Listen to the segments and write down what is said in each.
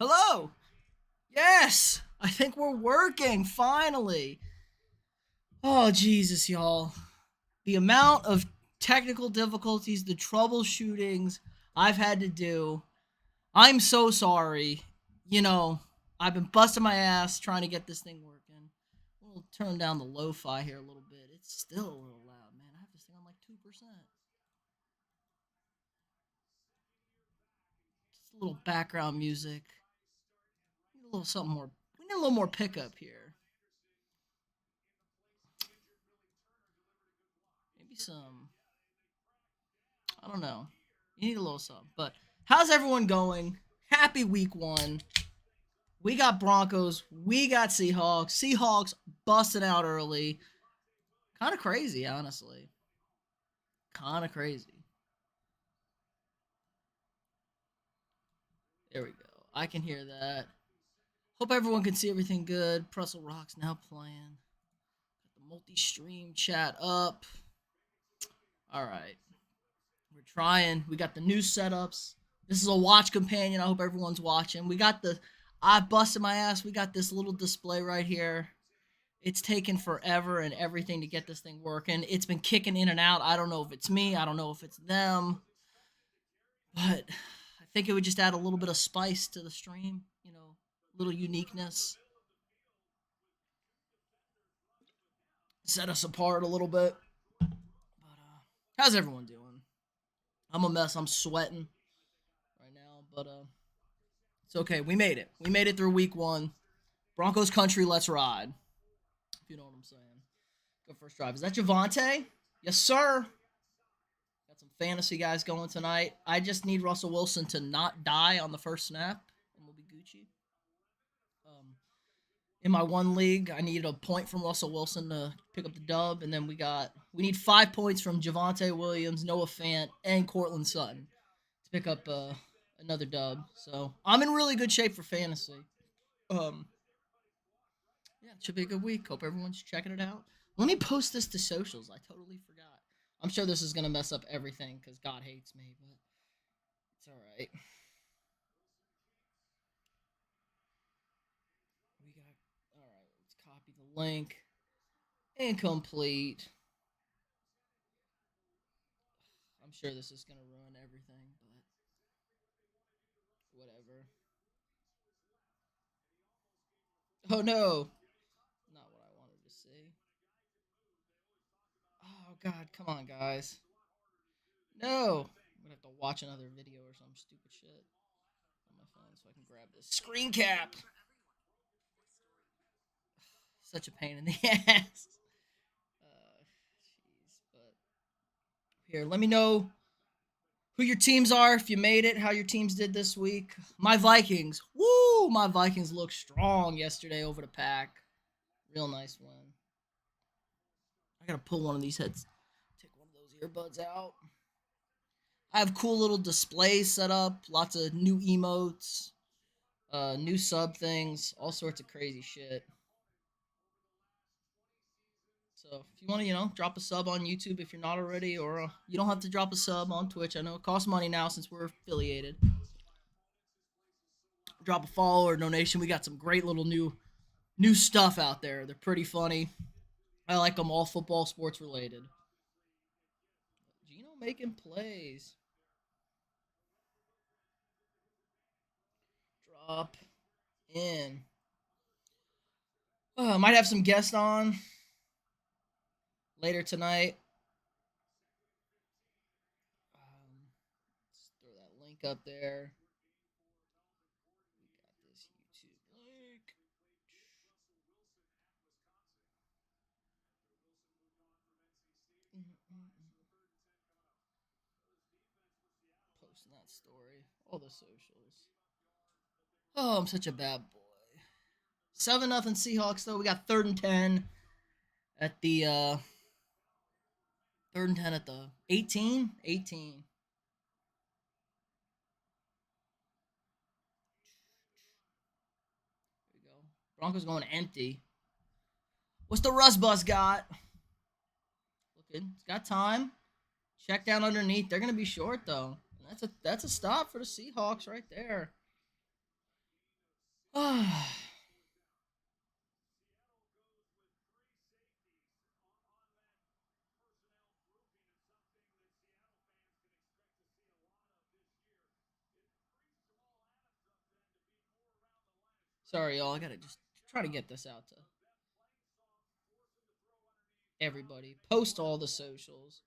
Hello. Yes, I think we're working finally. Oh Jesus, y'all. The amount of technical difficulties, the troubleshootings I've had to do. I'm so sorry. You know, I've been busting my ass trying to get this thing working. We'll turn down the lo-fi here a little bit. It's still a little loud, man. I have this thing on like 2%. Just a little background music. We need a little something more. We need a little more pickup here. Maybe some, I don't know. You need a little something. But how's everyone going? Happy week one. We got Broncos. We got Seahawks. Seahawks busted out early. Kind of crazy, honestly. Kind of crazy. There we go. I can hear that. Hope everyone can see everything good. Prussel Rock's now playing. Got the multi-stream chat up. All right. We're trying. We got the new setups. This is a watch companion. I hope everyone's watching. We got the I busted my ass. We got this little display right here. It's taken forever and everything to get this thing working. It's been kicking in and out. I don't know if it's me. I don't know if it's them. But I think it would just add a little bit of spice to the stream, a little uniqueness. Set us apart a little bit. But how's everyone doing? I'm a mess. I'm sweating right now, but it's okay. We made it. We made it through week one. Broncos country, let's ride. If you know what I'm saying. Go first drive. Is that Javante? Yes, sir. Got some fantasy guys going tonight. I just need Russell Wilson to not die on the first snap, and we'll be Gucci. Um, in my one league, I needed a point from Russell Wilson to pick up the dub, and then we need 5 points from Javante Williams, Noah Fant, and Cortland Sutton to pick up another dub. So I'm in really good shape for fantasy. Um, yeah, it should be a good week. Hope everyone's checking it out. Let me post this to socials. I totally forgot. I'm sure this is gonna mess up everything because God hates me, but it's all right. We got all right. Let's copy the link. Incomplete. I'm sure this is gonna ruin everything, but whatever. Oh no, not what I wanted to see. Oh God, come on, guys. No, I'm gonna have to watch another video or some stupid shit on my phone so I can grab this screen cap. Such a pain in the ass. Jeez, but here, let me know who your teams are, if you made it, how your teams did this week. My Vikings, woo! My Vikings looked strong yesterday over the Pack. Real nice win. I gotta pull one of these heads, take one of those earbuds out. I have cool little displays set up, lots of new emotes, new sub things, all sorts of crazy shit. So if you want to, drop a sub on YouTube if you're not already, or you don't have to drop a sub on Twitch. I know it costs money now since we're affiliated. Drop a follow or donation. We got some great little new stuff out there. They're pretty funny. I like them all football, sports related. Gino making plays. Drop in. Might have some guests on later tonight. Let's throw that link up there. We got this YouTube link. Posting that story. All the socials. Oh, I'm such a bad boy. 7-0 Seahawks though. We got 3rd and 10 at the 3rd and 10 at the 18. 18. There we go. Broncos going empty. What's the Russ bus got? Looking. It's got time. Check down underneath. They're gonna be short though. That's a stop for the Seahawks right there. Sorry, y'all. I gotta just try to get this out to everybody. Post all the socials.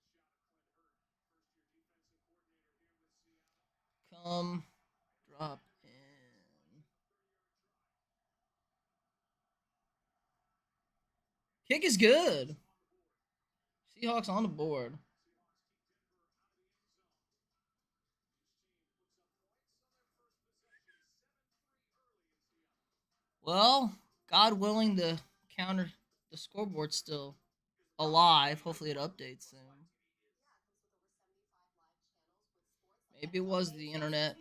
Come drop in. Kick is good. Seahawks on the board. Well, God willing, the scoreboard's still alive. Hopefully, it updates soon. Maybe it was the internet.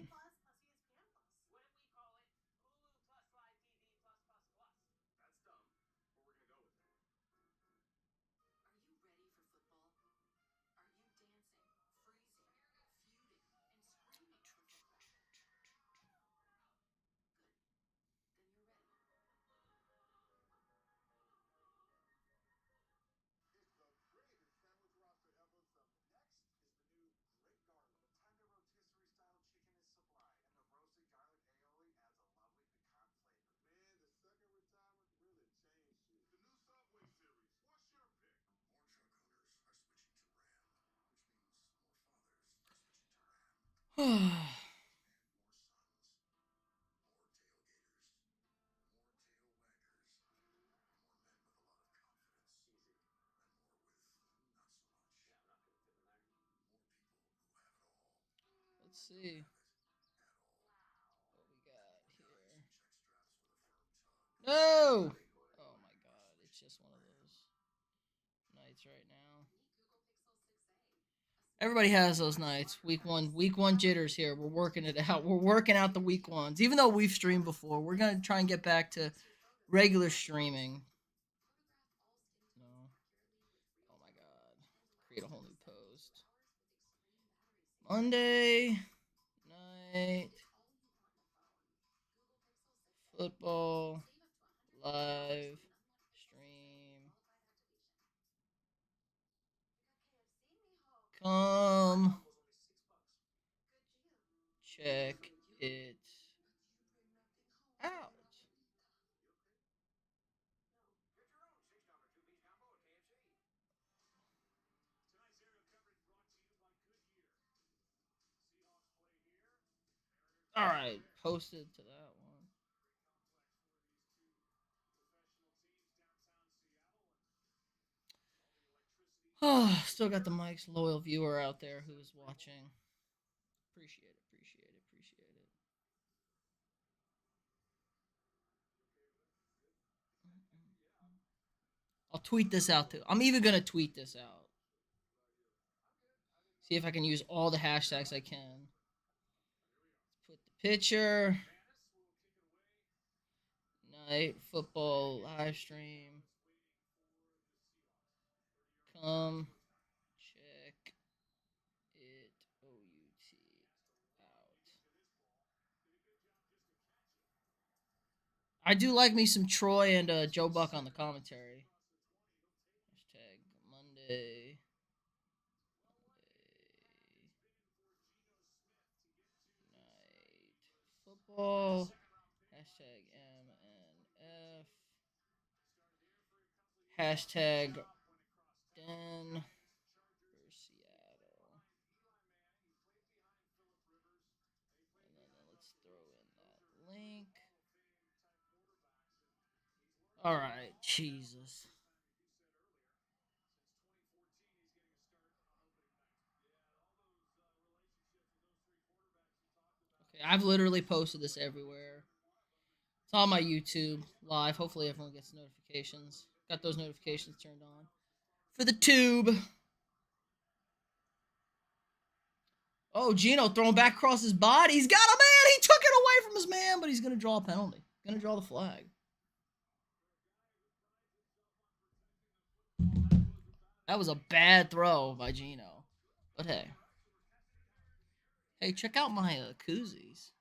Let's see what we got here. No! Oh my god, it's just one of those nights right now. Everybody has those nights. Week one jitters here. We're working it out. We're working out the week ones. Even though we've streamed before, we're gonna try and get back to regular streaming. No. Oh my god. Create a whole new post. Monday night football live stream. Come check it out. All right, posted to that one. Oh, still got the Mike's loyal viewer out there who's watching. Appreciate it, appreciate it, appreciate it. I'll tweet this out too. I'm even gonna tweet this out. See if I can use all the hashtags I can. Put the picture. Night football live stream. Come check it out. I do like me some Troy and Joe Buck on the commentary. Hashtag Monday. Night football. Hashtag MNF. Hashtag Den for Seattle. And then let's throw in that link. All right, Jesus. Okay, I've literally posted this everywhere. It's on my YouTube live. Hopefully, everyone gets notifications. Got those notifications turned on for the tube. Oh, Gino throwing back across his body. He's got a man. He took it away from his man, but he's going to draw a penalty. Going to draw the flag. That was a bad throw by Gino. But hey. Hey, check out my koozies.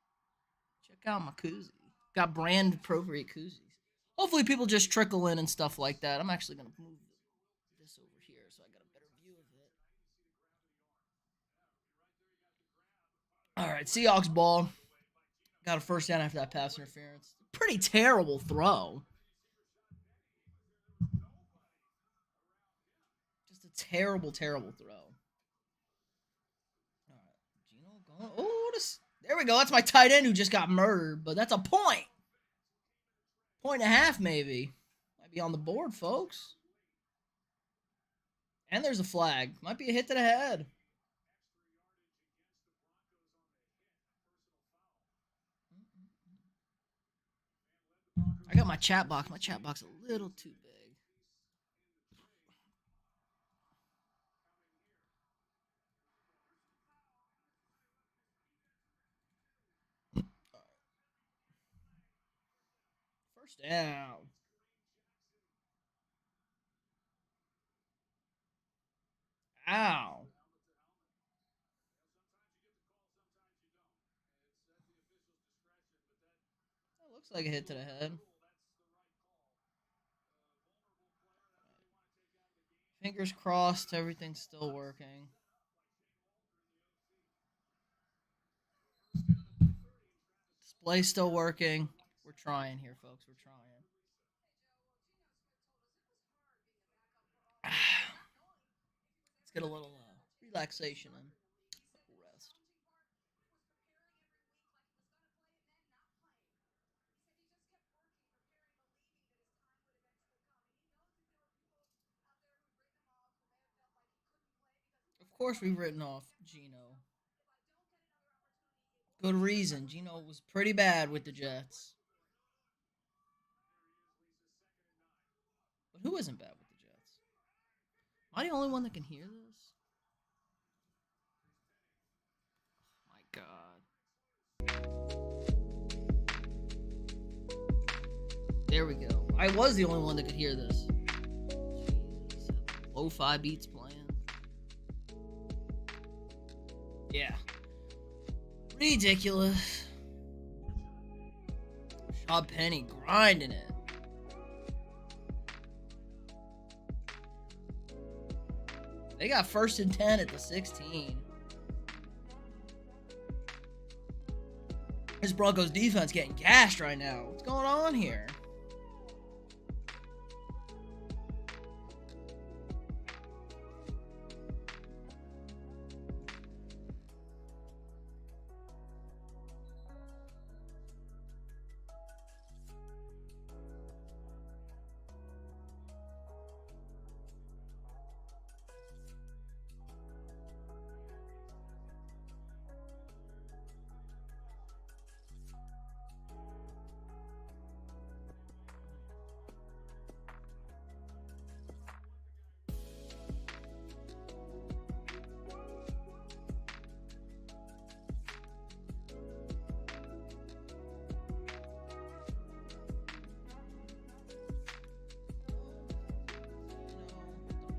Check out my koozie. Got brand appropriate koozies. Hopefully people just trickle in and stuff like that. I'm actually gonna move this over here so I got a better view of it. All right, Seahawks ball. Got a first down after that pass interference. Pretty terrible throw. Just a terrible, terrible throw. All right, Gino going. Oh, there we go. That's my tight end who just got murdered, but that's a point. Point and a half, maybe. Might be on the board, folks. And there's a flag. Might be a hit to the head. I got my chat box. My chat box a little too big. First down. Ow. That looks like a hit to the head. Fingers crossed, everything's still working. Display's still working. We're trying here, folks. We're trying. Let's get a little relaxation in. Rest. Of course, we've written off Gino. Good reason. Gino was pretty bad with the Jets. But who isn't bad with the Jets? Am I the only one that can hear this? Oh my God. There we go. I was the only one that could hear this. Jesus. Lo-fi beats playing. Yeah. Ridiculous. Rashad Penny grinding it. They got 1st and 10 at the 16. This Broncos defense getting gashed right now. What's going on here?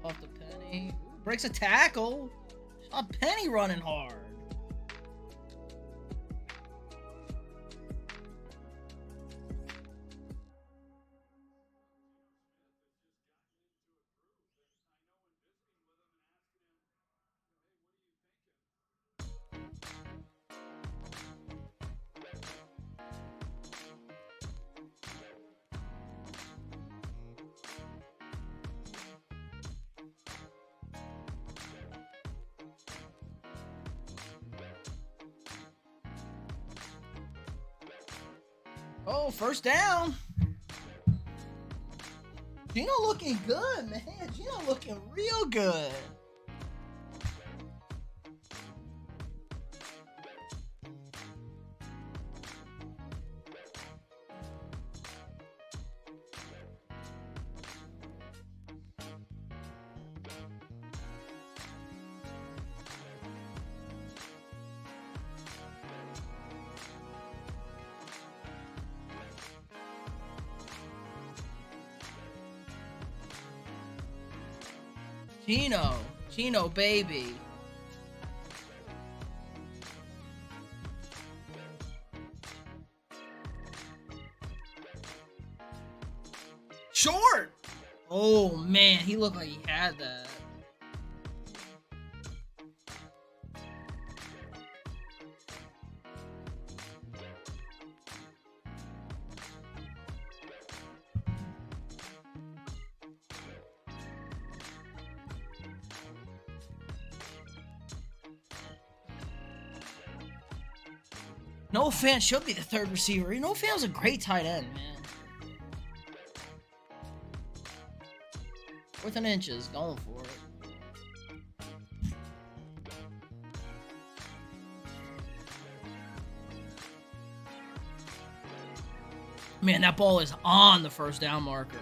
Off the Penny. Breaks a tackle. A Penny running hard. Oh, first down. Gino looking good, man. Gino looking real good. Gino, baby. Oh, man. He looked like he had that. Noah Fant should be the third receiver. Noah Fant's a great tight end, man. 4th and inches, going for it. Man, that ball is on the first down marker.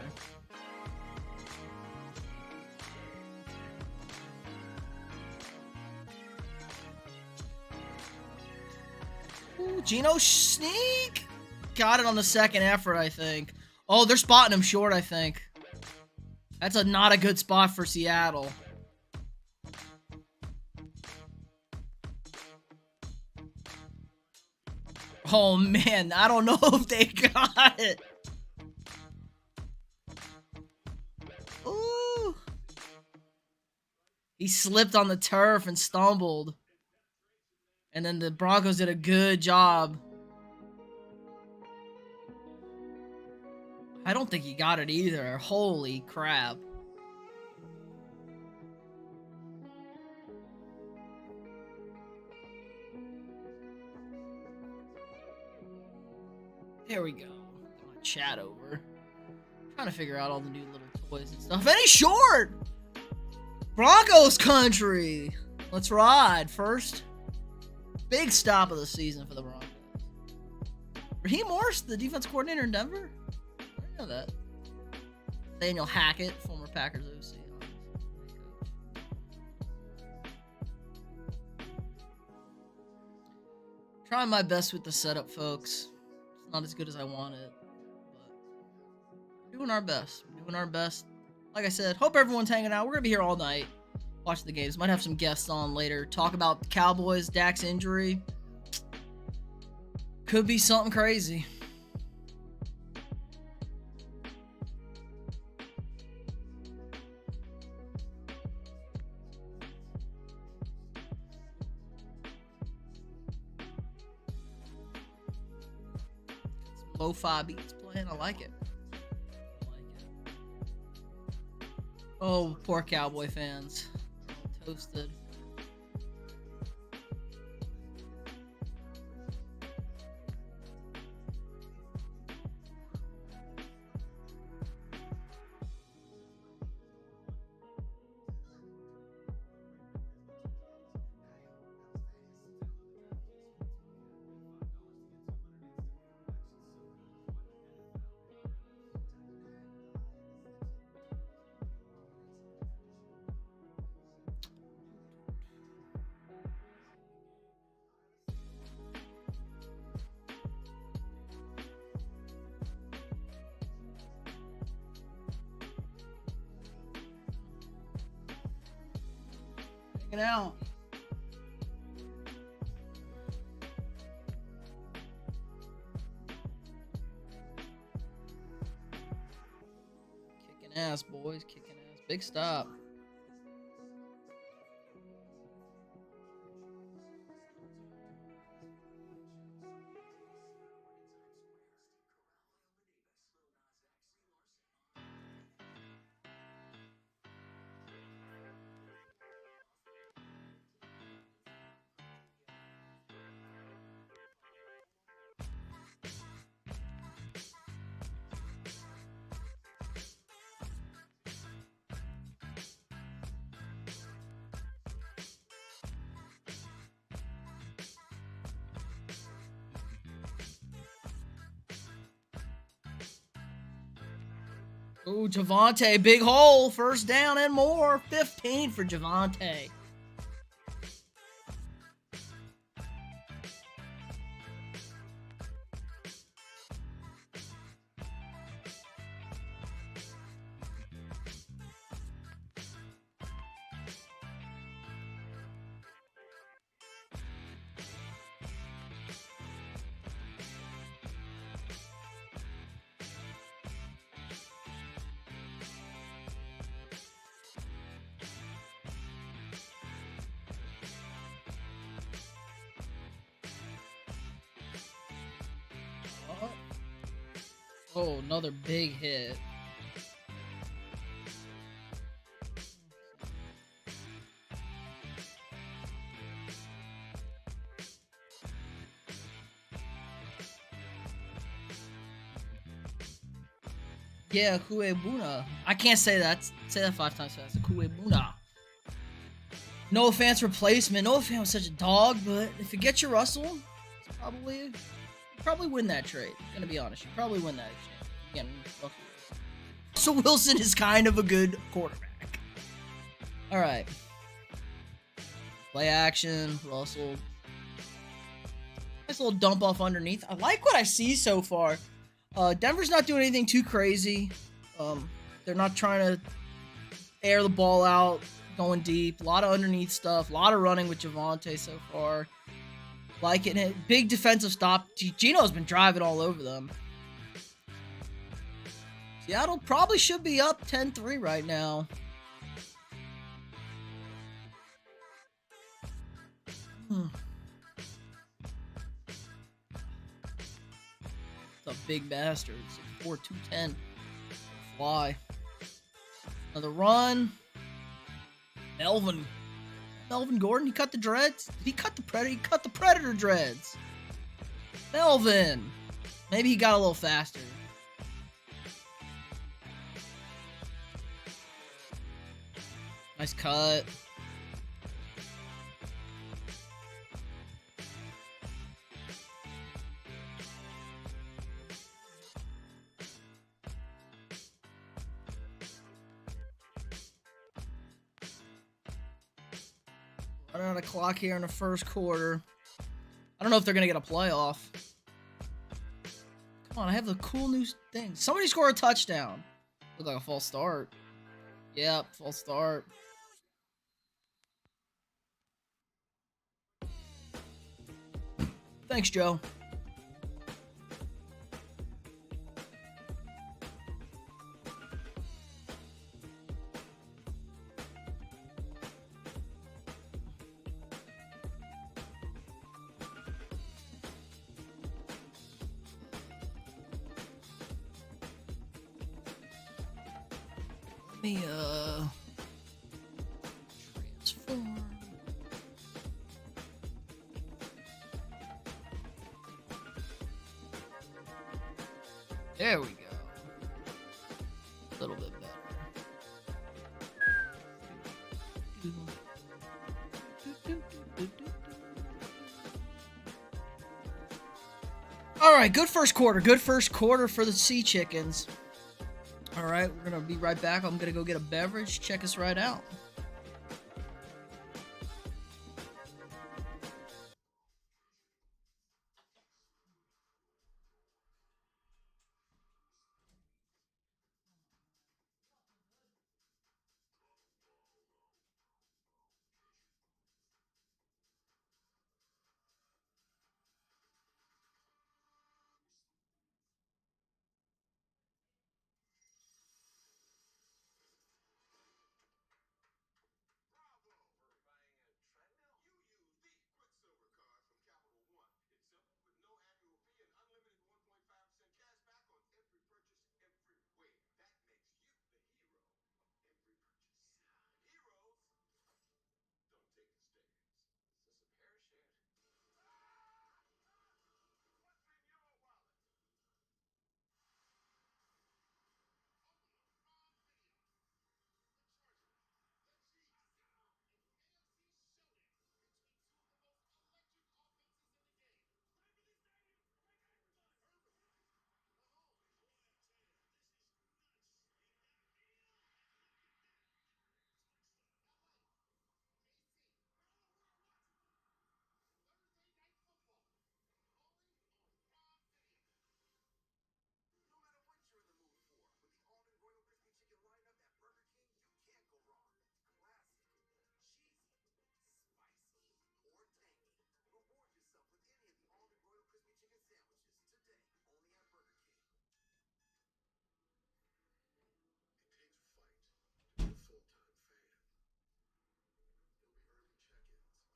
Ooh, Geno sneak. Got it on the second effort, I think. Oh, they're spotting him short, I think. That's not a good spot for Seattle. Oh, man. I don't know if they got it. Ooh. He slipped on the turf and stumbled. And then the Broncos did a good job. I don't think he got it either. Holy crap. There we go. Get my chat over. Trying to figure out all the new little toys and stuff. And he's short! Broncos country! Let's ride. First big stop of the season for the Broncos. Raheem Morris, the defense coordinator in Denver? I didn't know that. Daniel Hackett, former Packers OC. Trying my best with the setup, folks. It's not as good as I wanted, but we're doing our best. We're doing our best. Like I said, hope everyone's hanging out. We're going to be here all night. Watch the games. Might have some guests on later. Talk about Cowboys, Dak's injury. Could be something crazy. Some lo-fi beats playing. I like it. Oh, poor Cowboy fans. Toasted. Check it out. Kicking ass, boys. Kicking ass. Big stop. Ooh, Javonte, big hole, first down and more. 15 for Javonte. Oh, another big hit. Yeah, Kuebuna. I can't say that. Say that 5 times fast. Kuebuna. No offense replacement. No offense was such a dog, but if you get your Russell, it's probably win that trade. I'm gonna be honest, you probably win that exchange. Again, Russell Wilson is kind of a good quarterback. All right. Play action, Russell. Nice little dump off underneath. I like what I see so far. Denver's not doing anything too crazy. They're not trying to air the ball out, going deep. A lot of underneath stuff. A lot of running with Javonte so far. Like it. Big defensive stop. Gino's been driving all over them. Seattle probably should be up 10-3 right now. It's a big bastard. 6'4", 210. Fly. Another run. Melvin Gordon, he cut the dreads. Did he cut the predator? He cut the predator dreads. Melvin. Maybe he got a little faster. Nice cut. Running out of clock here in the first quarter. I don't know if they're going to get a playoff. Come on, I have the cool new thing. Somebody score a touchdown. Look like a false start. Yep, false start. Thanks, Joe. Let me, transform. There we go. A little bit better. All right, good first quarter. Good first quarter for the Sea Chickens. All right, we're going to be right back. I'm going to go get a beverage. Check us right out.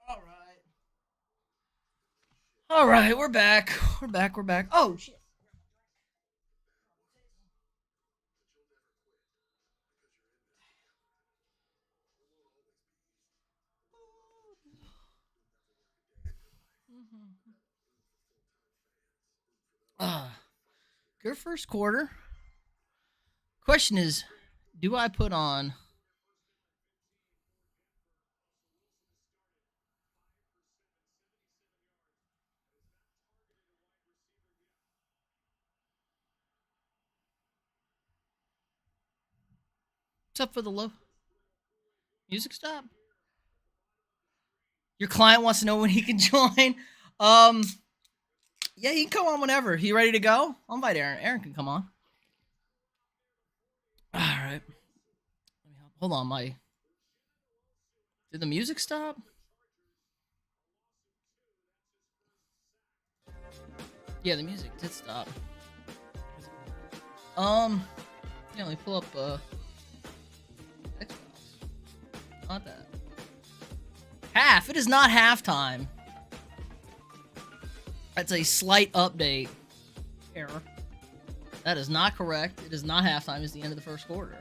All right. All right, we're back. We're back. Oh, shit. Uh, good first quarter. Question is, do I put on? What's up for the low music stop? Your client wants to know when he can join. Um, yeah, he can come on whenever. He ready to go? I'll invite Aaron. Aaron can come on. All right. Hold on, my. Did the music stop? Yeah, the music did stop. Yeah, let me pull up Xbox. Not that. Half. It is not halftime. That's a slight update. Error. That is not correct. It is not halftime. It's the end of the first quarter.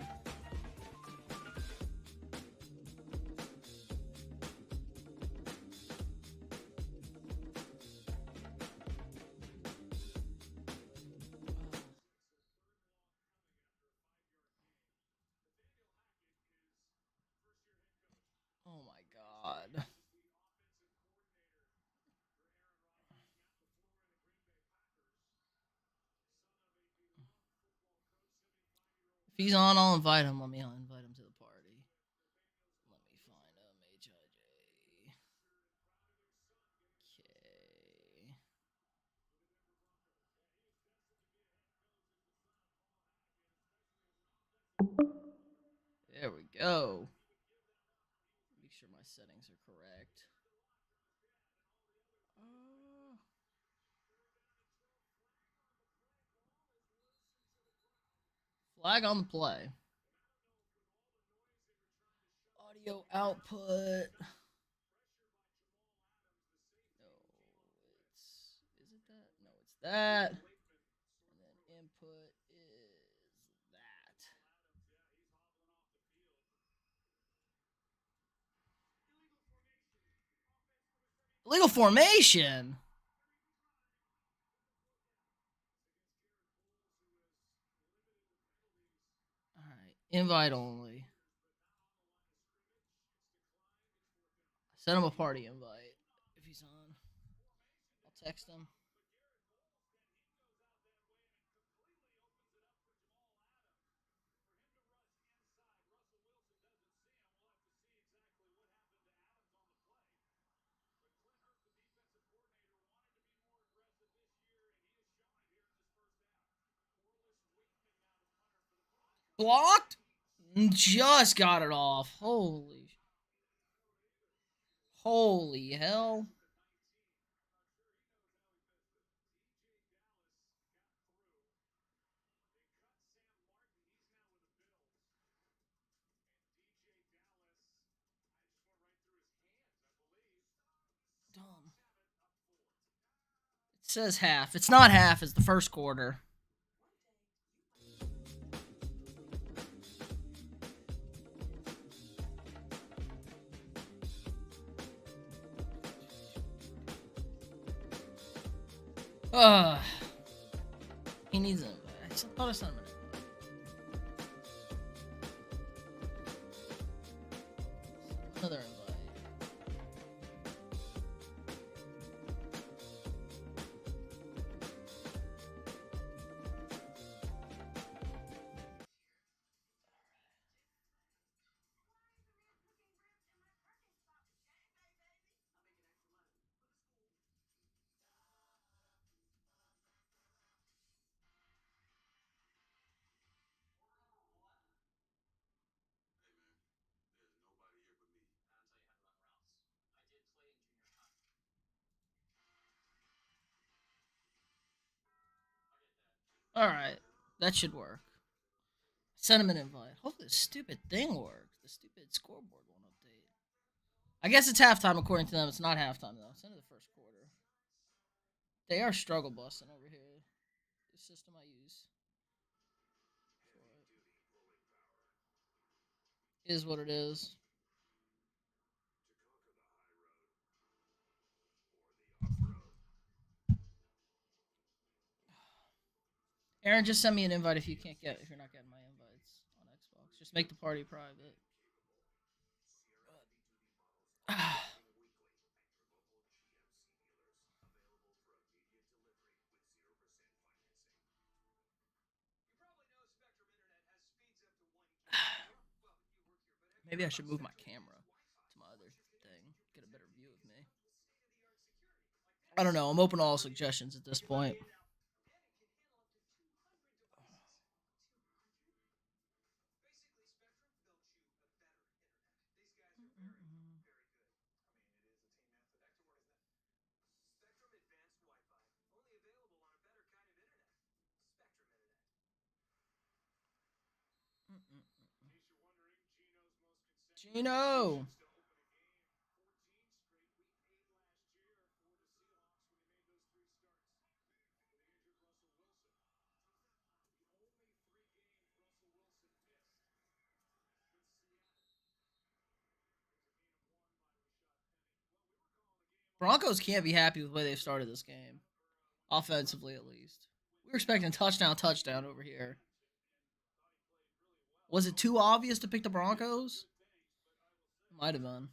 Oh my god. If he's on, I'll invite him. Let me invite him to the party. Let me find him. HIJ. Okay. There we go. Make sure my settings are correct. Flag on the play. Audio output. No, it's is it that? No, it's that. And then input is that. Illegal formation. All right, invite only. Send him a party invite if he's on. I'll text him. Blocked. Just got it off. Holy hell. Dumb. It says half. It's not half. It's the first quarter. Ugh. He needs an invite. I thought I sent him an invite. Another invite. All right, that should work. Send him an invite. Hopefully, the stupid thing works. The stupid scoreboard won't update. I guess it's halftime according to them. It's not halftime though. It's into the first quarter. They are struggle busting over here. The system I use is what it is. Aaron, just send me an invite if you're not getting my invites on Xbox. Just make the party private. Maybe I should move my camera to my other thing. Get a better view of me. I don't know. I'm open to all suggestions at this point. Gino! Broncos can't be happy with the way they've started this game. Offensively, at least. We were expecting touchdown over here. Was it too obvious to pick the Broncos? Might have been.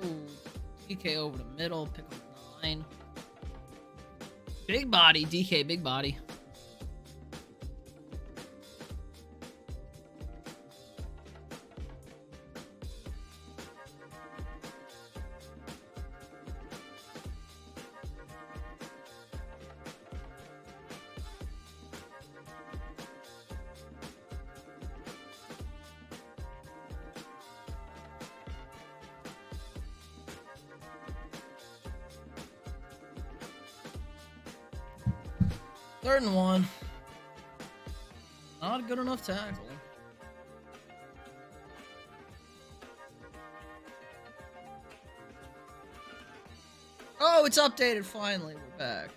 Ooh, DK over the middle, pick up 9. Big body, DK, big body. Third and 1. Not a good enough tackle. Oh, it's updated finally. We're back.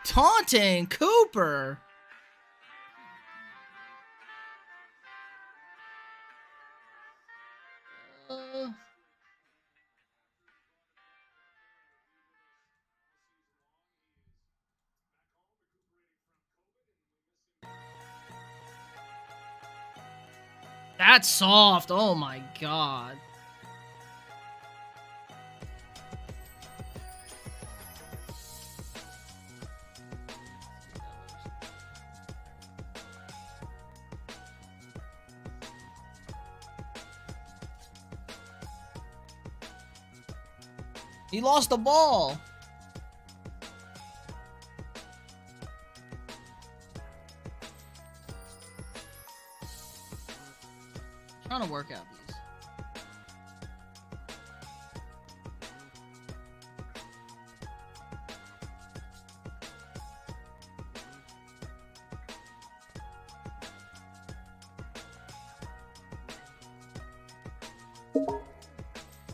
Taunting Cooper. That's soft. Oh my god. He lost the ball. Trying to work out these.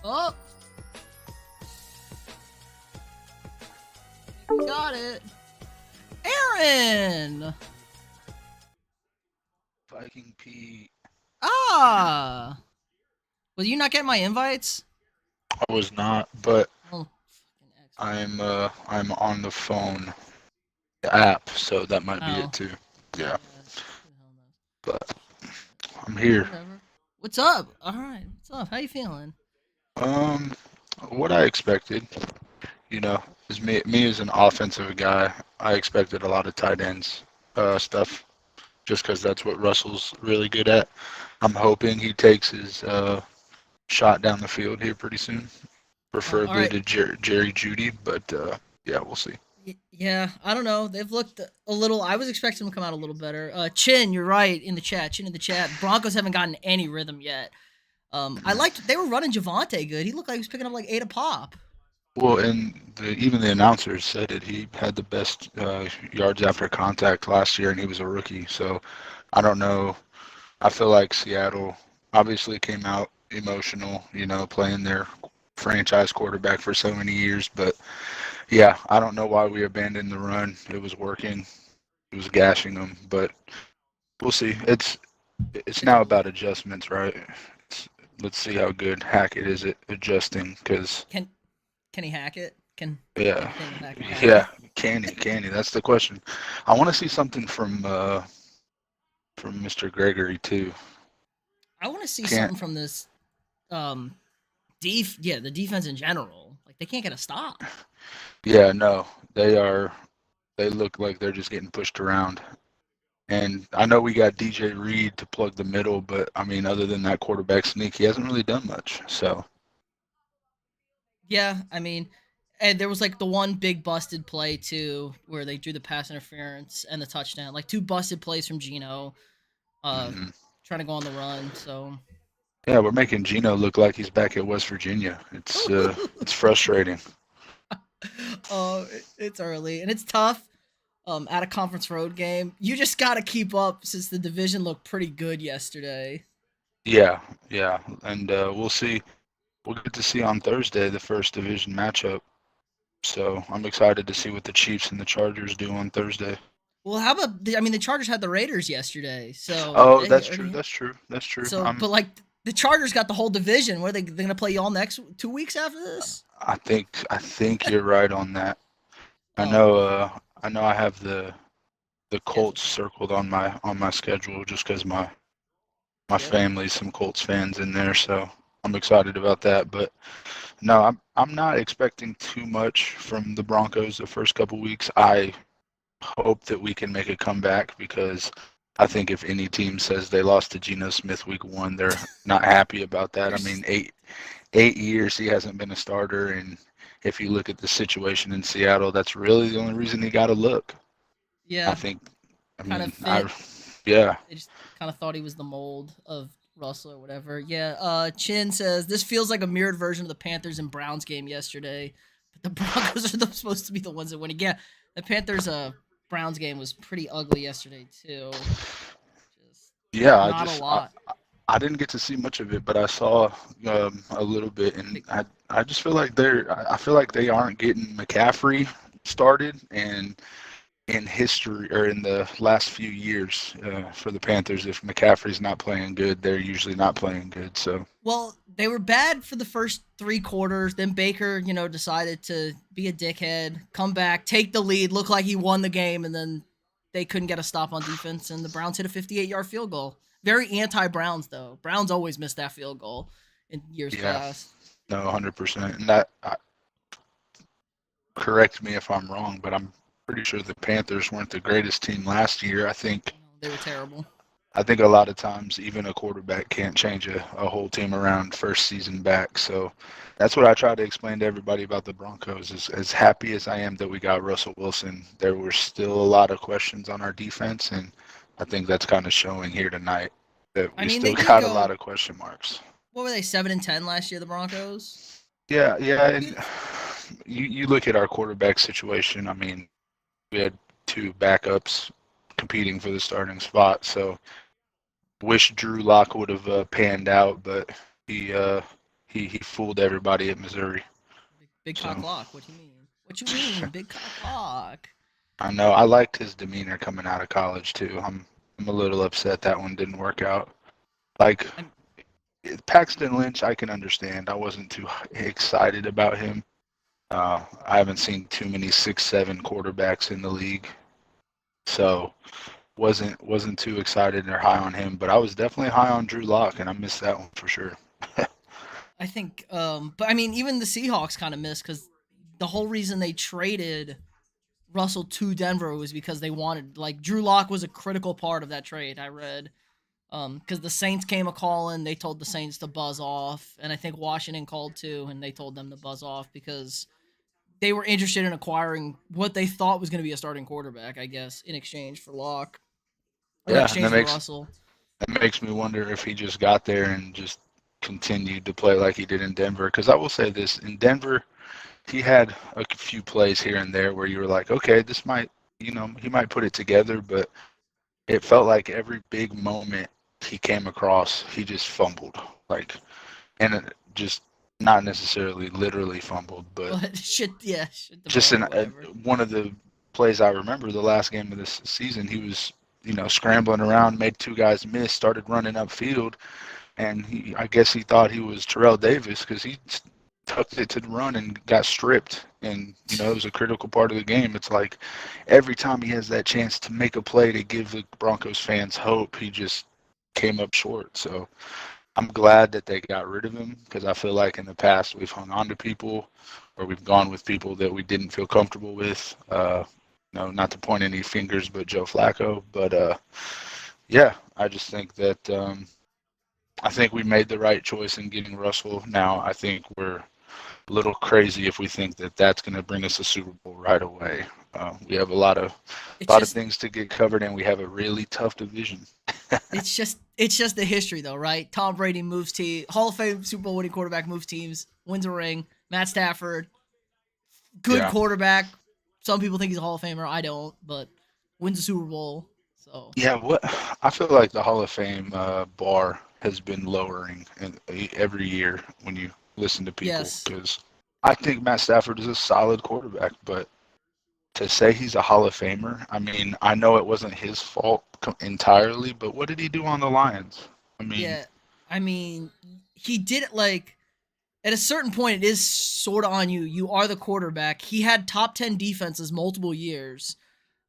Oh! Got it. Aaron! Viking Pete. Ah! Well, you not getting my invites? I was not, but Oh, I'm on the phone app, so that might be it too. Yeah. But I'm here. Whatever. What's up? All right. What's up? How you feeling? What I expected, As me as an offensive guy, I expected a lot of tight ends stuff just because that's what Russell's really good at. I'm hoping he takes his shot down the field here pretty soon, All preferably right. to Jerry Judy, but yeah, we'll see. Yeah, I don't know. They've looked a little. I was expecting them to come out a little better. Chin, you're right in the chat. Chin in the chat. Broncos haven't gotten any rhythm yet. I Mhm. liked they were running Javante good. He looked like he was picking up like 8 a pop. Well, and even the announcers said it. He had the best yards after contact last year, and he was a rookie. So I don't know. I feel like Seattle obviously came out emotional, playing their franchise quarterback for so many years. But yeah, I don't know why we abandoned the run. It was working. It was gashing them, but we'll see. It's It's now early. about adjustments, right? It's, let's see how good Hackett is at adjusting, because Can can he hack it? Can yeah, Nathaniel Hackett hack it? yeah, can he? Can he? That's the question. I want to see something from Mr. Gregory too. I want to see Can't. something from this um the defense in general. Like they can't get a stop. Yeah, no, they are. They look like they're just getting pushed around. And I know we got DJ Reed to plug the middle, but I mean, other than that quarterback sneak, he hasn't really done much. So Yeah, I mean, and there was like the one big busted play too, where they drew the pass interference and the touchdown. Like two busted plays from Gino, uh, mhm. trying to go on the run. So, Yeah, we're making Gino look like he's back at West Virginia. It's frustrating. it's early and it's tough. At a conference road game, you just got to keep up since the division looked pretty good yesterday. Yeah, yeah, and we'll see. We'll get to see on Thursday the first division matchup. So I'm excited to see what the Chiefs and the Chargers do on Thursday. Well, how about I mean, the Chargers had the Raiders yesterday, so Oh, they that's true. already. That's true. That's true. So, but like the Chargers got the whole division. What are they going to play y'all next 2 weeks after this? I think you're right on that. I Oh know. man, I know. I have the schedule Colts time. circled on my schedule just because my Yep. family's some Colts fans in there, so I'm excited about that. But no, I'm not expecting too much from the Broncos the first couple weeks. I hope that we can make a comeback because I think if any team says they lost to Geno Smith week one, they're not happy about that. I There's mean, 8 years he hasn't been a starter, and if you look at the situation in Seattle, that's really the only reason he got a look. I yeah, think. I kind of mean, fit. yeah, They just kind of thought he was the mold of Russell or whatever. Yeah. Chin says this feels like a mirrored version of the Panthers and Browns game yesterday, but the Broncos are supposed to be the ones that win. Yeah, the Panthers Browns game was pretty ugly yesterday too. Just yeah. not a lot. I didn't get to see much of it, but I saw a little bit, and Big, I just feel like I feel like they aren't getting McCaffrey started, and in history or in the last few years for the Panthers, if McCaffrey's not playing good, they're usually not playing good. So Well, they were bad for the first 3 quarters. Then Baker, decided to be a dickhead, come back, take the lead, look like he won the game, and then they couldn't get a stop on defense, and the Browns hit a 58-yard field goal. Very anti-Browns, though. Browns always miss that field goal in years yeah, past. no, 100%. And that correct me if I'm wrong, but I'm pretty sure the Panthers weren't the greatest team last year. No, they were terrible. I think a lot of times even a quarterback can't change a whole team around first season back. So that's what I try to explain to everybody about the Broncos. Is as happy as I am that we got Russell Wilson, there were still a lot of questions on our defense, and I think that's kind of showing here tonight that I we mean, still they did got a lot go. of question marks. What were they, 7-10 last year? The Broncos. Yeah, yeah, and It's, you look at our quarterback situation. I mean, we had two backups competing for the starting spot, so wish Drew Lock would have panned out, but he uh, he fooled everybody at Missouri. big cock So lock. What you mean? What you mean? Big cock lock. I know I liked his demeanor coming out of college too. I'm a little upset that one didn't work out. Like I'm, Paxton Lynch, I can understand. I wasn't too excited about him. I haven't seen too many 6'7" quarterbacks in the league, so wasn't too excited or high on him. But I was definitely high on Drew Lock, and I missed that one for sure. I think, but I mean, even the Seahawks kind of missed because the whole reason they traded Russell to Denver was because they wanted, like, Drew Lock was a critical part of that trade. I read because the Saints came a calling, they told the Saints to buzz off, and I think Washington called too, and they told them to buzz off because they were interested in acquiring what they thought was going to be a starting quarterback, I guess, in exchange for Lock or in Yeah, and exchange for Russell. that makes me wonder if he just got there and just continued to play like he did in Denver. Because I will say this, in Denver, he had a few plays here and there where you were like, okay, this might, he might put it together, but it felt like every big moment he came across, he just fumbled. Like, and it just not necessarily literally fumbled, but But shit the just ball in or whatever. one of the plays I remember, the last game of this season, he was, scrambling around, made two guys miss, started running upfield, and I guess he thought he was Terrell Davis because he tucked it to the run and got stripped. And, it was a critical part of the game. It's like every time he has that chance to make a play to give the Broncos fans hope, he just came up short. So I'm glad that they got rid of him because I feel like in the past we've hung on to people or we've gone with people that we didn't feel comfortable with. Not to point any fingers, but Joe Flacco. But yeah, I just think that I think we made the right choice in getting Russell. Now I think we're a little crazy if we think that that's going to bring us a Super Bowl right away. We have a lot of It's just things to get covered, and we have a really tough division. it's just the history though, right? Tom Brady moves Hall of Fame Super Bowl winning quarterback moves teams, wins a ring. Matt Stafford, good Yeah, quarterback. Some people think he's a Hall of Famer. I don't, but wins a Super Bowl. So yeah. What I feel like the Hall of Fame bar has been lowering every year when you listen to people yes, because I think Matt Stafford is a solid quarterback, but to say he's a Hall of Famer, I mean, I know it wasn't his fault entirely, but what did he do on the Lions? I mean, yeah. I mean, he did it like at a certain point. It is sort of on you. You are the quarterback. He had top 10 defenses multiple years.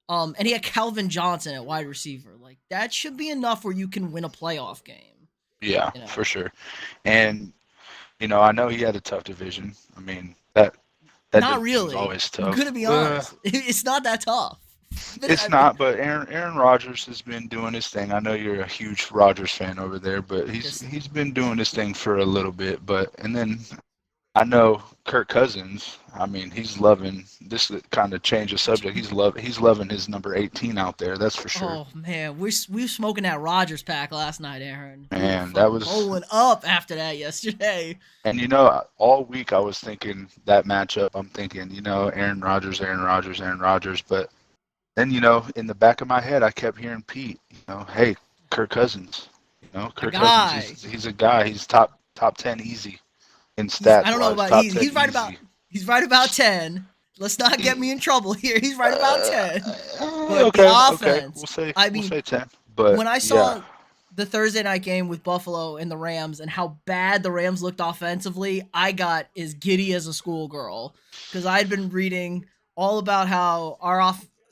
And he had Calvin Johnson at wide receiver. Like that should be enough where you can win a playoff game. yeah, You for know, sure. And I know he had a tough division. I mean, that not division was really. always I'm gonna tough. be Well, honest. It's not that tough. it's not, but Aaron Rodgers has been doing his thing. I know you're a huge Rodgers fan over there, but he's Just he's been doing his thing for a little bit. But and then I know Kirk Cousins. I mean, he's loving this kind of change of subject. He's loving his number 18 out there. That's for sure. oh man, we were smoking that Rogers pack last night, Aaron. We were And that fucking was, rolling up after that yesterday. and all week I was thinking that matchup. I'm thinking, Aaron Rodgers, Aaron Rodgers, Aaron Rodgers. But then, in the back of my head, I kept hearing Pete. Hey, Kirk Cousins. My Kirk Cousins. guy. He's a guy. He's top 10 easy in I stats don't know wise. about Top 10 easy. he's right about 10. Let's not get me in trouble here. He's right about Uh, 10. But the okay. offense, We'll say I we'll mean, say 10. But when I yeah, saw the Thursday night game with Buffalo and the Rams and how bad the Rams looked offensively, I got as giddy as a schoolgirl because I'd been reading all about how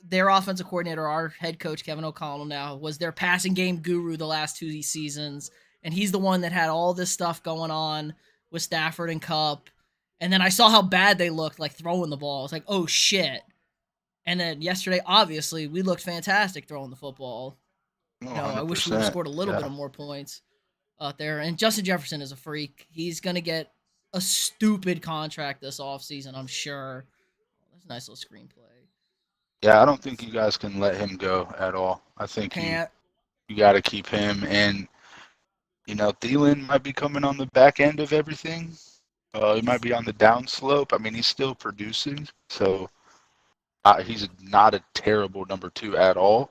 their offensive coordinator, our head coach Kevin O'Connell now, was their passing game guru the last two seasons, and he's the one that had all this stuff going on with Stafford and Cup. And then I saw how bad they looked, like throwing the ball. It's like, oh shit. And then yesterday, obviously, we looked fantastic throwing the football. no, I wish we would have 100%. scored a little bit Yeah. of more points out there. And Justin Jefferson is a freak. He's gonna get a stupid contract this offseason, I'm sure. Oh, that's a nice little screenplay. Yeah, I don't think you guys can let him go at all. I think you Can't. you got to keep him. And Thielen might be coming on the back end of everything. He might be on the down slope. I mean, he's still producing, so he's not a terrible number two at all.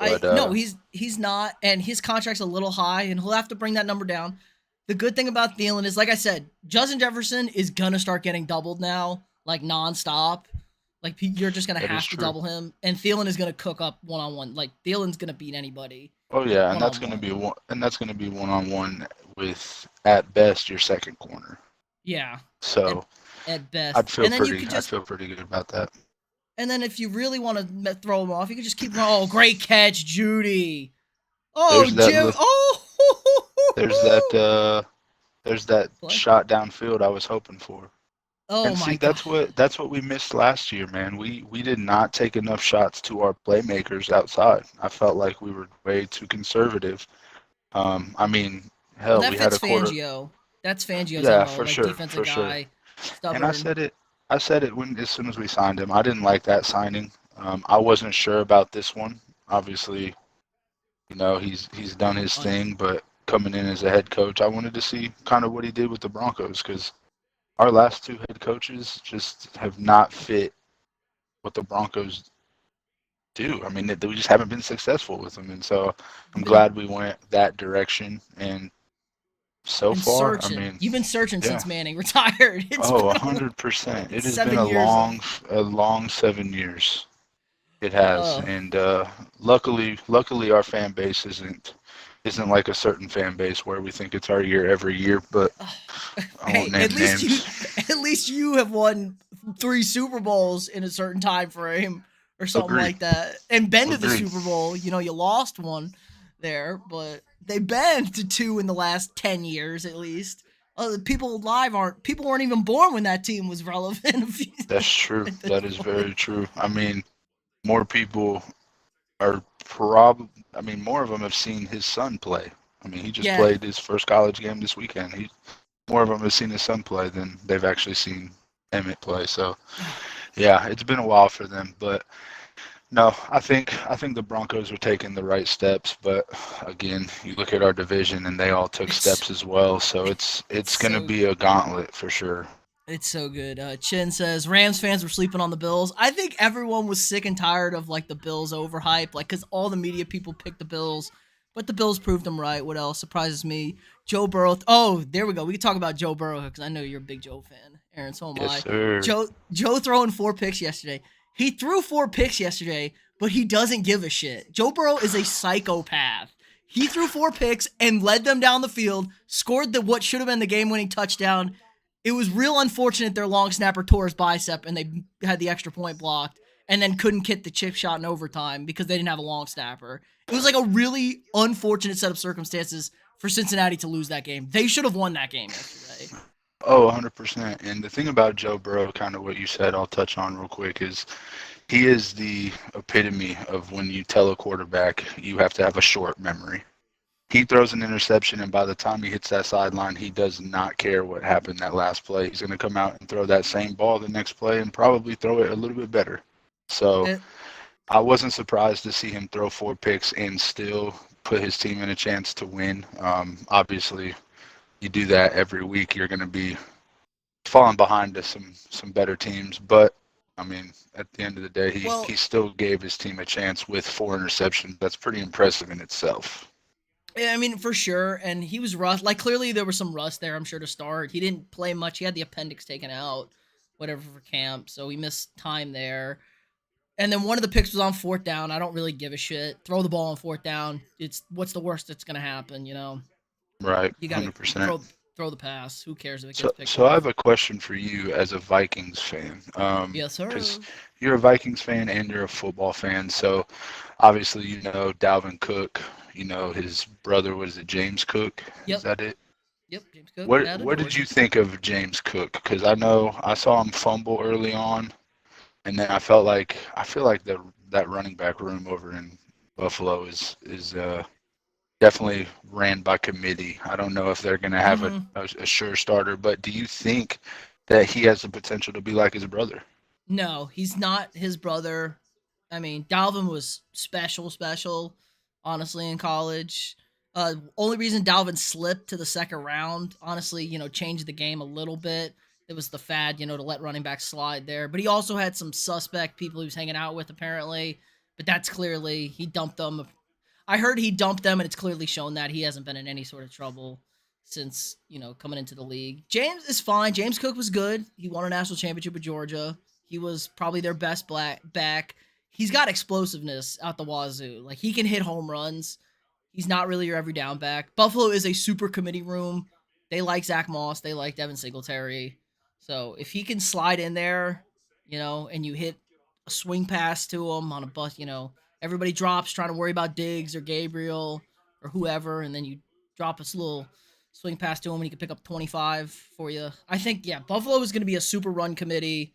I But no, he's not, and his contract's a little high, and he'll have to bring that number down. The good thing about Thielen is, like I said, Justin Jefferson is gonna start getting doubled now, like nonstop. Like you're just gonna that is have to true. double him, and Thielen is gonna cook up 1-on-1. Like Thielen's gonna beat anybody Oh yeah, and that's going to 1-on-1. be one-on-one with at best your second corner. Yeah, at, So at best. I'd feel And then you pretty could I'd just feel pretty good about that. And then if you really want to throw him off, you can just keep going. Oh, great catch, Judy. Oh, There's that Jim. li- there's that Oh, there's that play. shot downfield I was hoping for. Oh And my see, god. that's what we missed last year, man. We did not take enough shots to our playmakers outside. I felt like we were way too conservative. I mean, Well, hell, that we had fits a quarter. Fangio. That's Fangio's Yeah, MO, for like sure, defensive for sure. guy, And I stubborn. said it. I said it when as soon as we signed him. I didn't like that signing. I wasn't sure about this one. Obviously, he's done his Un- thing, but coming in as a head coach, I wanted to see kind of what he did with the Broncos because our last two head coaches just have not fit what the Broncos do. I mean, we just haven't been successful with them, and so I'm You've been glad we went that direction. And so been far, I searching. mean, You've been searching yeah. since Manning retired. It's Oh, been 100%. It it's has been 7 years. a long 7 years. It has, Uh, and luckily, our fan base isn't like a certain fan base where we think it's our year every year. But I won't hey, at name least you names. at least you have won 3 Super Bowls in a certain time frame or something Agree, like that, and been to the agree. Super Bowl. You know, you lost one there, but they've been to two in the last 10 years at least. People alive aren't people weren't even born when that team was relevant That's true. at this That is point. very true. I mean, more people are prob. I mean, more of them have seen his son play. I mean, he just Yeah, played his first college game this weekend. More of them have seen his son play than they've actually seen Emmett play. So yeah, it's been a while for them, but no, I think the Broncos are taking the right steps. But again, you look at our division, and they all took it's steps as well. So it's it's going to so be a gauntlet for sure. It's so good. Chin says Rams fans were sleeping on the Bills. I think everyone was sick and tired of like the Bills overhype, like because all the media people picked the Bills, but the Bills proved them right. What else surprises me? Joe Burrow. Oh, there we go. We can talk about Joe Burrow because I know you're a big Joe fan, Aaron. So am Yes, I. sir. Joe throwing 4 picks yesterday. He threw 4 picks yesterday, but he doesn't give a shit. Joe Burrow is a psychopath. He threw 4 picks and led them down the field, scored the what should have been the game-winning touchdown. It was real unfortunate their long snapper tore his bicep and they had the extra point blocked and then couldn't get the chip shot in overtime because they didn't have a long snapper. It was like a really unfortunate set of circumstances for Cincinnati to lose that game. They should have won that game yesterday. Oh, 100%. And the thing about Joe Burrow, kind of what you said, I'll touch on real quick, is he is the epitome of when you tell a quarterback you have to have a short memory. He throws an interception, and by the time he hits that sideline, he does not care what happened that last play. He's going to come out and throw that same ball the next play and probably throw it a little bit better. So It, I wasn't surprised to see him throw 4 picks and still put his team in a chance to win. Obviously, you do that every week, you're going to be falling behind to some better teams. But I mean, at the end of the day, he well, still gave his team a chance with 4 interceptions. That's pretty impressive in itself. I mean, for sure. And he was rust. Like, clearly there was some rust there, I'm sure, to start. He didn't play much. He had the appendix taken out, whatever, for camp. So he missed time there. And then one of the picks was on 4th down. I don't really give a shit. Throw the ball on 4th down. It's what's the worst that's gonna happen, you know? Right, You gotta 100%. throw the pass. Who cares if it So, gets picked so I off? have a question for you as a Vikings fan, Yes, because sir. you're a Vikings fan and you're a football fan. So obviously you know Dalvin Cook. You know his brother was it James Cook? Is Yep. that it? Yep. James Cook What out of what did Georgia. you think of James Cook? Because I know I saw him fumble early on, and then I feel like that running back room over in Buffalo is definitely ran by committee. I don't know if they're going to have a, Mm-hmm. a sure starter, but do you think that he has the potential to be like his brother? No, he's not his brother. I mean, Dalvin was special, honestly, in college. Only reason Dalvin slipped to the second round, honestly, changed the game a little bit. It was the fad, to let running backs slide there. But he also had some suspect people he was hanging out with, apparently. But that's clearly, he dumped them. I heard he dumped them, and it's clearly shown that he hasn't been in any sort of trouble since, coming into the league. James is fine. James Cook was good. He won a national championship with Georgia. He was probably their best black back. He's got explosiveness out the wazoo. Like, he can hit home runs. He's not really your every down back. Buffalo is a super committee room. They like Zach Moss. They like Devin Singletary. So if he can slide in there, and you hit a swing pass to him on a bus, everybody drops trying to worry about Diggs or Gabriel or whoever, and then you drop a little swing past to him and he could pick up 25 for you. I think yeah, Buffalo is going to be a super run committee.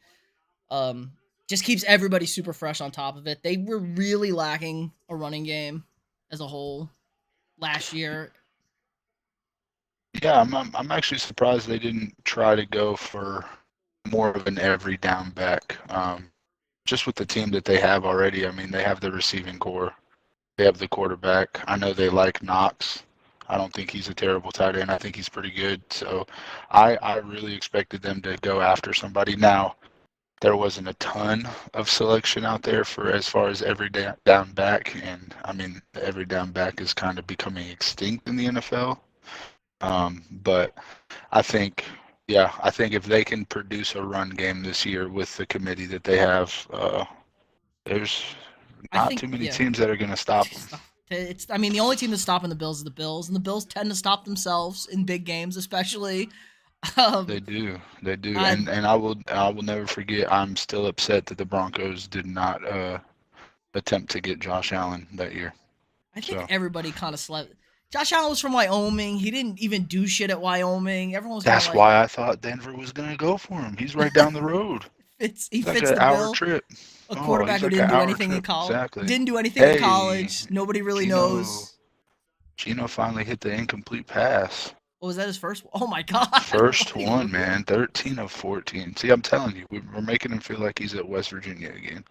Um, just keeps everybody super fresh on top of it. They were really lacking a running game as a whole last year. Yeah, I'm actually surprised they didn't try to go for more of an every down back. Just with the team that they have already, I mean, they have the receiving core, they have the quarterback. I know they like Knox. I don't think he's a terrible tight end. I think he's pretty good. So I really expected them to go after somebody. Now, there wasn't a ton of selection out there for as far as every down back. And I mean, the every down back is kind of becoming extinct in the NFL. But I think, yeah, I think if they can produce a run game this year with the committee that they have, there's I not think too many yeah. teams that are going to stop them. It's I mean the only team that's stopping the Bills is the Bills, and the Bills tend to stop themselves in big games, especially. They Um, do, they do, I and I will never forget. I'm still upset that the Broncos did not attempt to get Josh Allen that year. I think So everybody kind of slept. Josh Allen was from Wyoming. He didn't even do shit at Wyoming. Everyone was kind of that's like, why I thought Denver was going to go for him. He's right down the road. he It's like fits an the hour bill. trip. A Oh, quarterback he's who like didn't an do hour anything in trip. college. Exactly. Didn't do anything in Hey, college. Nobody really Gino. knows. Gino finally hit the incomplete pass. Oh, was that his first? Oh my god! First Wait, one, really? man. 13 of 14. See, I'm telling you, we're making him feel like he's at West Virginia again.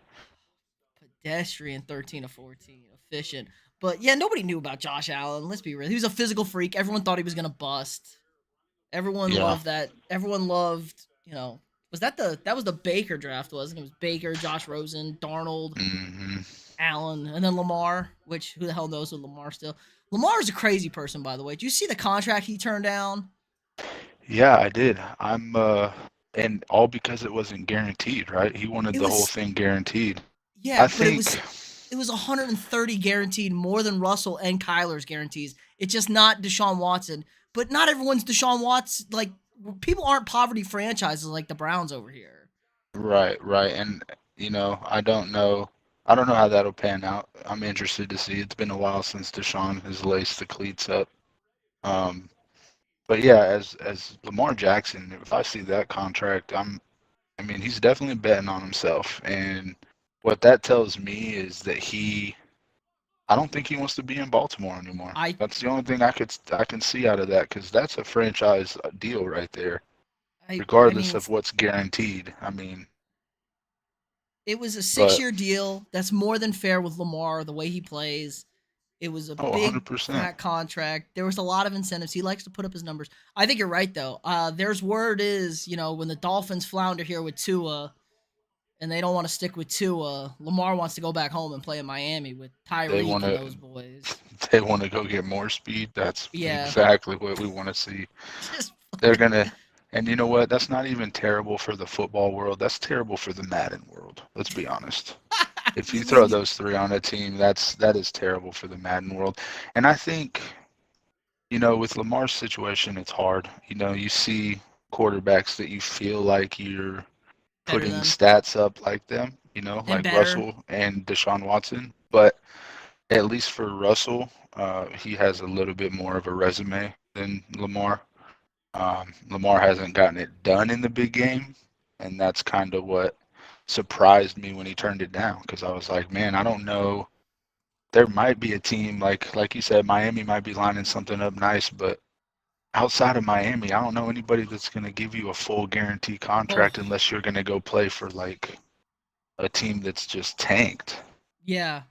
Pedestrian 13 of 14, efficient. But yeah, nobody knew about Josh Allen. Let's be real. He was a physical freak. Everyone thought he was gonna bust. Everyone Yeah. loved that. Everyone loved, was that was the Baker draft, wasn't it? It was Baker, Josh Rosen, Darnold, hmm Allen, and then Lamar, which who the hell knows with Lamar still. Lamar is a crazy person, by the way. Do you see the contract he turned down? Yeah, I did. And all because it wasn't guaranteed, right? He wanted It the whole was thing guaranteed. yeah, I but it think, was it was 130 guaranteed, more than Russell and Kyler's guarantees. It's just not Deshaun Watson. But not everyone's Deshaun Watson. Like people aren't poverty franchises like the Browns over here. right, right. And, I don't know how that'll pan out. I'm interested to see. It's been a while since Deshaun has laced the cleats up. Um, but yeah, as Lamar Jackson, if I see that contract, I mean, he's definitely betting on himself. And what that tells me is that I don't think he wants to be in Baltimore anymore. I That's the only thing I can see out of that because that's a franchise deal right there, I regardless mean of what's guaranteed. I mean, it was a six but year deal. That's more than fair with Lamar, the way he plays. It was a oh, big 100%. fat contract. There was a lot of incentives. He likes to put up his numbers. I think you're right though. There's word is, when the Dolphins flounder here with Tua and they don't want to stick with Tua, Lamar wants to go back home and play in Miami with They Tyreek want and to those boys. they want to go get more speed. That's Yeah. exactly what we want to see. Just They're gonna, and you know what? That's not even terrible for the football world. That's terrible for the Madden world. Let's be honest. If you you throw mean those three on a team, that is terrible for the Madden world. And I think, with Lamar's situation, it's hard. You see quarterbacks that you feel like you're better putting than stats up like them, and like better. Russell and Deshaun Watson. But at least for Russell, he has a little bit more of a resume than Lamar. Lamar hasn't gotten it done in the big game, and that's kind of what surprised me when he turned it down because I was like, man, I don't know. There might be a team like you said, Miami might be lining something up nice, but outside of Miami, I don't know anybody that's going to give you a full guarantee Oh, contract unless you're going to go play for like a team that's just tanked. yeah.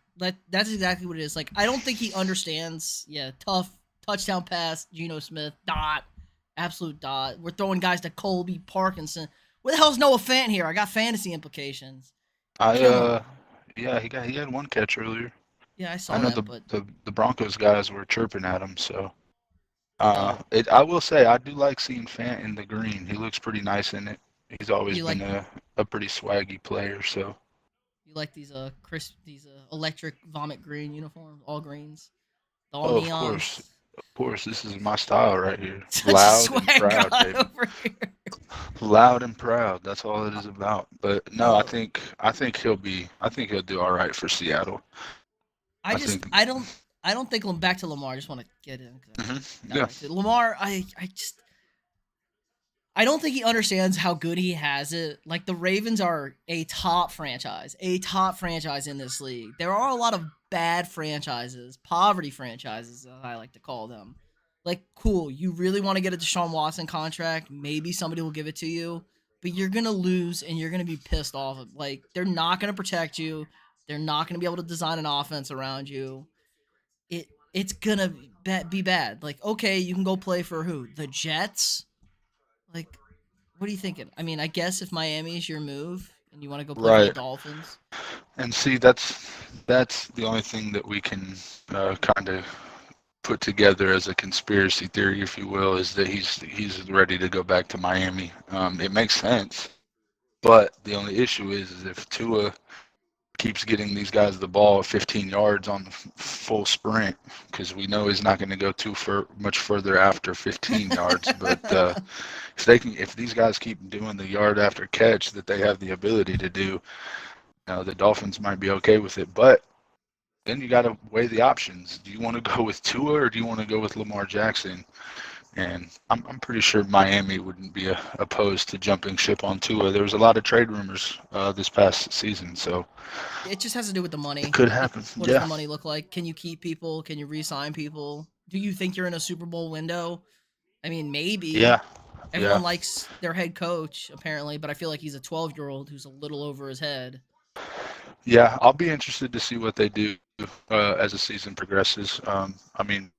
That's exactly what it is. Like I don't think he understands. Yeah, tough touchdown pass, Geno Smith, dot, absolute dot. We're throwing guys to Colby Parkinson. Where the hell's Noah Fant here? I got fantasy implications. I Killing me. yeah, he had one catch earlier. Yeah, I I saw know that, but the Broncos guys were chirping at him, so uh, I will say I do like seeing Fant in the green. He looks pretty nice in it. He's always you like been a pretty swaggy player, so these electric vomit green uniforms, all greens, all oh, of course. neons. Of course, this is my style right here. Such a Loud and swag proud, guy baby. over here. Loud and proud. That's all it is about. But no, I Uh, think I think he'll do all right for Seattle. I I just think I don't. I don't think back to Lamar. I just want to get in because I know we're Yeah, directed. Lamar, I don't think he understands how good he has it. Like the Ravens are a top franchise in this league. There are a lot of bad franchises, poverty franchises, as I like to call them. Like, cool, you really want to get a Deshaun Watson contract? Maybe somebody will give it to you, but you're gonna lose and you're gonna be pissed off. Like, they're not gonna protect you. They're not gonna be able to design an offense around you. It's gonna be bad. Like, okay, you can go play for who? The Jets? Like, what are you thinking? I mean, I guess if Miami's your move and you want to go play for the right. Dolphins, And see, that's the only thing that we can kind of put together as a conspiracy theory, if you will, is that he's ready to go back to Miami. It makes sense, but the only issue is if Tua keeps getting these guys the ball at 15 yards on the full sprint, because we know he's not going to go much further after 15 yards. But if these guys keep doing the yard after catch that they have the ability to do, the Dolphins might be okay with it. But then you got to weigh the options. Do you want to go with Tua or do you want to go with Lamar Jackson? And I'm pretty sure Miami wouldn't be opposed to jumping ship on Tua. There was a lot of trade rumors this past season, so it just has to do with the it money. could Like, happen. what does the Yeah, money look like? Can you keep people? Can you re-sign people? Do you think you're in a Super Bowl window? I mean, maybe. yeah, Everyone yeah, likes their head coach apparently, but I feel like he's a 12-year-old who's a little over his head. yeah. I'll be interested to see what they do as the season progresses. I mean,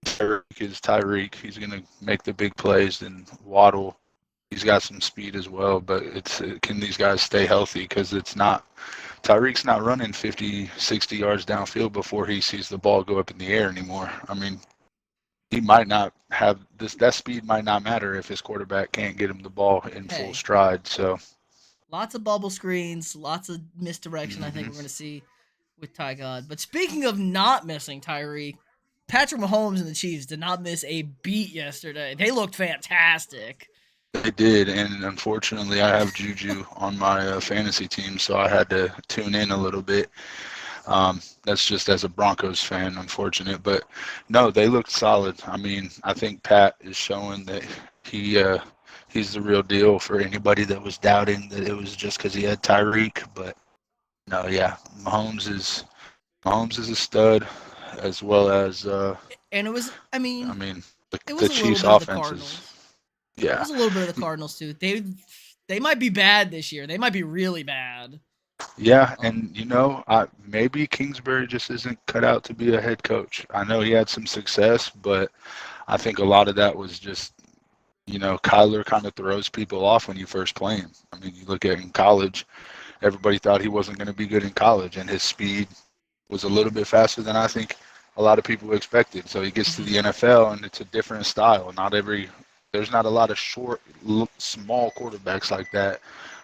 Tyreek is Tyreek. He's going to make the big plays, and Waddle, he's got some speed as well. But can these guys stay healthy? Because it's not Tyreek's not running 50, 60 yards downfield before he sees the ball go up in the air anymore. I mean, he might not have this. That speed might not matter if his quarterback can't get him the ball in full Hey, stride. So, lots of bubble screens, lots of misdirection. I think hmm we're going to see with Ty God. But speaking of not missing Tyreek, Patrick Mahomes and the Chiefs did not miss a beat yesterday. They looked fantastic. they did, and unfortunately, I have Juju on my fantasy team, so I had to tune in a little bit. That's just as a Broncos fan, unfortunate. But no, they looked solid. I mean, I think Pat is showing that he's the real deal for anybody that was doubting that it was just because he had Tyreek. But no, yeah, Mahomes is a stud, as well as And it was, I I mean, mean, it the was a little Chiefs' bit of the offense is Cardinals. It yeah. was a little bit of the Cardinals too. They might be bad this year. They might be really bad. Yeah, Um, and maybe Kingsbury just isn't cut out to be a head coach. I know he had some success, but I think a lot of that was just, Kyler kind of throws people off when you first play him. I mean, you look at in college, everybody thought he wasn't going to be good in college, and his speed was a little bit faster than I think a lot of people expected. So he gets to mhm. the NFL, and it's a different style. There's not a lot of short, small quarterbacks like that.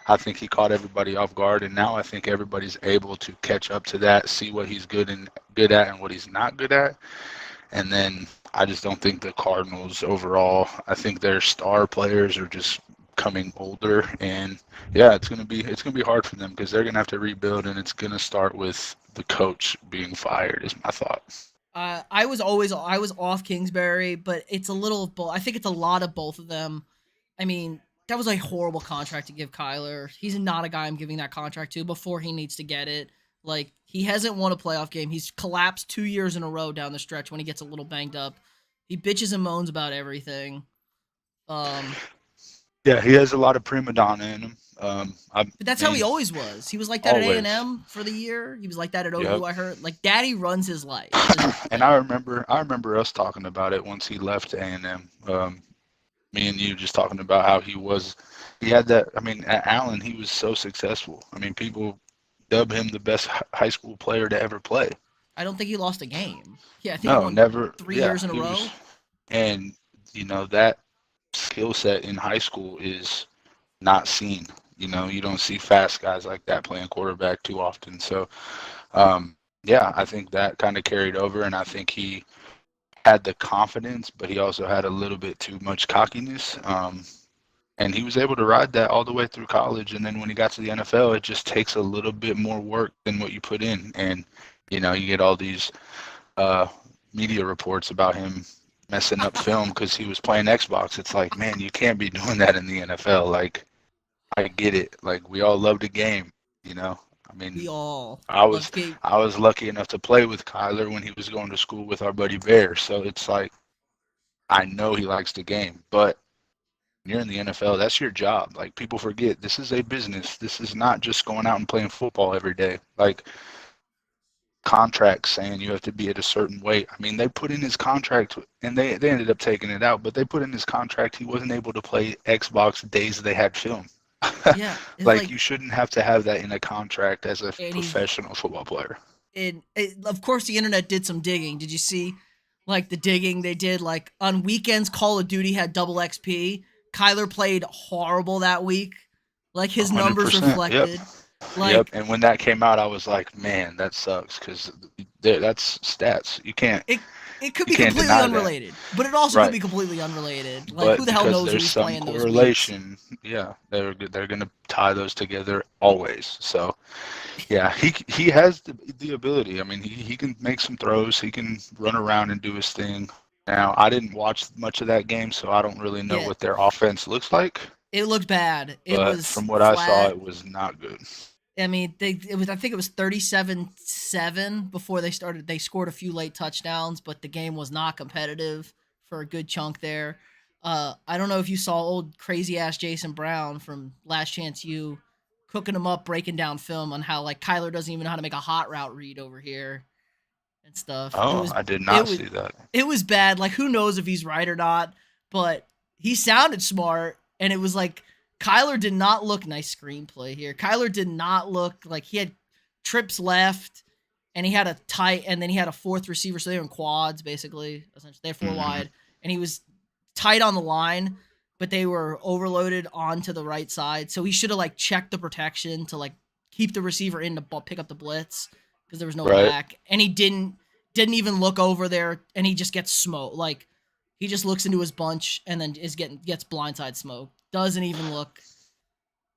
I think he caught everybody off guard, and now I think everybody's able to catch up to that, see what he's good at and what he's not good at. And then I just don't think the Cardinals overall. I think their star players are just coming older, and yeah, it's gonna be hard for them because they're gonna have to rebuild, and it's gonna start with the coach being fired. Is my thought. I was off Kingsbury, but it's a little of both. I think it's a lot of both of them. I mean, that was a horrible contract to give Kyler. He's not a guy I'm giving that contract to before he needs to get it. Like, he hasn't won a playoff game. He's collapsed 2 years in a row down the stretch when he gets a little banged up. He bitches and moans about everything. Um, Yeah, he has a lot of prima donna in him. I but that's how he mean, always was. He was like that at always. A&M for the year. He was like that at OU. Yep. I heard. Like, Daddy runs his life. Is the And thing. I remember us talking about it once he left A&M. Me and you just talking about how he had that. I mean, at Allen, he was so successful. I mean, people dub him the best high school player to ever play. I don't think he lost a game. Yeah, I think he No, won never. 3 years Yeah, in a he was. row. And that skill set in high school is not seen. You don't see fast guys like that playing quarterback too often. So, yeah, I think that kind of carried over, and I think he had the confidence, but he also had a little bit too much cockiness. And he was able to ride that all the way through college. And then when he got to the NFL, it just takes a little bit more work than what you put in. And, you get all these uh, media reports about him messing up film because he was playing Xbox. It's like, man, you can't be doing that in the NFL. Like, I get it. Like, we all love the game, you know. I mean, We all I love was the game. I was lucky enough to play with Kyler when he was going to school with our buddy Bear. So it's like I know he likes the game, but when you're in the NFL, that's your job. Like people forget this is a business. This is not just going out and playing football every day. Like contracts saying you have to be at a certain weight. I mean, they put in his contract and they ended up taking it out, but they put in his contract he wasn't able to play Xbox days they had film. Yeah, it's Like like, you shouldn't have to have that in a contract as a and he's professional football player. of course the internet did some digging. Did you see like the digging they did? Like on weekends, Call of Duty had double XP. Kyler played horrible that week. Like his numbers 100%. Yep. reflected. Yep. Like And when that came out, I was like, man, that sucks because that's stats. it it could You be can't completely deny that. unrelated, but it also could Right. be completely unrelated. Like who But the hell because knows who there's he's some playing those weeks? correlation, yeah, they're gonna tie those together always. So yeah, he has the ability. I mean, he can make some throws. He can run around and do his thing. Now, I didn't watch much of that game, so I don't really know Yeah, what their offense looks like. it looked bad. It But was from what I saw, flat. it was not good. I mean, it was I think it was 37-7 before they started. They scored a few late touchdowns, but the game was not competitive for a good chunk there. I don't know if you saw old crazy ass Jason Brown from Last Chance U cooking him up, breaking down film on how like Kyler doesn't even know how to make a hot route read over here and stuff. Oh, I did It not was see that. it was bad. Like who knows if he's right or not, but he sounded smart and it was like Kyler did not look nice screenplay here. Kyler did not look like he had trips left and he had a tight and then he had a fourth receiver, so they were in quads basically. Essentially they had four Hmm. wide and he was tight on the line, but they were overloaded onto the right side. So he should have like checked the protection to like keep the receiver in to pick up the blitz because there was no Right. back. And he didn't even look over there and he just gets smoked. Like he just looks into his bunch and then gets blindside smoke. Doesn't even look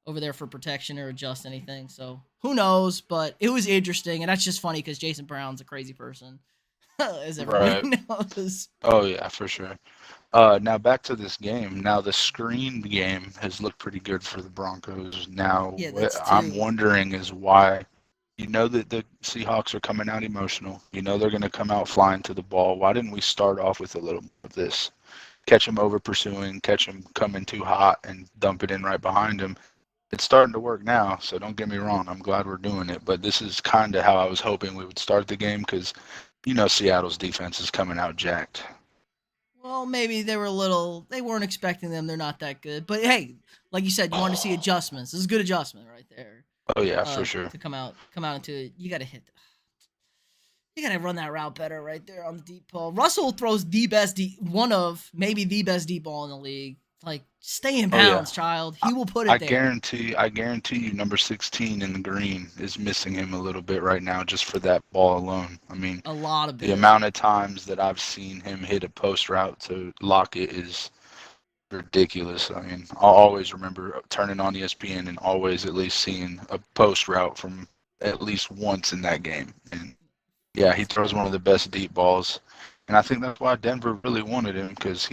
over there for protection or adjust anything. So who knows? But it was interesting, and that's just funny because Jason Brown's a crazy person, as everybody Right. knows. Oh yeah, for sure. Now back to this game. Now the screen game has looked pretty good for the Broncos. Now Yeah, what that's I'm two. wondering is why. You know that the Seahawks are coming out emotional. You know they're going to come out flying to the ball. Why didn't we start off with a little of this? Catch them over pursuing, catch them coming too hot, and dump it in right behind them. It's starting to work now, so don't get me wrong. I'm glad we're doing it, but this is kind of how I was hoping we would start the game because Seattle's defense is coming out jacked. Well, maybe they were a little. They weren't expecting them. They're not that good. But hey, like you said, you want to see adjustments. This is a good adjustment right there. Oh yeah, for sure. To come out into it. You got to hit. You got to run that route better right there on the deep ball. Russell throws the best deep, one of maybe the best deep ball in the league. Like stay in Oh yeah. bounds, child. I, He will put I it there. guarantee you, number 16 in the green is missing him a little bit right now just for that ball alone. I mean, A lot of the bit. amount of times that I've seen him hit a post route to lock it is ridiculous. I mean, I'll always remember turning on ESPN and always at least seeing a post route from at least once in that game. And yeah, he throws one of the best deep balls. And I think that's why Denver really wanted him because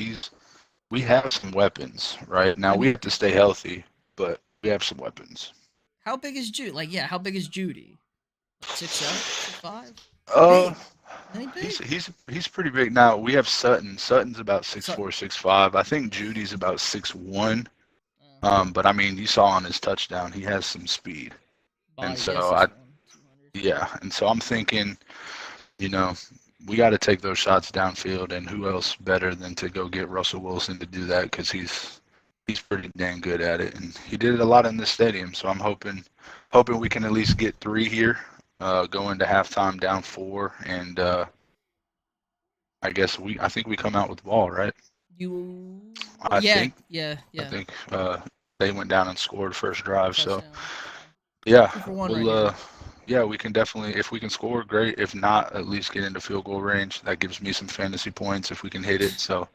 we have some weapons, right? Now I we mean, have to stay healthy, but we have some weapons. how big is Judy? Like, yeah, how big is Judy? 6'7", 6'5"? Uh, Big. Isn't he he's big? he's he's pretty big. Now we have Sutton. Sutton's about six So, four, 6'5". I think Judy's about 6'1". uh, But I mean, you saw on his touchdown, he has some speed, and body, yeah, so 6'1", 200. yeah, and so I'm thinking, you know, we got to take those shots downfield, and who else better than to go get Russell Wilson to do that because he's pretty dang good at it, and he did it a lot in this stadium. So I'm hoping we can at least get three here, go into halftime down four, and I think we come out with the ball, right? I Yeah, think yeah, I yeah. think they went down and scored first drive, so Touchdown. yeah, 2 for 1 right we'll here. yeah, we can definitely if we can score, great. If not, at least get into field goal range. That gives me some fantasy points if we can hit it. So,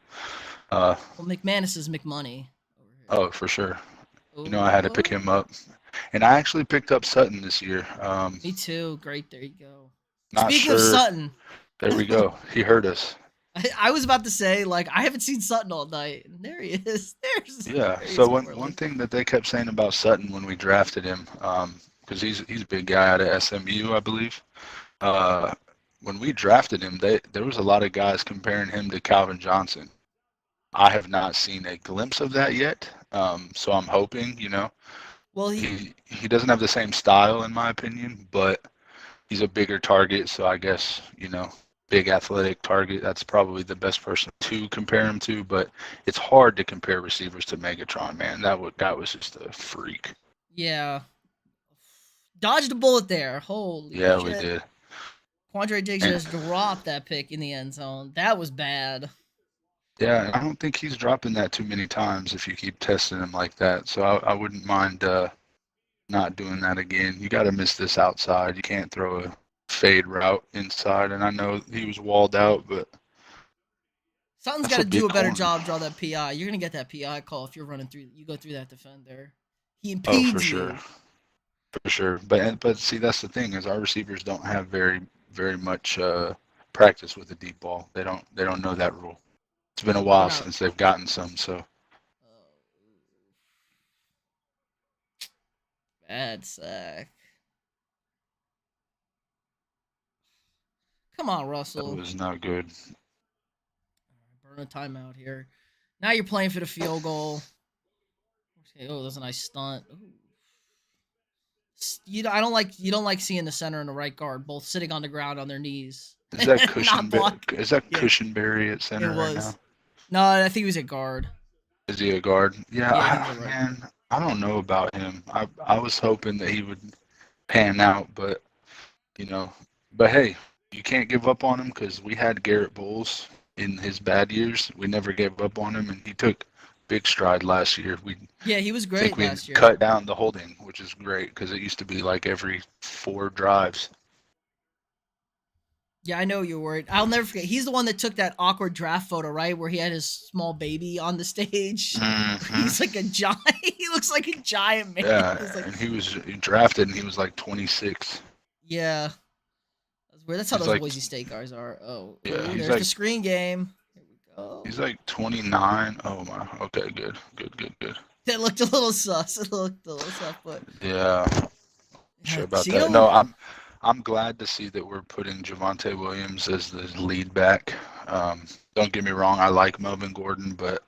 uh, Well, McManus is McMoney over here. oh, for sure. I had to pick him Oh, up, and I actually picked up Sutton this year. me too. Great. There you go. Not Speaking of sure. Sutton, There we go. He heard us. I was about to say, like, I haven't seen Sutton all night. And there he is. Yeah. There he So is, one Corley. thing that they kept saying about Sutton when we drafted him, because he's a big guy out of SMU, I believe. Uh, when we drafted him, there was a lot of guys comparing him to Calvin Johnson. I have not seen a glimpse of that yet. So I'm hoping, Well, he doesn't have the same style in my opinion, but he's a bigger target. So I guess, big athletic target. That's probably the best person to compare him to. But it's hard to compare receivers to Megatron, man. That was just a freak. yeah, dodged a bullet there. Holy Yeah, we shit. did. Quandre Diggs And just dropped that pick in the end zone. That was bad. yeah, I don't think he's dropping that too many times if you keep testing him like that. So I wouldn't mind not doing that again. You got to miss this outside. You can't throw a fade route inside. And I know he was walled out, but Sutton's got that's to a do big a better corner. job draw that PI. You're gonna get that PI call if you're running through. You go through that defender. He Oh, for impedes sure, you. for sure. But see, that's the thing is our receivers don't have very much practice with the deep ball. They don't know that rule. It's been a They're while not. since they've gotten some. So Oh, bad sack. Come on, that Russell. was not good. Burn a timeout here. Now you're playing for the field goal. Okay, oh, that's a nice stunt. Ooh. I don't like you don't like seeing the center and the right guard both sitting on the ground on their knees, Is that not block. Is that Yeah, Cushionberry at it center right now? was. No, I think he was a guard. Is he a guard? Yeah, Yeah, he was a right guard. man, I don't know about him. I was hoping that he would pan out, but you know, but hey, you can't give up on him because we had Garrett Bowles in his bad years. We never gave up on him, and he took big stride last year. We Yeah, he was think great we last year. cut down the holding, which is great because it used to be like every 4 drives. Yeah, I know you're worried. I'll never forget. He's the one that took that awkward draft photo, right, where he had his small baby on the stage. Hmm. He's like a giant. He looks like a giant man. It's Yeah, like, and he was drafted, and he was like 26. yeah, that's weird. That's how He's those like, Boise State guys are. Oh, yeah, ooh, he's there's the like screen game. Here we go. He's like 29. Oh my. Okay, good, good, good, good. That looked a little sus. It looked a little sus, but Yeah, yeah, sure about that. Gino. No, I'm glad to see that we're putting Javonte Williams as the lead back. Don't get me wrong, I like Melvin Gordon, but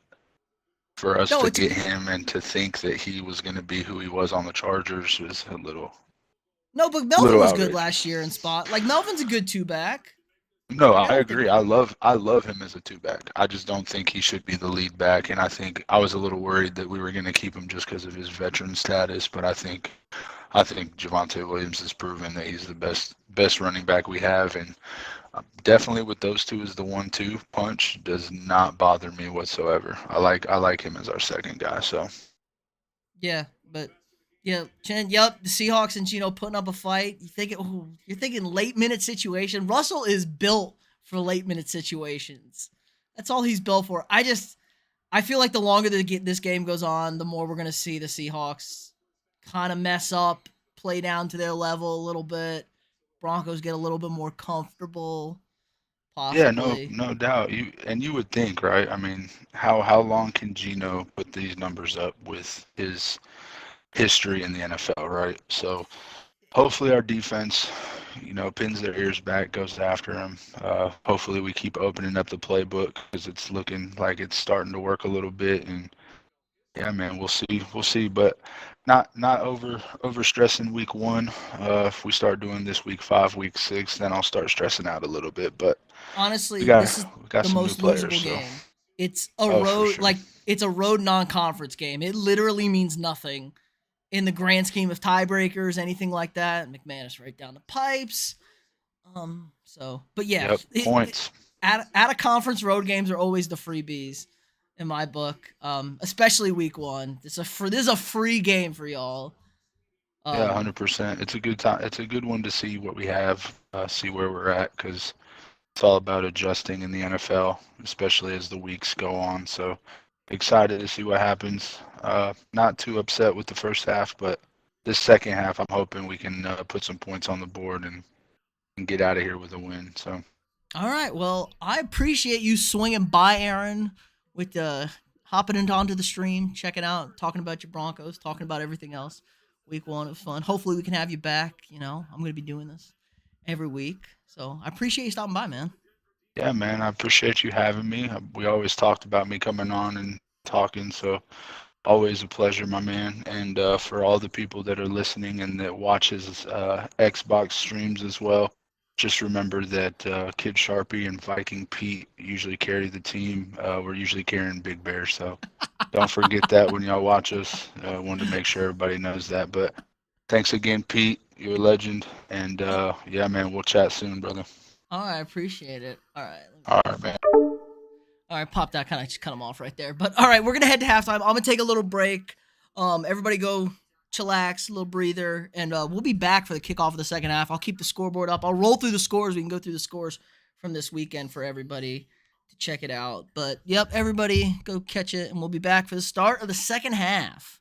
for us No, to it's get him and to think that he was going to be who he was on the Chargers was a no, but Melvin little was good last outrageous. year in spot. Like Melvin's a good two back. No, Like I I don't think. agree. I love him as a two back. I just don't think he should be the lead back, and I think I was a little worried that we were going to keep him just because of his veteran status, but I think Javonte Williams has proven that he's the best running back we have, and definitely with those two as the 1-2 punch does not bother me whatsoever. I like him as our second guy. So Yeah, but yeah, Chen. Yep, the Seahawks and Gino putting up a fight. You're thinking late minute situation. Russell is built for late minute situations. That's all he's built for. I feel like the longer this game goes on, the more we're gonna see the Seahawks kind of mess up, play down to their level a little bit. Broncos get a little bit more comfortable, yeah, no possibly. no doubt. You would think, right? I mean, how long can Gino put these numbers up with his history in the NFL, right? So hopefully our defense, pins their ears back, goes after him. Hopefully we keep opening up the playbook because it's looking like it's starting to work a little bit. And yeah, man, we'll see. But not over stressing week 1. If we start doing this week 5, week 6, then I'll start stressing out a little bit. But we Honestly, got this is we got the some new most players, losable so game. It's a oh for road sure. it's a road non-conference game. It literally means nothing in the grand scheme of tiebreakers, anything like that. McManus right down the pipes. But yeah, Yep, points. at a conference, road games are always the freebies in my book. Especially week 1. This is a free game for y'all. Yeah, Um, 100%. It's a good time. It's a good one to see what we have, see where we're at, because it's all about adjusting in the NFL, especially as the weeks go on. So excited to see what happens. Not too upset with the first half, but this second half, I'm hoping we can put some points on the board and get out of here with a win. So All right. Well, I appreciate you swinging by, Aaron, with hopping into onto the stream, checking out, talking about your Broncos, talking about everything else. Week one was fun. Hopefully, we can have you back. I'm going to be doing this every week, so I appreciate you stopping by, man. Yeah, man, I appreciate you having me. We always talked about me coming on and talking, so always a pleasure, my man. And for all the people that are listening and that watches Xbox streams as well, just remember that Kid Sharpie and Viking Pete usually carry the team. We're usually carrying Big Bear, so don't forget that when y'all watch us. Wanted to make sure everybody knows that. But thanks again, Pete. You're a legend. And Yep. yeah, man, we'll chat soon, brother. All right, I appreciate it. All right. All right, man. All right, pop that, kind of just cut him off right there. But all right, we're gonna head to halftime. I'm gonna take a little break. Everybody go chillax, a little breather, and we'll be back for the kickoff of the second half. I'll keep the scoreboard up. I'll roll through the scores. We can go through the scores from this weekend for everybody to check it out. But yep, everybody go catch it, and we'll be back for the start of the second half.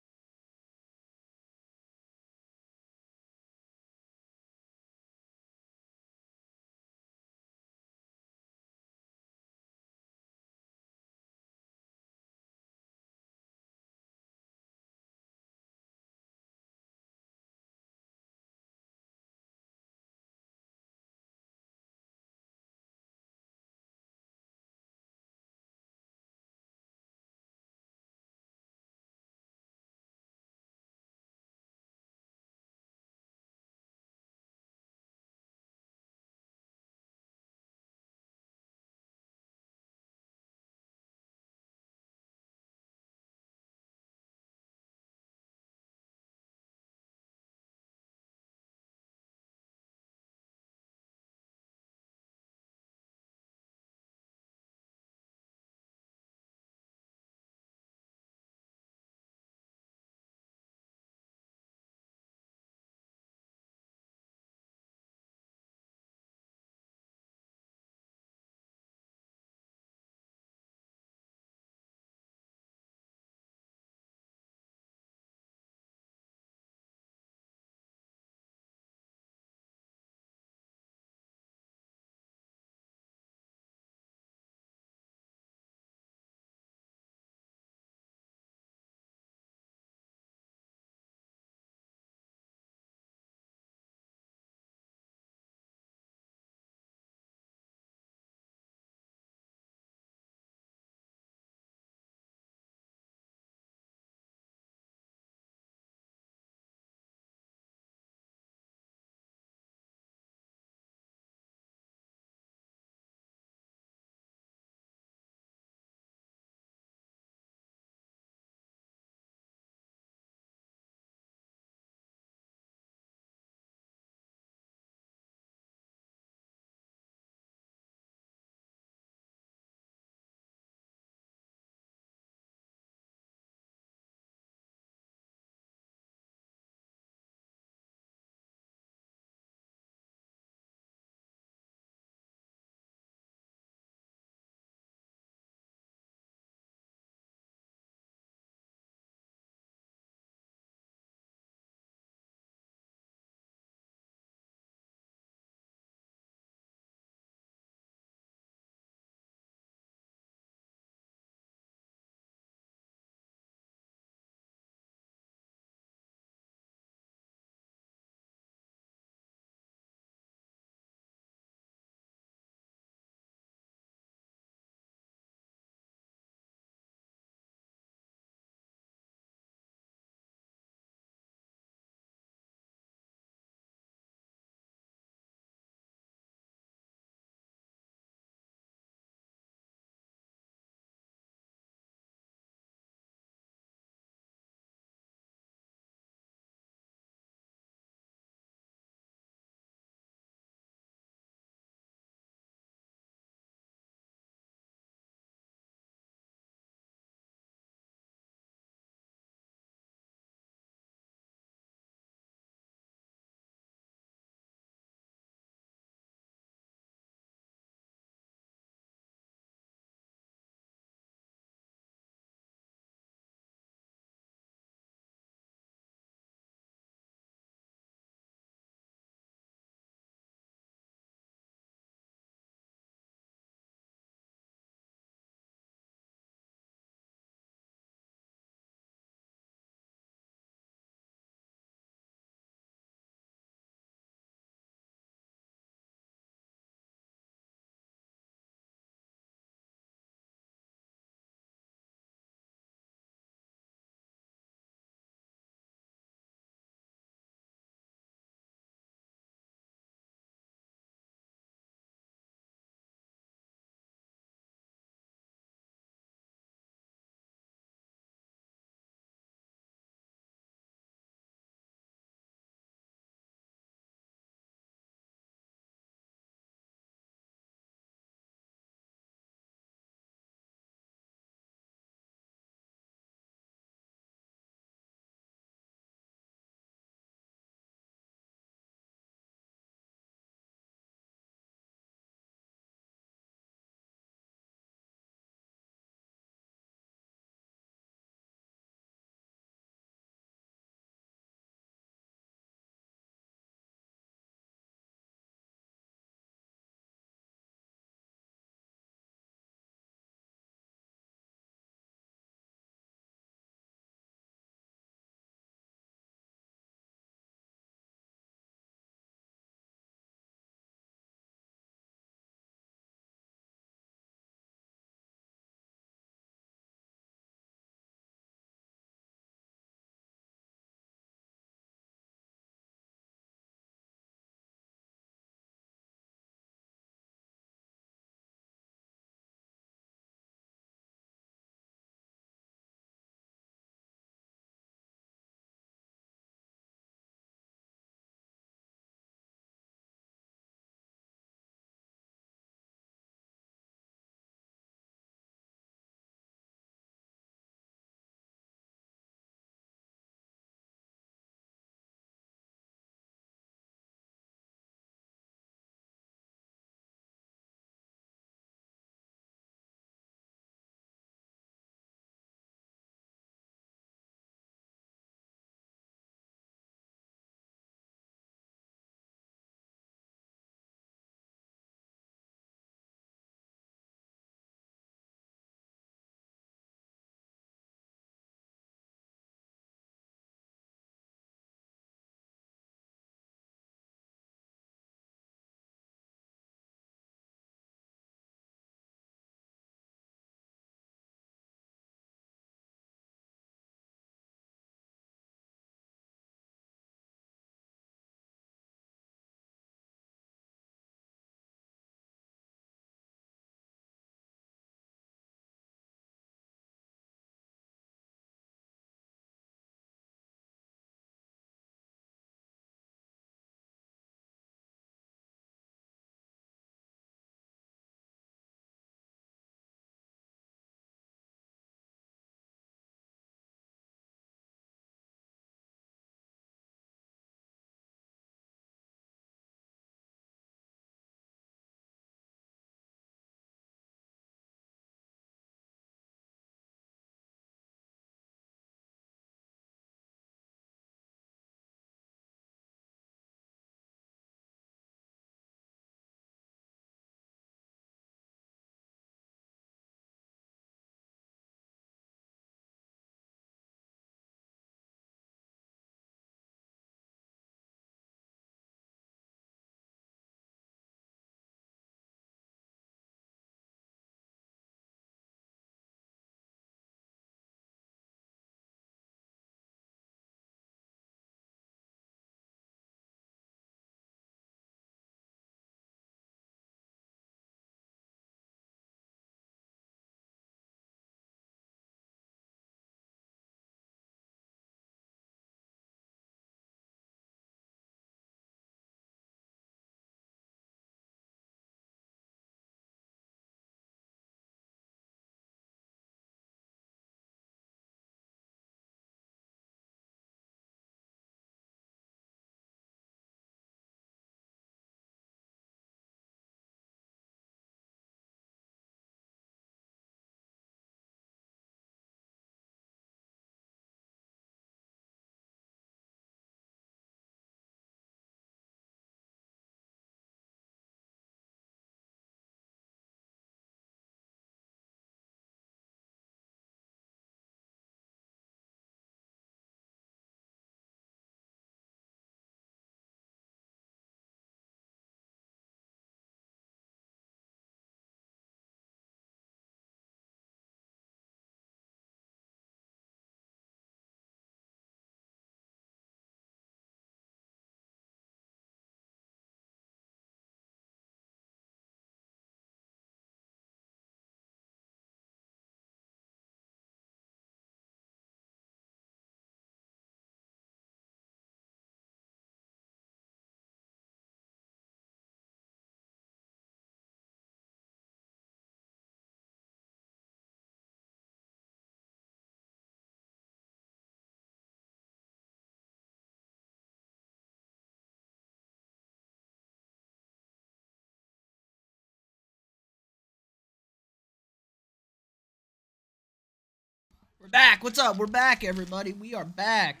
We're back. What's up? We're back, everybody. We are back.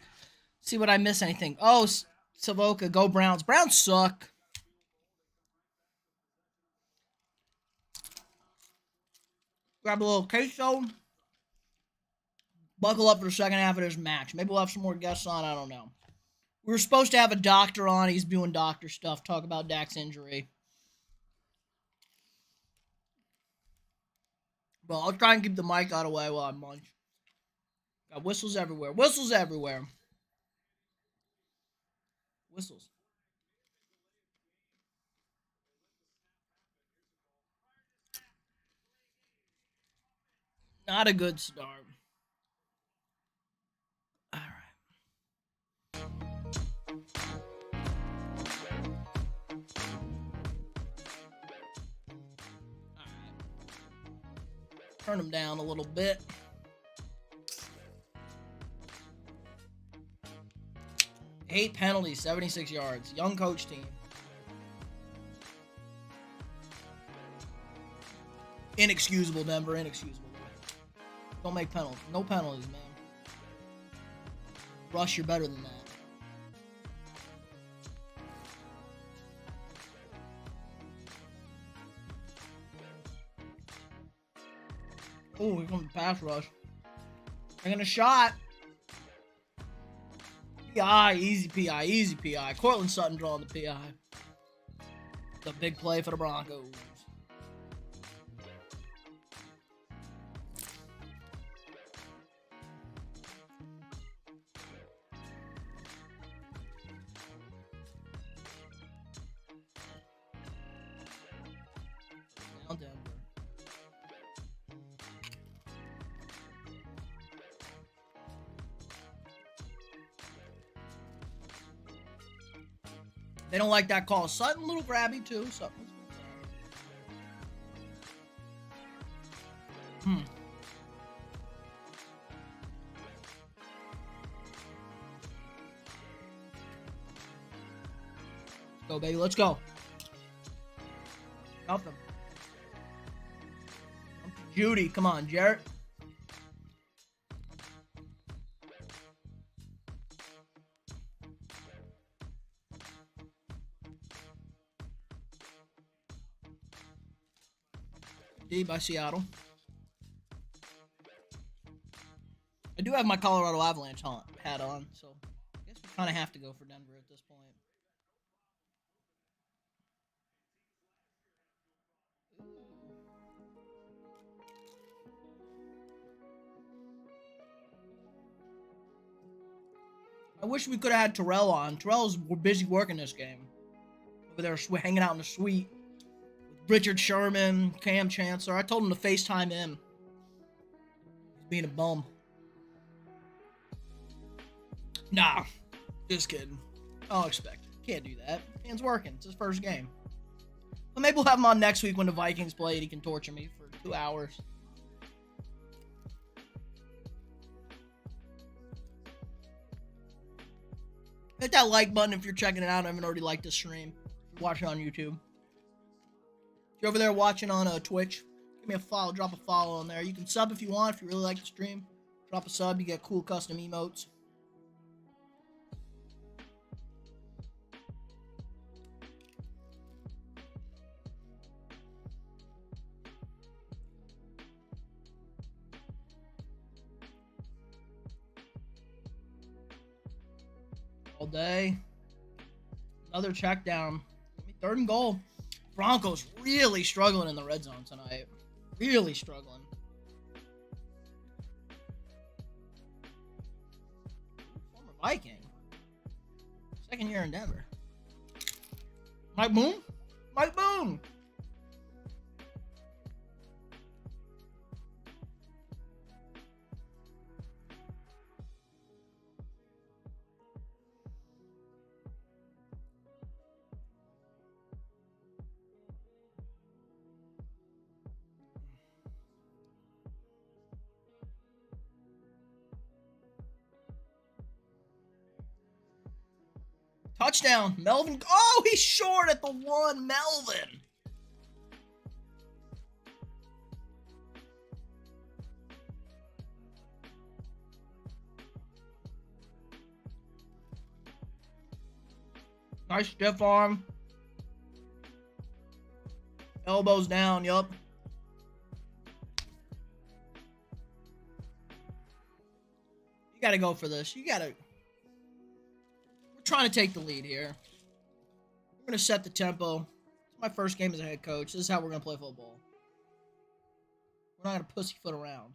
See what I miss anything. Oh, Savoca, go Browns. Browns suck. Grab a little queso. Buckle up for the second half of this match. Maybe we'll have some more guests on. I don't know. We were supposed to have a doctor on. He's doing doctor stuff. Talk about Dak's injury. Well, I'll try and keep the mic out of the way while I munch. Got whistles everywhere. Whistles everywhere. Whistles. Not a good start. All right. Turn him down a little bit. 8 penalties, 76 yards. Young coach team. Inexcusable, Denver. Inexcusable. Don't make penalties. No penalties, man. Rush, you're better than that. Oh, here comes the pass rush. Taking a shot. PI, easy PI, easy PI. Cortland Sutton drawing the PI. It's a big play for the Broncos. Now Denver. They don't like that call. Sutton a little grabby too. Sutton. Let's go, baby. Let's go. Nothing. Judy, come on, Jarrett. D by Seattle. I do have my Colorado Avalanche hat on, so I guess we kind of have to go for Denver at this point. I wish we could have had Terrell on. Terrell's busy working this game. Over there hanging out in the suite. Richard Sherman, Cam Chancellor. I told him to FaceTime him. He's being a bum. Nah, just kidding. I'll expect it. Can't do that. Man's working. It's his first game. But maybe we'll have him on next week when the Vikings play and he can torture me for 2 hours. Hit that like button if you're checking it out and haven't already liked the stream. Watch it on YouTube. If you're over there watching on Twitch, give me a follow, drop a follow on there. You can sub if you want, if you really like the stream. Drop a sub, you get cool custom emotes. All day. Another check down. 3rd and goal. Broncos really struggling in the red zone tonight. Really struggling. Former Viking. 2nd year in Denver. Mike Boone? Mike Boone! Touchdown, Melvin. Oh, he's short at the 1, Melvin. Nice stiff arm. Elbows down, yup. You gotta go for this. We're trying to take the lead here. We're gonna set the tempo. It's my first game as a head coach. This is how we're gonna play football. We're not gonna pussyfoot around.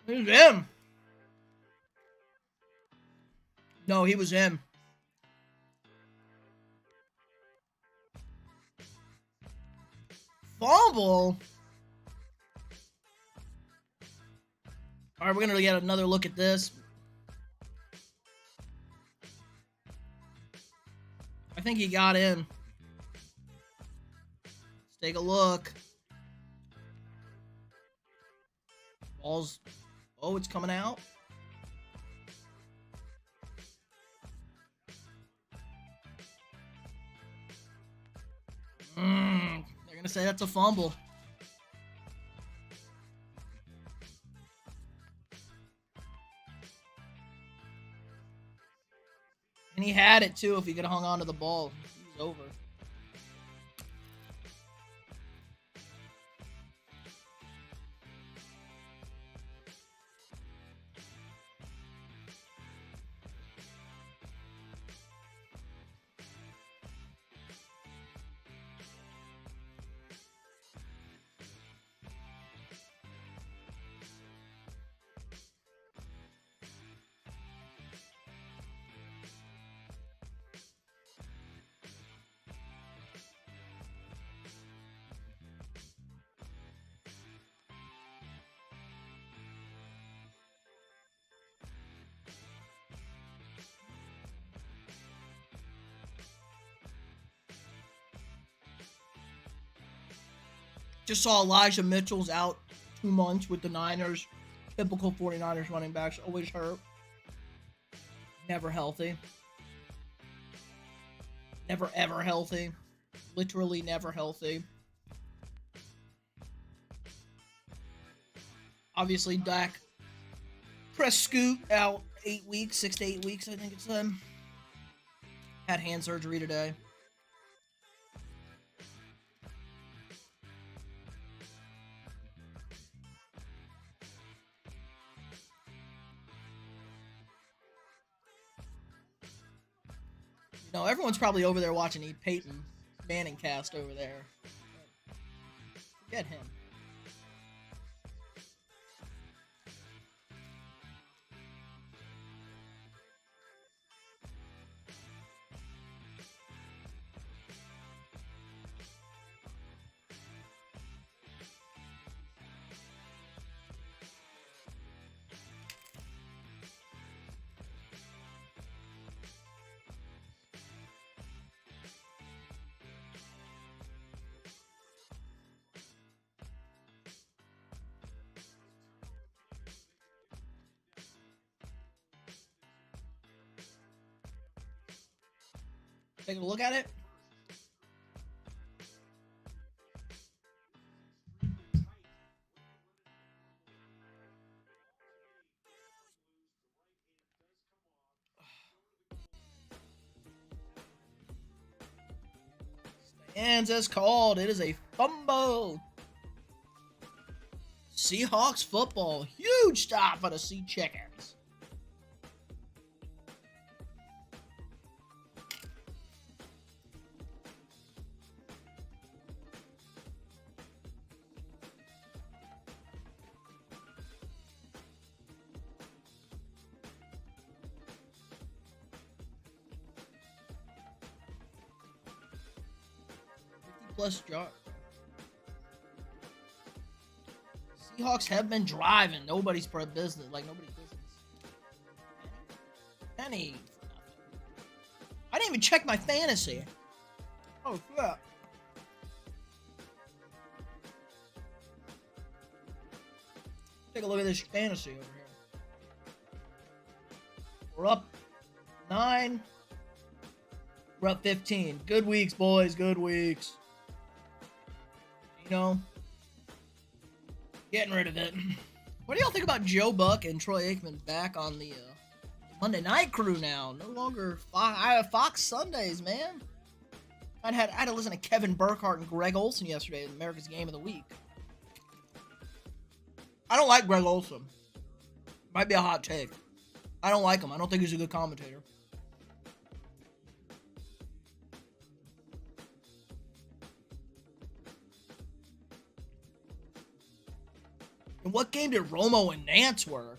It was him. No, he was him. Fumble. All right, we're gonna get another look at this. I think he got in. Let's take a look. Ball's. Oh, it's coming out. They're gonna say that's a fumble. And he had it too if he could have hung on to the ball. He was over. Just saw Elijah Mitchell's out 2 months with the Niners. Typical 49ers running backs, always hurt. Never healthy. Never ever healthy. Literally never healthy. Obviously, Dak Prescott out 8 weeks, 6 to 8 weeks, I think it's had hand surgery today. You know, everyone's probably over there watching E. Peyton Manning cast over there. Forget him. Take a look at it. Stands as called. It is a fumble. Seahawks football. Huge stop for the Sea Chickens. Plus jar. Seahawks have been driving. Nobody's business. Like, nobody's business. Penny. I didn't even check my fantasy. Oh, crap. Take a look at this fantasy over here. We're up 9. We're up 15. Good weeks, boys. Good weeks. You know, getting rid of it. What do y'all think about Joe Buck and Troy Aikman back on the Monday Night Crew now. No longer Fox. I have Fox Sundays, man. I had to listen to Kevin Burkhardt and Greg Olson yesterday in America's Game of the Week. I don't like Greg Olson. Might be a hot take. I don't like him. I don't think he's a good commentator. In what game did Romo and Nance work?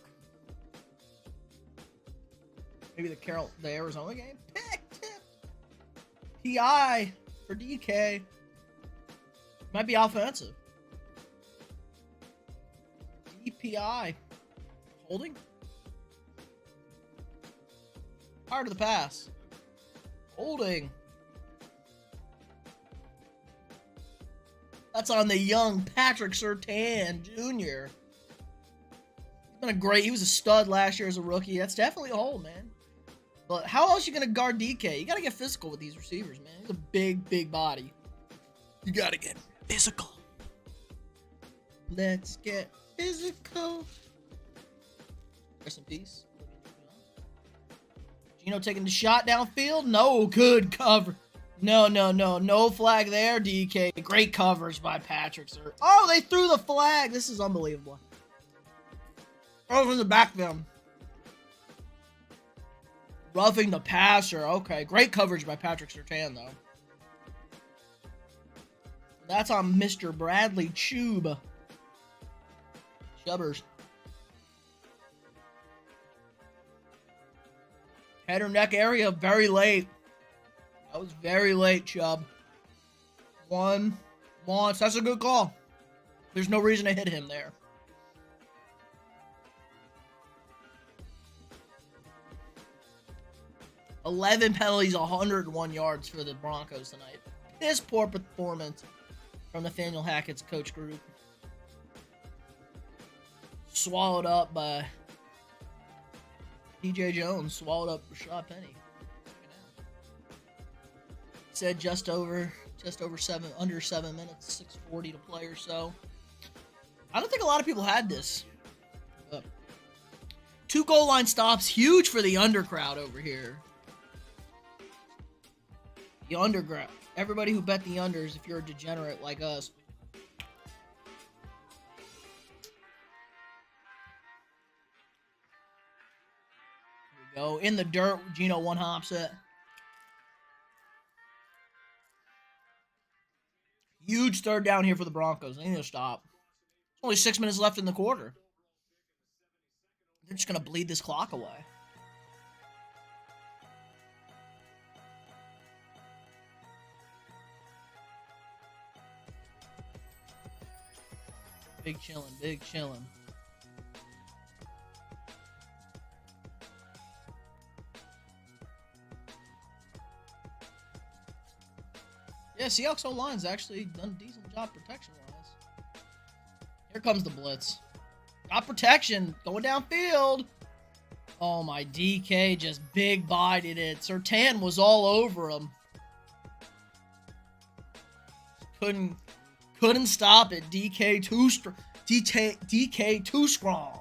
Maybe the Arizona game? Pick tip. PI for DK. Might be offensive. DPI. Holding? Prior to the pass. Holding. That's on the young Patrick Surtain Jr. He was a stud last year as a rookie. That's definitely a hold, man. But how else are you going to guard DK? You got to get physical with these receivers, man. He's a big, big body. You got to get physical. Let's get physical. Rest in peace. Gino taking the shot downfield. No, good cover. No flag there, DK. Great coverage by Patrick, sir. Oh, they threw the flag. This is unbelievable. Over in the back of them. Roughing the passer. Okay, great coverage by Patrick Surtain, though. That's on Mr. Bradley Chubb. Chubbers. Head or neck area, very late. That was very late, Chubb. Once. That's a good call. There's no reason to hit him there. $11 penalties, 101 yards for the Broncos tonight. This poor performance from Nathaniel Hackett's coach group. Swallowed up by DJ Jones. Swallowed up Rashad Penny. Said just over 7, under 7 minutes, 6:40 to play or so. I don't think a lot of people had this. But 2 goal line stops, huge for the under crowd over here. The underground. Everybody who bet the unders, if you're a degenerate like us. Here we go. In the dirt, Gino one hops it. Huge third down here for the Broncos. They need to stop. Only 6 minutes left in the quarter. They're just going to bleed this clock away. Big chillin', big chillin'. Yeah, Seahawks O-line's actually done a decent job protection-wise. Here comes the blitz. Got protection. Going downfield. Oh, my DK just big bodied it. Surtain was all over him. Couldn't stop it. DK too strong.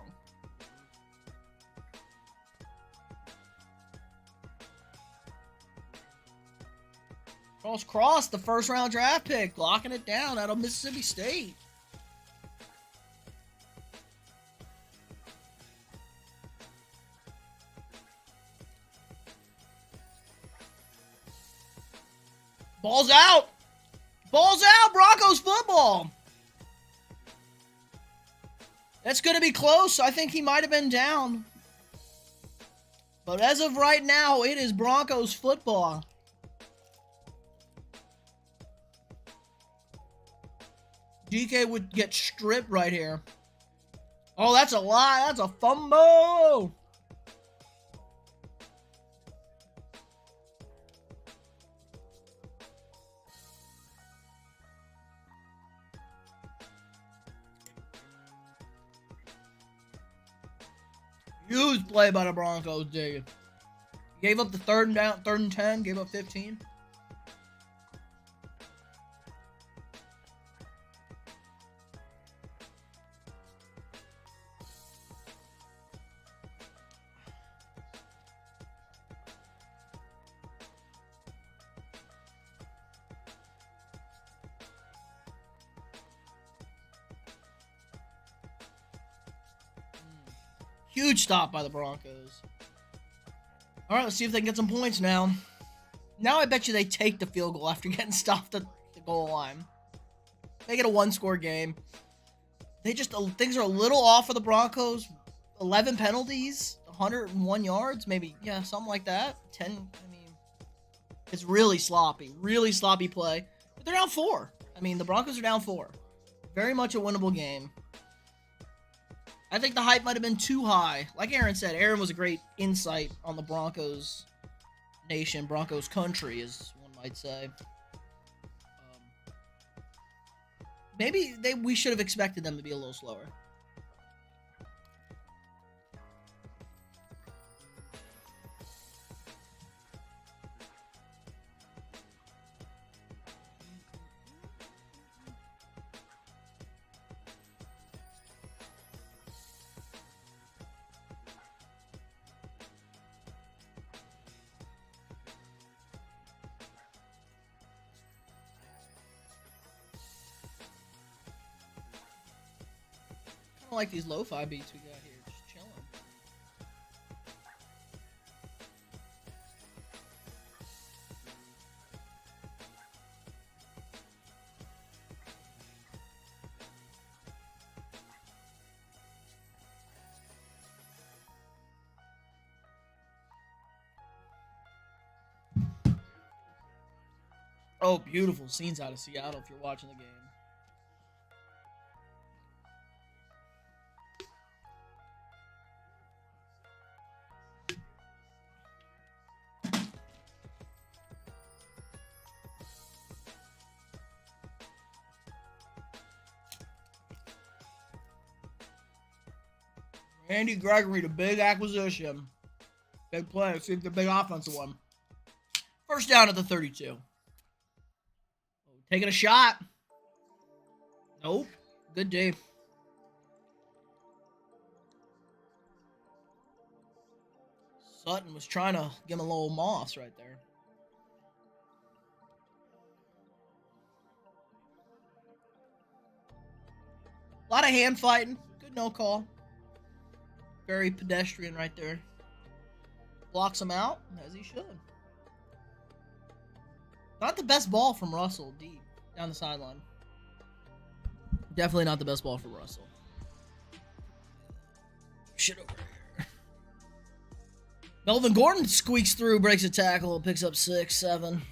Charles Cross, the first round draft pick, locking it down out of Mississippi State. Ball's out. Ball's out. Broncos football. That's going to be close. I think he might have been down. But as of right now, it is Broncos football. DK would get stripped right here. Oh, that's a lie. That's a fumble. Huge play by the Broncos, dude. Gave up the third and 10, gave up 15. Huge stop by the Broncos. All right, let's see if they can get some points now. Now I bet you they take the field goal after getting stopped at the goal line. They get a one-score game. Things are a little off for the Broncos. 11 penalties, 101 yards, maybe, yeah, something like that. 10, I mean, it's really sloppy play. But they're down 4. I mean, the Broncos are down 4. Very much a winnable game. I think the hype might have been too high. Like Aaron said, Aaron was a great insight on the Broncos nation, Broncos country, as one might say. Maybe we should have expected them to be a little slower. I don't like these lo-fi beats we got here, just chilling. Oh, beautiful scenes out of Seattle if you're watching the game. Andy Gregory, the big acquisition. Big play. Let's see if the big offensive one. First down at the 32. Taking a shot. Nope. Good D. Sutton was trying to give him a little moss right there. A lot of hand fighting. Good no call. Very pedestrian right there. Blocks him out, as he should. Not the best ball from Russell, deep, down the sideline. Definitely not the best ball for Russell. Shit over here. Melvin Gordon squeaks through, breaks a tackle, picks up 6, 7.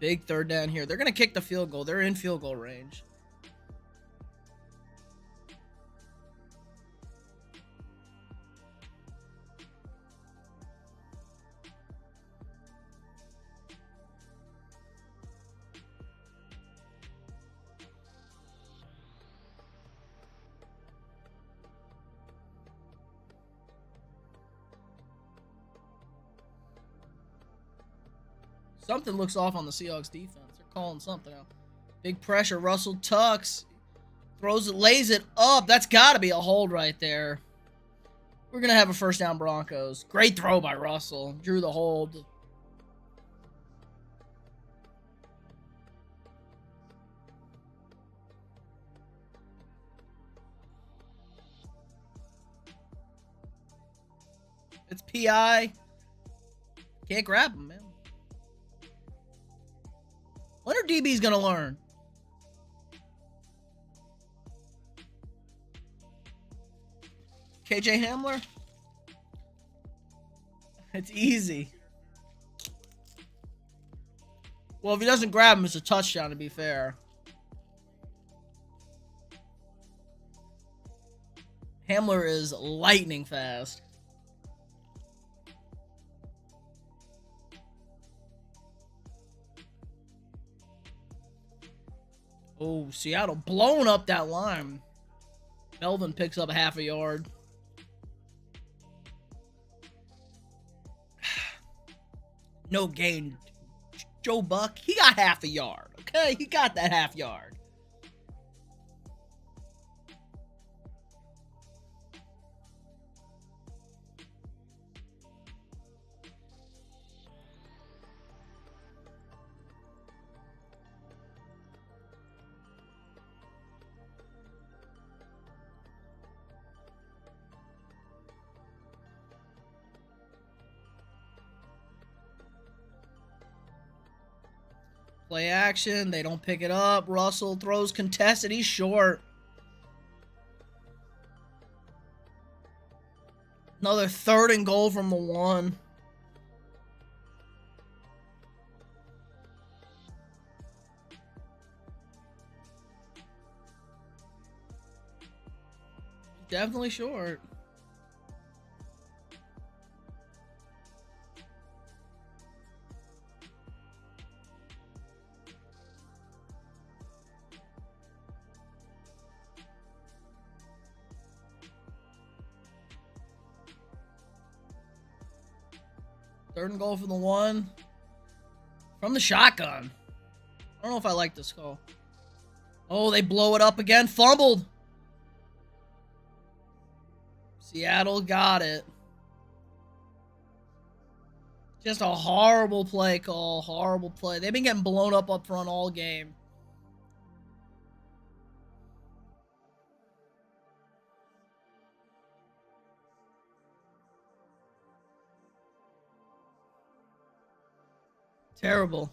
Big third down here. They're going to kick the field goal. They're in field goal range. Something looks off on the Seahawks defense. They're calling something out. Big pressure. Russell tucks. Throws it, lays it up. That's got to be a hold right there. We're going to have a first down Broncos. Great throw by Russell. Drew the hold. It's PI. Can't grab him, man. When are DBs going to learn? KJ Hamler? It's easy. Well, if he doesn't grab him, it's a touchdown, to be fair. Hamler is lightning fast. Oh, Seattle blowing up that line. Melvin picks up half a yard. No gain. Joe Buck, he got half a yard. Okay, he got that half yard. Play action. They don't pick it up. Russell throws contested. He's short. Another 3rd and goal from the 1. Definitely short. Third and goal for the 1. From the shotgun. I don't know if I like this call. Oh, they blow it up again. Fumbled. Seattle got it. Just a horrible play call. Horrible play. They've been getting blown up front all game. Terrible.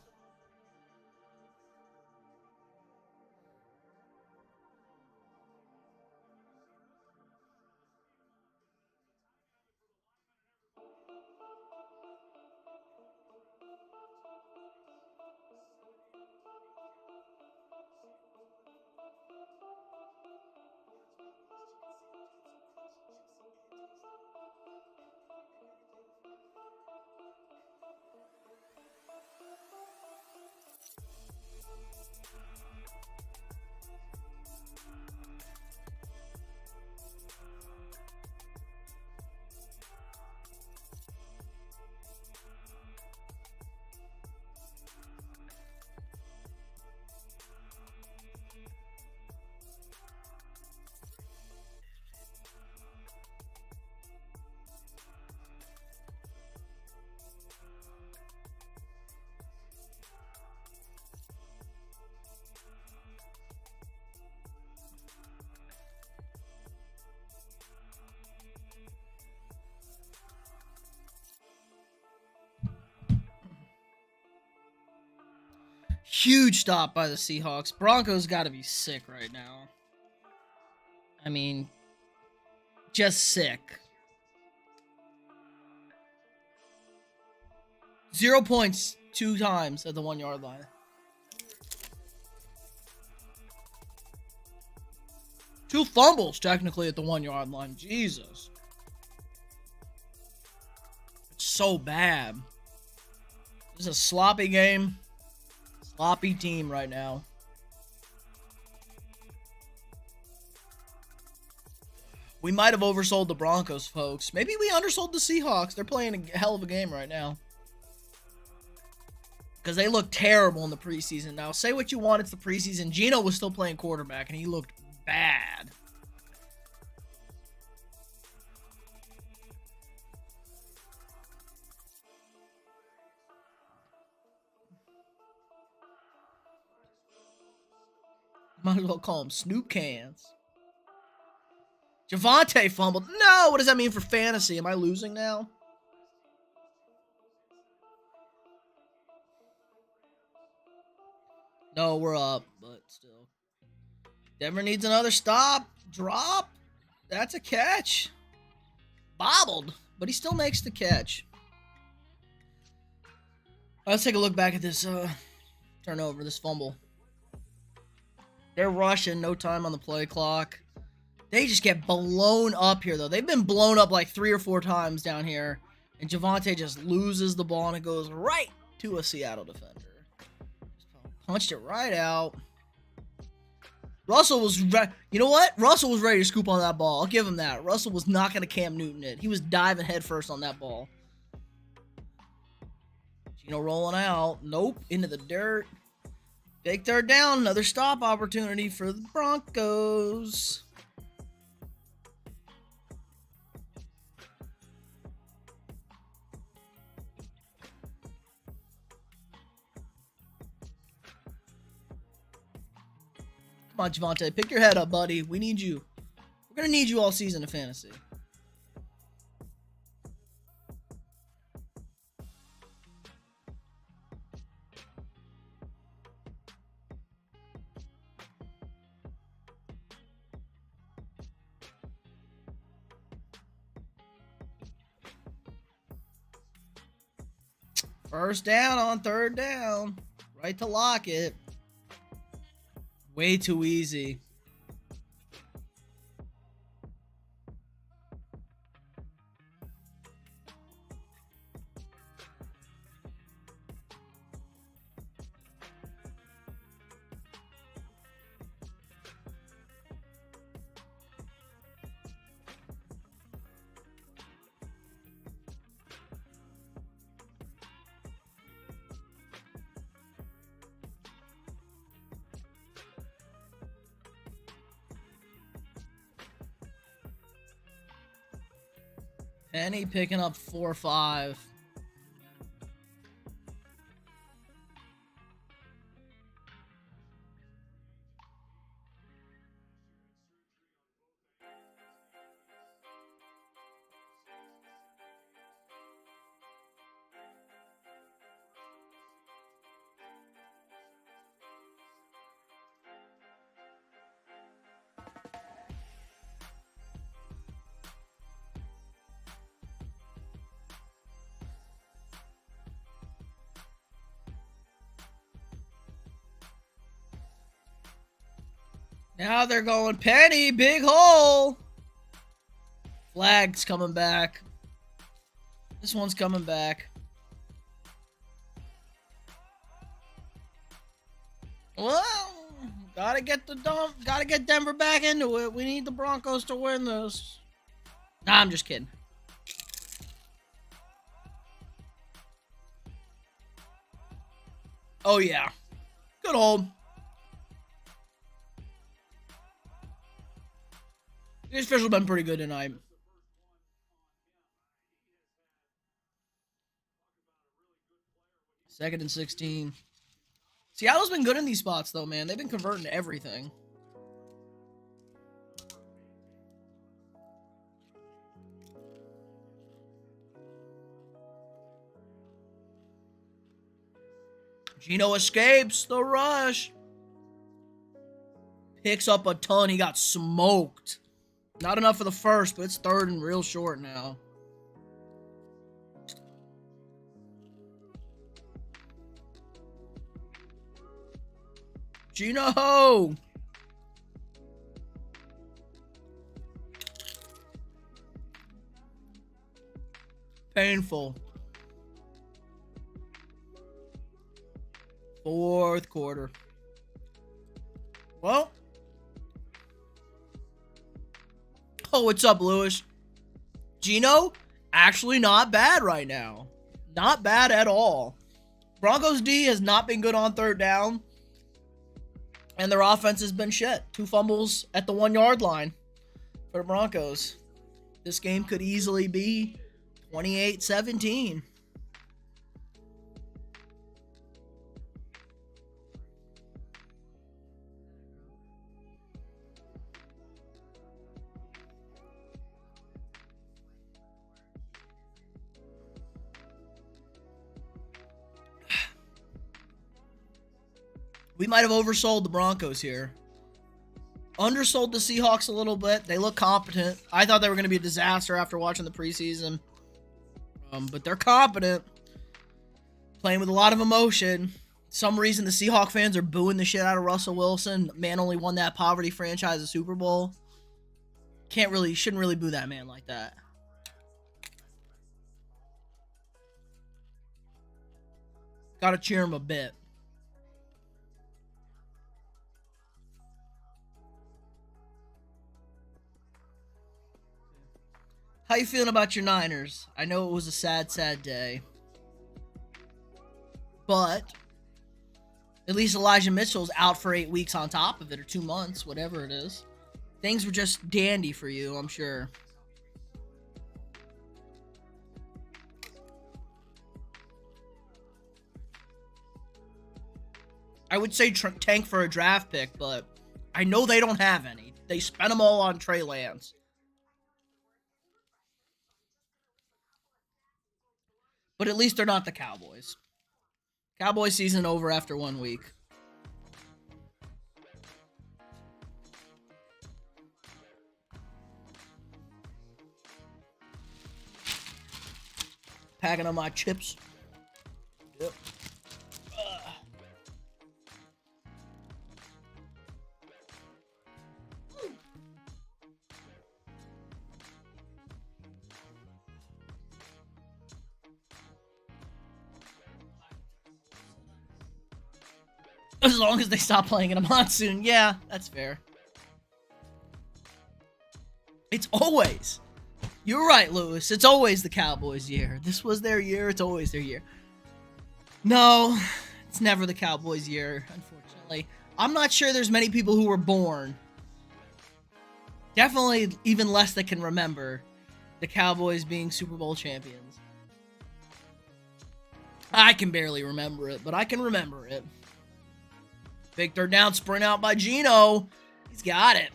Huge stop by the Seahawks. Broncos got to be sick right now. I mean, just sick. 0 points 2 times at the 1 yard line. 2 fumbles technically at the 1 yard line. Jesus. It's so bad. This is a sloppy game. Sloppy team right now. We might have oversold the Broncos, folks. Maybe we undersold the Seahawks. They're playing a hell of a game right now. Because they look terrible in the preseason. Now, say what you want, it's the preseason. Geno was still playing quarterback, and he looked bad. Might as well call him Snoop Cans. Javonte fumbled. No, what does that mean for fantasy? Am I losing now? No, we're up, but still. Denver needs another stop. Drop. That's a catch. Bobbled, but he still makes the catch. Let's take a look back at this turnover, this fumble. They're rushing, no time on the play clock. They just get blown up here, though. They've been blown up like 3 or 4 times down here. And Javonte just loses the ball and it goes right to a Seattle defender. Punched it right out. Russell was, you know what? Russell was ready to scoop on that ball. I'll give him that. Russell was not going to Cam Newton it. He was diving headfirst on that ball. Geno rolling out. Nope. Into the dirt. Big 3rd down. Another stop opportunity for the Broncos. Come on, Javonte. Pick your head up, buddy. We need you. We're going to need you all season in fantasy. First down on third down. Right to Lockett. Way too easy. Penny picking up 4-5. Now they're going Penny, big hole. Flag's coming back. This one's coming back. Well, gotta get Denver back into it. We need the Broncos to win this. Nah, I'm just kidding. Oh yeah, good hold. These fish have been pretty good tonight. Second and 16. Seattle's been good in these spots, though, man. They've been converting everything. Geno escapes the rush. Picks up a ton. He got smoked. Not enough for the first, but it's third and real short now. Geno! Painful. Fourth quarter. Well. Oh, what's up, Lewis? Geno, actually not bad right now. Not bad at all. Broncos D has not been good on third down. And their offense has been shit. 2 fumbles at the 1-yard line for the Broncos. This game could easily be 28-17. We might have oversold the Broncos here. Undersold the Seahawks a little bit. They look competent. I thought they were going to be a disaster after watching the preseason. But they're competent. Playing with a lot of emotion. Some reason the Seahawk fans are booing the shit out of Russell Wilson. Man only won that poverty franchise a Super Bowl. Shouldn't really boo that man like that. Gotta cheer him a bit. How you feeling about your Niners? I know it was a sad, sad day. But at least Elijah Mitchell's out for 8 weeks on top of it, or 2 months, whatever it is. Things were just dandy for you, I'm sure. I would say tank for a draft pick, but I know they don't have any. They spent them all on Trey Lance. But at least they're not the Cowboys. Cowboys season over after 1 week. Packing up my chips. As long as they stop playing in a monsoon. Yeah, that's fair. It's always. You're right, Lewis. It's always the Cowboys' year. This was their year. It's always their year. No, it's never the Cowboys' year, unfortunately. I'm not sure there's many people who were born. Definitely even less that can remember the Cowboys being Super Bowl champions. I can barely remember it, but I can remember it. Big third down sprint out by Geno. He's got it.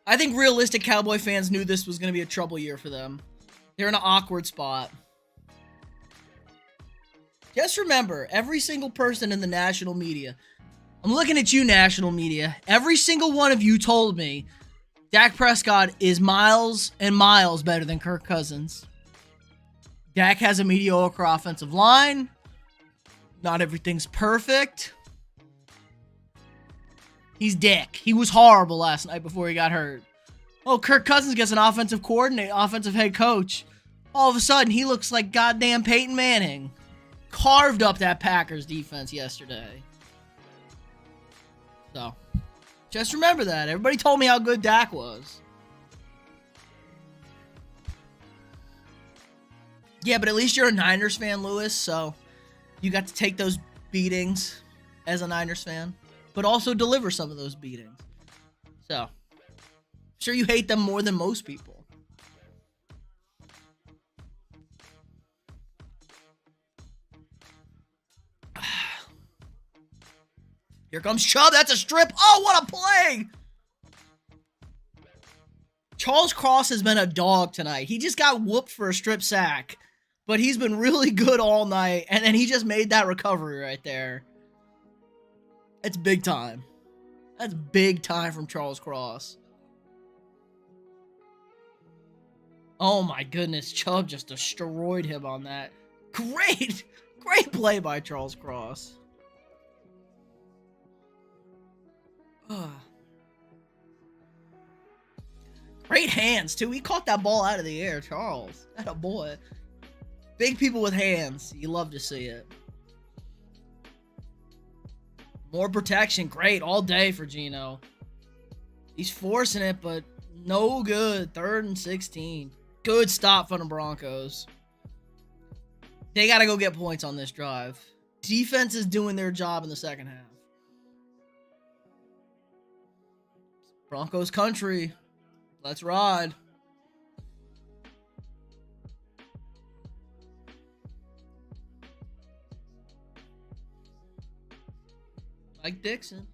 I think realistic Cowboy fans knew this was going to be a trouble year for them. They're in an awkward spot. Just remember, every single person in the national media, I'm looking at you, national media, every single one of you told me Dak Prescott is miles and miles better than Kirk Cousins. Dak has a mediocre offensive line. Not everything's perfect. He's Dick. He was horrible last night before he got hurt. Oh, Kirk Cousins gets an offensive coordinator, offensive head coach. All of a sudden, he looks like goddamn Peyton Manning. Carved up that Packers defense yesterday. So, just remember that. Everybody told me how good Dak was. Yeah, but at least you're a Niners fan, Lewis, so you got to take those beatings as a Niners fan, but also deliver some of those beatings. So, I'm sure you hate them more than most people. Here comes Chubb. That's a strip. Oh, what a play! Charles Cross has been a dog tonight. He just got whooped for a strip sack, but he's been really good all night, and then he just made that recovery right there. That's big time. That's big time from Charles Cross. Oh my goodness, Chubb just destroyed him on that. Great play by Charles Cross. Great hands, too. He caught that ball out of the air, Charles. That a boy. Big people with hands. You love to see it. More protection. Great. All day for Geno. He's forcing it, but no good. 3rd and 16. Good stop from the Broncos. They got to go get points on this drive. Defense is doing their job in the second half. Broncos country. Let's ride. Mike Dixon.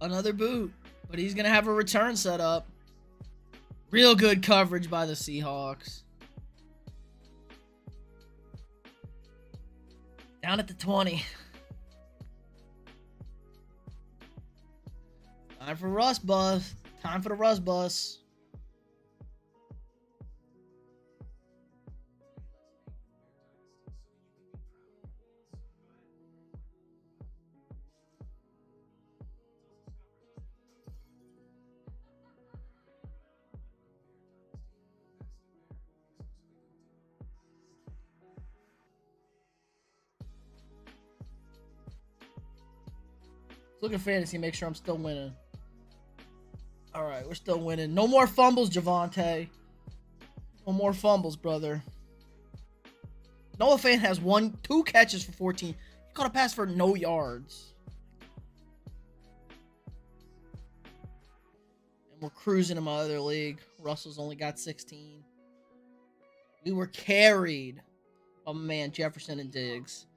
Another boot, but he's going to have a return set up. Real good coverage by the Seahawks. Down at the 20. Time for Russ bus. Time for the Russ bus. Look at fantasy, make sure I'm still winning. All right, we're still winning. No more fumbles, Javonte. No more fumbles, brother. Noah Fant has 2 catches for 14. He caught a pass for no yards. And we're cruising in my other league. Russell's only got 16. We were carried by my man Jefferson and Diggs.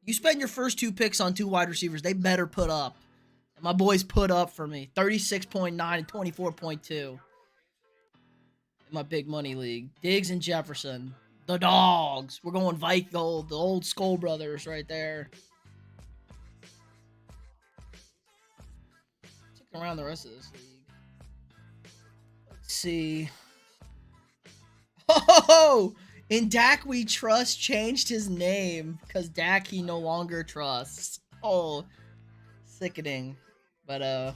You spend your first 2 picks on 2 wide receivers, they better put up. And my boys put up for me. 36.9 and 24.2. In my big money league. Diggs and Jefferson. The dogs. We're going Vikings, the old Skull brothers right there. Checking around the rest of this league. Let's see. Oh! In Dak We Trust changed his name because Dak he no longer trusts. Oh, sickening. But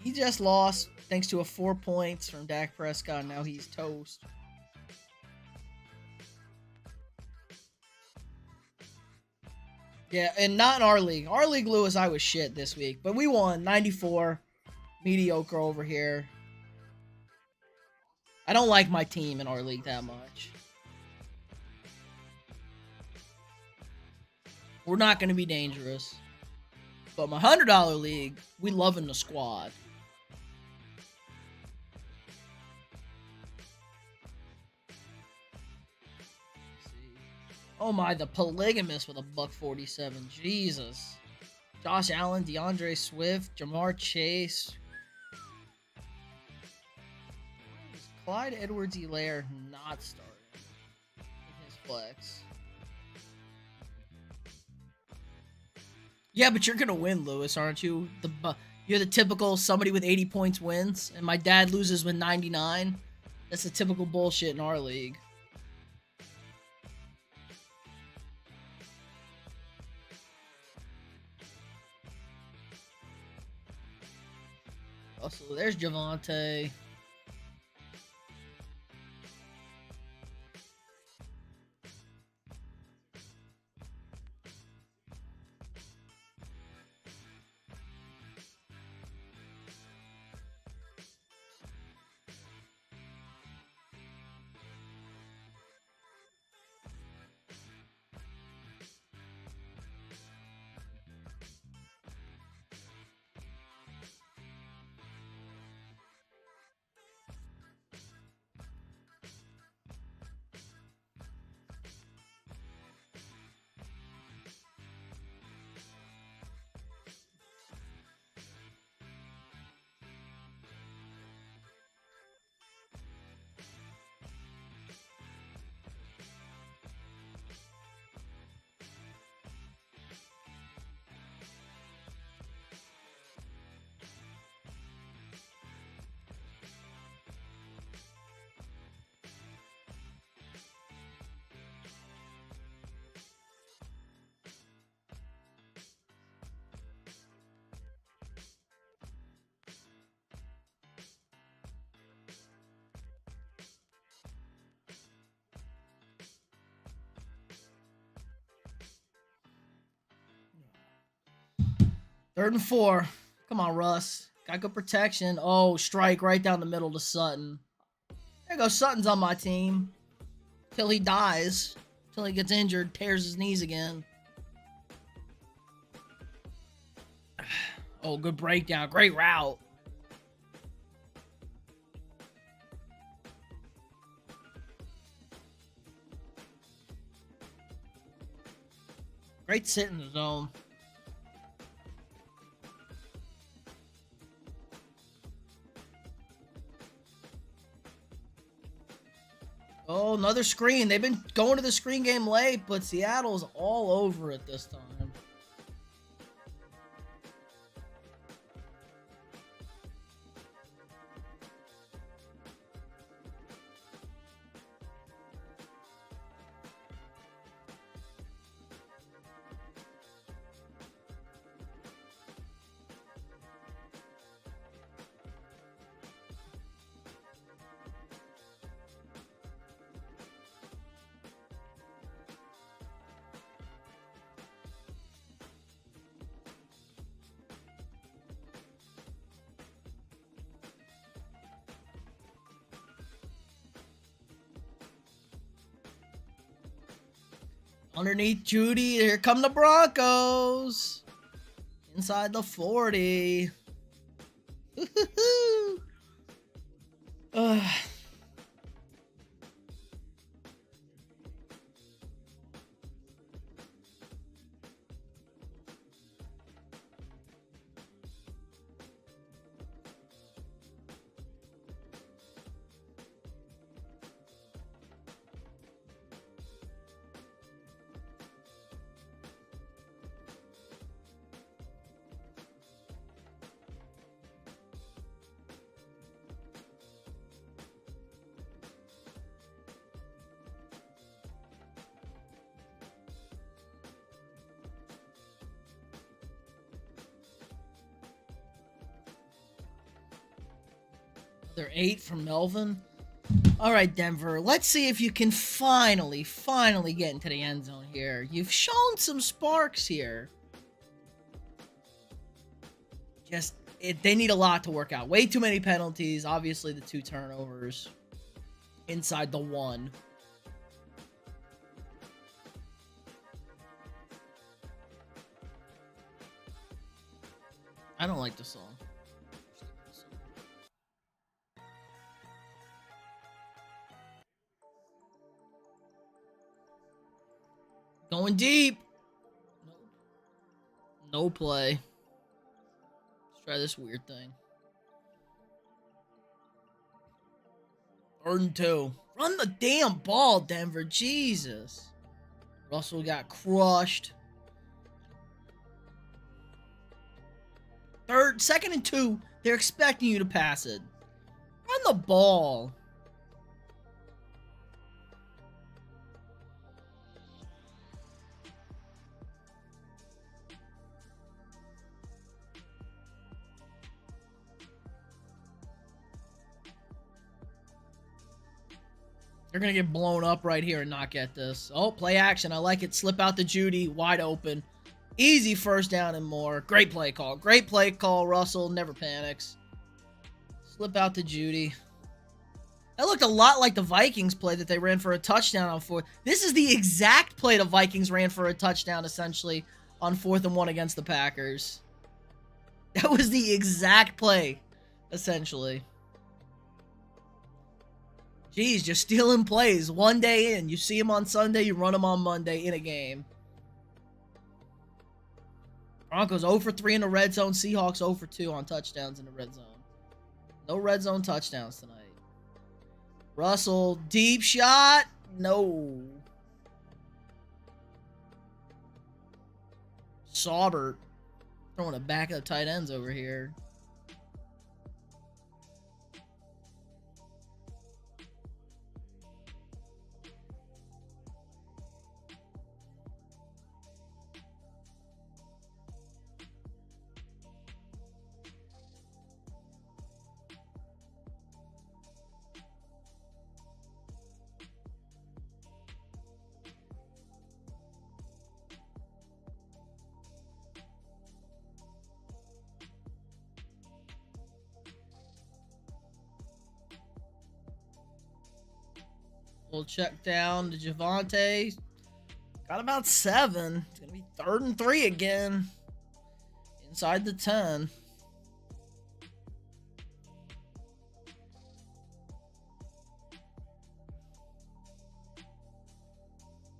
he just lost thanks to a 4 points from Dak Prescott. Now he's toast. Yeah, and not in our league. Our league, Lewis, I was shit this week, but we won 94. Mediocre over here. I don't like my team in our league that much. We're not going to be dangerous. But my $100 league, we loving the squad. Oh my, the polygamous with a $147. Jesus. Josh Allen, DeAndre Swift, Jamar Chase. Is Clyde Edwards-Helaire not starting in his flex? Yeah, but you're gonna win, Lewis, aren't you? You're the typical somebody with 80 points wins, and my dad loses with 99. That's the typical bullshit in our league. Also, there's Javonte. Third and 4. Come on, Russ. Got good protection. Oh, strike right down the middle to Sutton. There you go. Sutton's on my team. Till he dies. Till he gets injured, tears his knees again. Oh, good breakdown. Great route. Great sit in the zone. Oh, another screen. They've been going to the screen game late, but Seattle's all over it this time. Underneath Judy, here come the Broncos. Inside the 40. They're 8 from Melvin. All right, Denver. Let's see if you can finally get into the end zone here. You've shown some sparks here. They need a lot to work out. Way too many penalties. Obviously, the 2 turnovers inside the 1. I don't like the song. Going deep. No play. Let's try this weird thing. 3rd and 2. Run the damn ball, Denver. Jesus. Russell got crushed. 2nd and 2. They're expecting you to pass it. Run the ball. They're going to get blown up right here and not get this. Oh, play action. I like it. Slip out to Judy. Wide open. Easy 1st down and more. Great play call. Great play call, Russell. Never panics. Slip out to Judy. That looked a lot like the Vikings play that they ran for a touchdown on 4th. This is the exact play the Vikings ran for a touchdown, essentially, on 4th and 1 against the Packers. That was the exact play, essentially. Jeez, just stealing plays one day in. You see him on Sunday, you run him on Monday in a game. Broncos 0 for 3 in the red zone. Seahawks 0 for 2 on touchdowns in the red zone. No red zone touchdowns tonight. Russell, deep shot. No. Saubert throwing a back of tight ends over here. We'll check down to Javonte. Got about 7. It's going to be 3rd and 3 again. Inside the 10.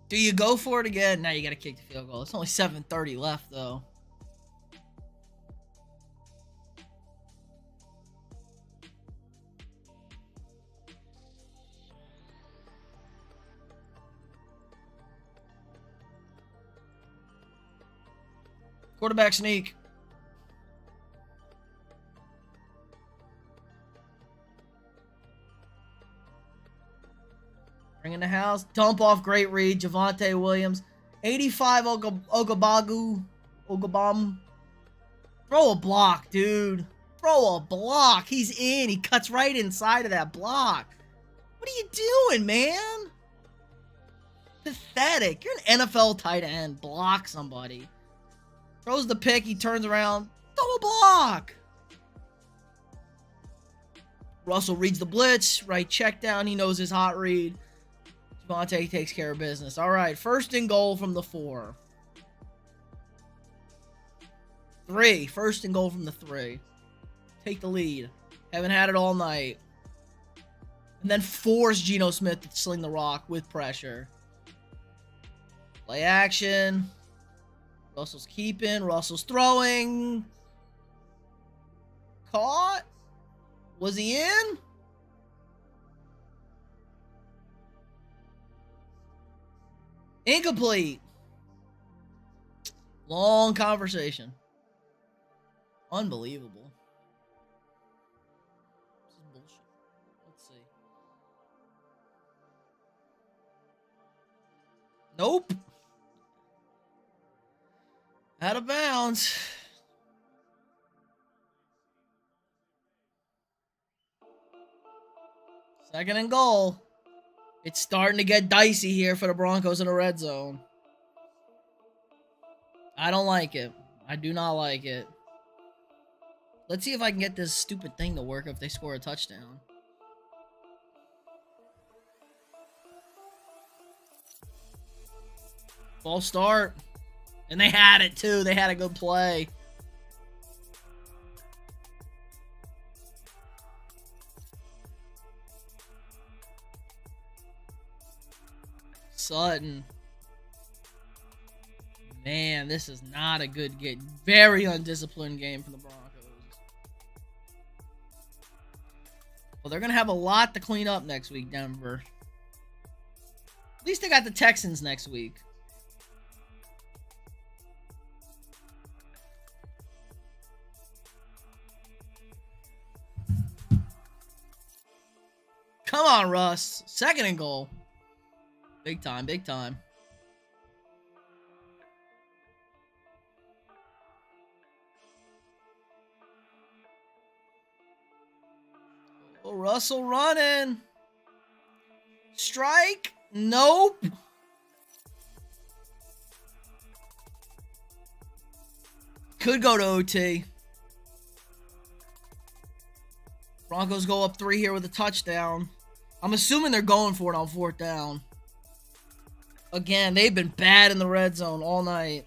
Do you go for it again? Now you got to kick the field goal. It's only 7:30 left, though. Quarterback sneak. Bring in the house. Dump off. Great read. Javonte Williams. 85 Ogabam. Throw a block, dude. Throw a block. He's in. He cuts right inside of that block. What are you doing, man? Pathetic. You're an NFL tight end. Block somebody. Throws the pick. He turns around. Throw a block. Russell reads the blitz. Right check down. He knows his hot read. Javonte takes care of business. All right. 1st and goal from the 4. 3. 1st and goal from the 3. Take the lead. Haven't had it all night. And then force Geno Smith to sling the rock with pressure. Play action. Russell's keeping. Russell's throwing. Caught. Was he in? Incomplete. Long conversation. Unbelievable. This is bullshit. Let's see. Nope. Out of bounds. Second and goal. It's starting to get dicey here for the Broncos in the red zone. I don't like it. I do not like it. Let's see if I can get this stupid thing to work if they score a touchdown. False start. And they had it too. They had a good play. Sutton. Man, this is not a good game. Very undisciplined game from the Broncos. Well, they're going to have a lot to clean up next week, Denver. At least they got the Texans next week. Come on, Russ. Second and goal. Big time, big time. Oh, Russell running. Strike. Nope. Could go to OT. Broncos go up 3 here with a touchdown. I'm assuming they're going for it on 4th down. Again, they've been bad in the red zone all night.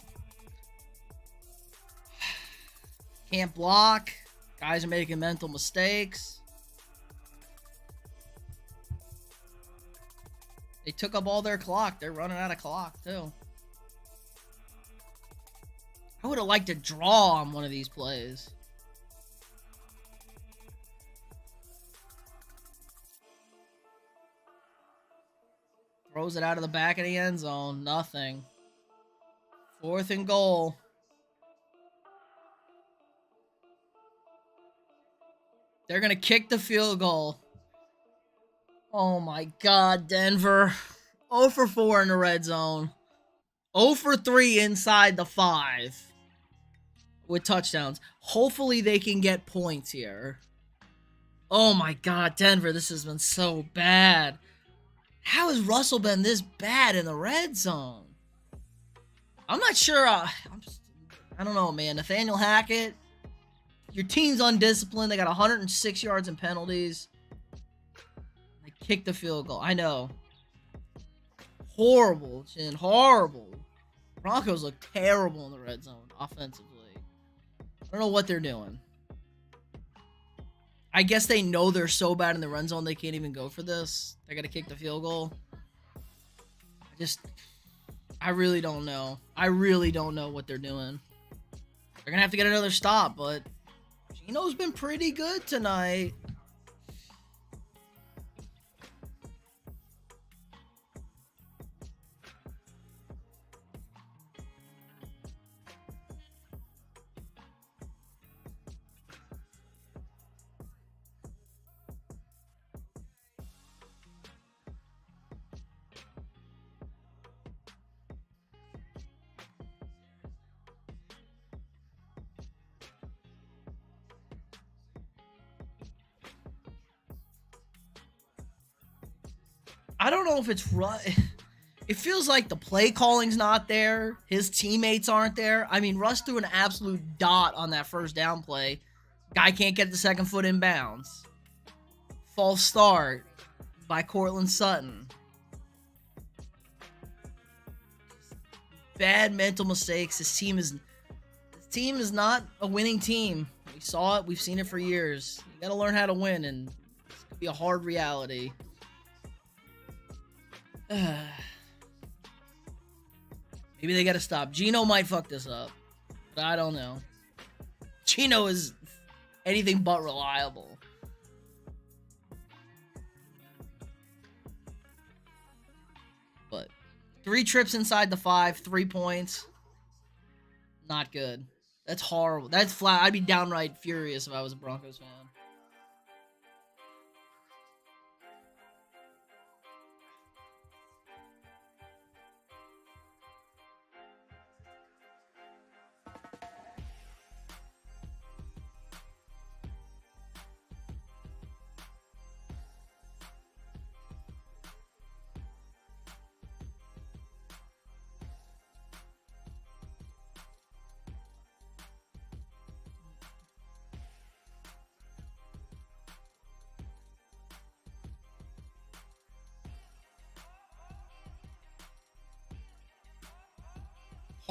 Can't block. Guys are making mental mistakes. They took up all their clock. They're running out of clock, too. I would have liked to draw on one of these plays. Throws it out of the back of the end zone. Nothing. 4th and goal. They're going to kick the field goal. Oh my God, Denver. 0 for 4 in the red zone. 0 for 3 inside the 5 with touchdowns. Hopefully they can get points here. Oh my God, Denver, this has been so bad. How has Russell been this bad in the red zone? I'm not sure. I don't know, man. Nathaniel Hackett, your team's undisciplined. They got 106 yards in penalties. They kicked the field goal. I know. Horrible, Chin. Horrible. Broncos look terrible in the red zone offensively. I don't know what they're doing. I guess they know they're so bad in the red zone they can't even go for this. They're going to kick the field goal. I really don't know. I really don't know what they're doing. They're going to have to get another stop, but Gino's been pretty good tonight. I don't know if it's right. It feels like the play calling's not there. His teammates aren't there. I mean, Russ threw an absolute dot on that 1st down play. Guy can't get the 2nd foot in bounds. False start by Cortland Sutton. Bad mental mistakes. This team is not a winning team. We saw it. We've seen it for years. You got to learn how to win, and it's going to be a hard reality. Maybe they got to stop. Gino might fuck this up, but I don't know. Gino is anything but reliable. But 3 trips inside the 5, 3 points. Not good. That's horrible. That's flat. I'd be downright furious if I was a Broncos fan.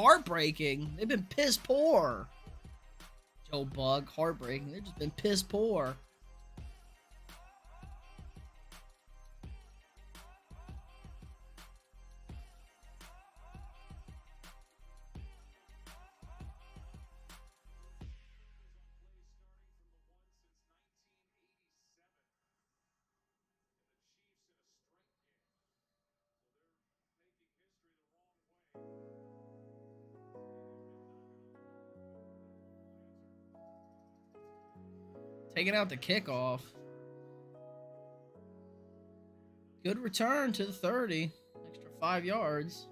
Heartbreaking. They've been piss poor. Joe Bug, heartbreaking. They've just been piss poor. Taking out the kickoff. Good return to the 30. Extra 5 yards.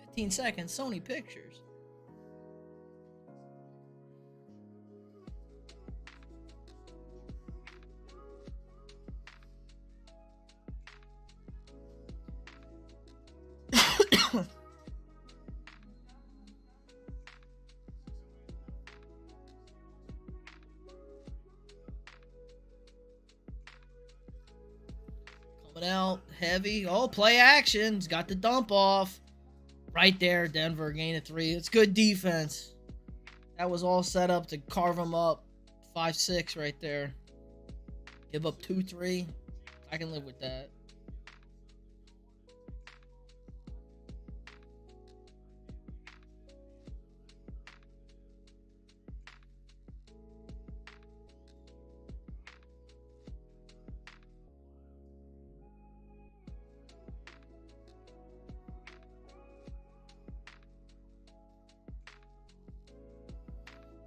15 seconds. Sony Pictures. Coming out heavy. Oh, play action. He's got the dump off. Right there, Denver gain of 3. It's good defense. That was all set up to carve them up. 5-6 right there. Give up 2-3. I can live with that.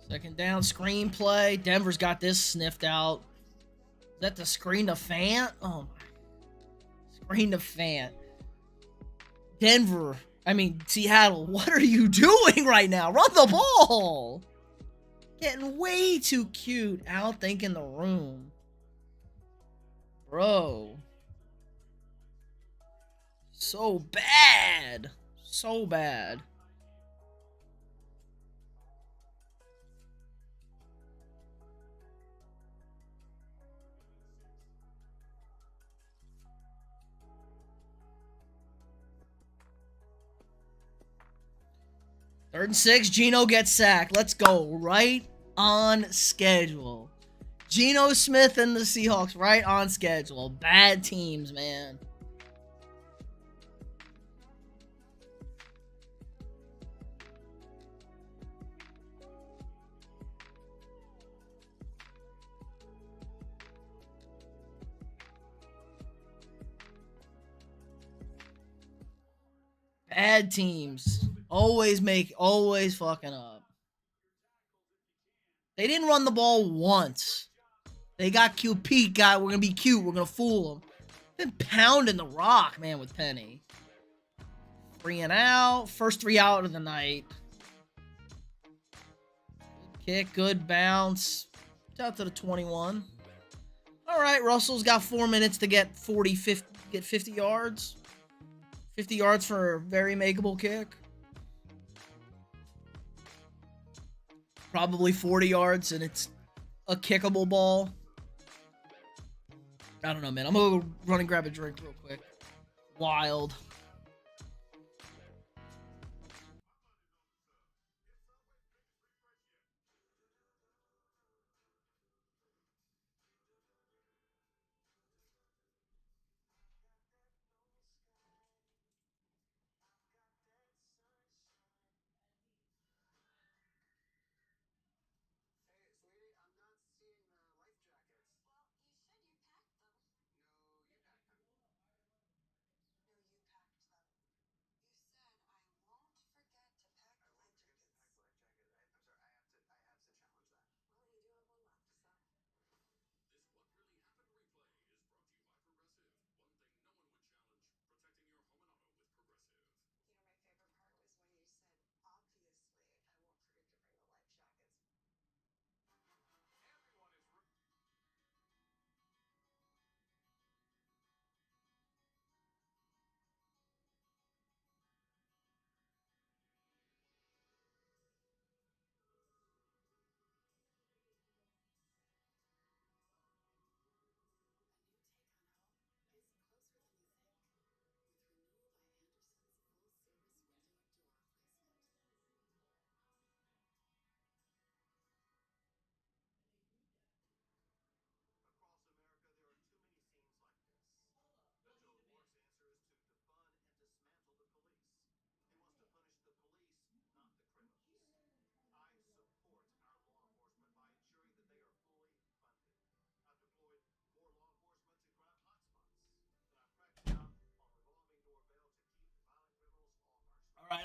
Second down, screenplay. Denver's got this sniffed out. Is that the screen to Fant? Oh my. Screen to Fant. Denver. Seattle, what are you doing right now? Run the ball. Getting way too cute. Outthinking the room. Bro. So bad. So bad. Third and 6, Geno gets sacked. Let's go. Right on schedule. Geno Smith and the Seahawks right on schedule. Bad teams, man. Bad teams. Always fucking up. They didn't run the ball once. They got cute. Pete guy, we're gonna be cute. We're gonna fool them. Been pounding the rock, man, with Penny. 3 and out. First 3 out of the night. Good kick, good bounce. It's out to the 21. All right, Russell's got 4 minutes to get 50 yards. 50 yards for a very makeable kick. Probably 40 yards, and it's a kickable ball. I don't know, man. I'm going to go run and grab a drink real quick. Wild.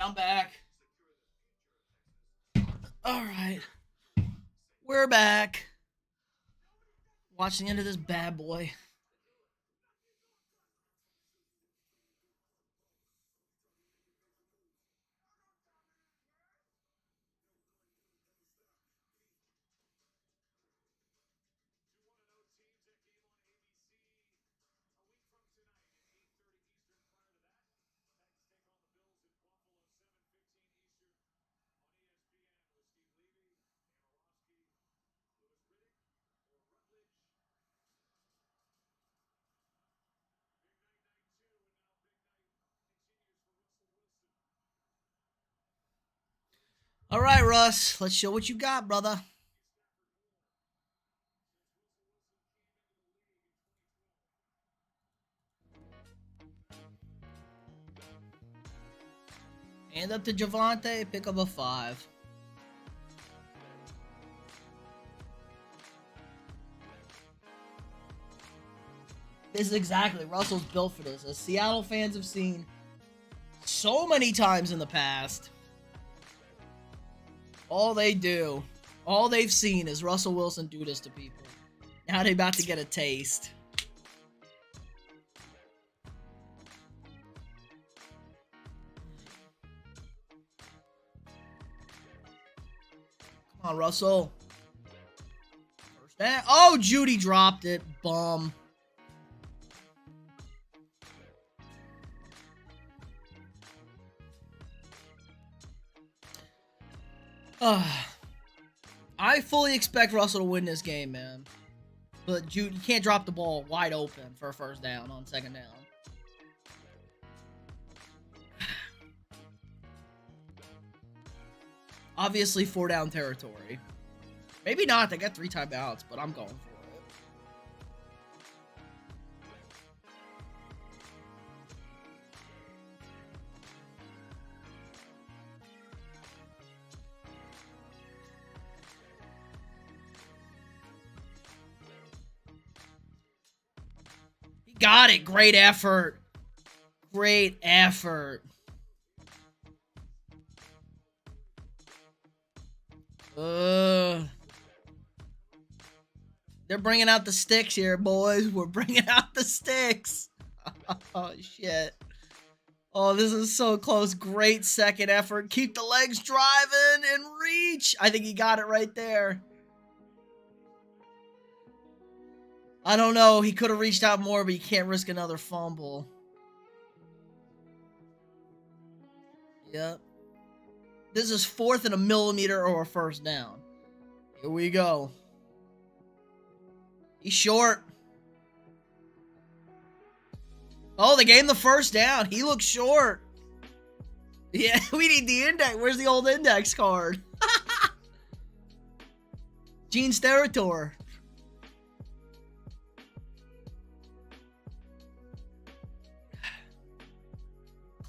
I'm back. All right. We're back. Watching the end of this bad boy. All right, Russ. Let's show what you got, brother. Hand up to Javante. Pick up a 5. This is exactly. Russell's built for this. As Seattle fans have seen so many times in the past. All they've seen is Russell Wilson do this to people. Now they're about to get a taste. Come on, Russell. First down. Oh, Judy dropped it. Bum. I fully expect Russell to win this game, man. But you can't drop the ball wide open for a first down on second down. Obviously, 4-down territory. Maybe not. They got 3 timeouts, but I'm going for it. He got it. Great effort. Great effort. They're bringing out the sticks here, boys. We're bringing out the sticks. Oh, shit. Oh, this is so close. Great second effort. Keep the legs driving and reach. I think he got it right there. I don't know. He could have reached out more, but you can't risk another fumble. Yep. This is 4th and a millimeter or a first down. Here we go. He's short. Oh, they gave him the first down. He looks short. Yeah, we need the index. Where's the old index card? Gene Steratore.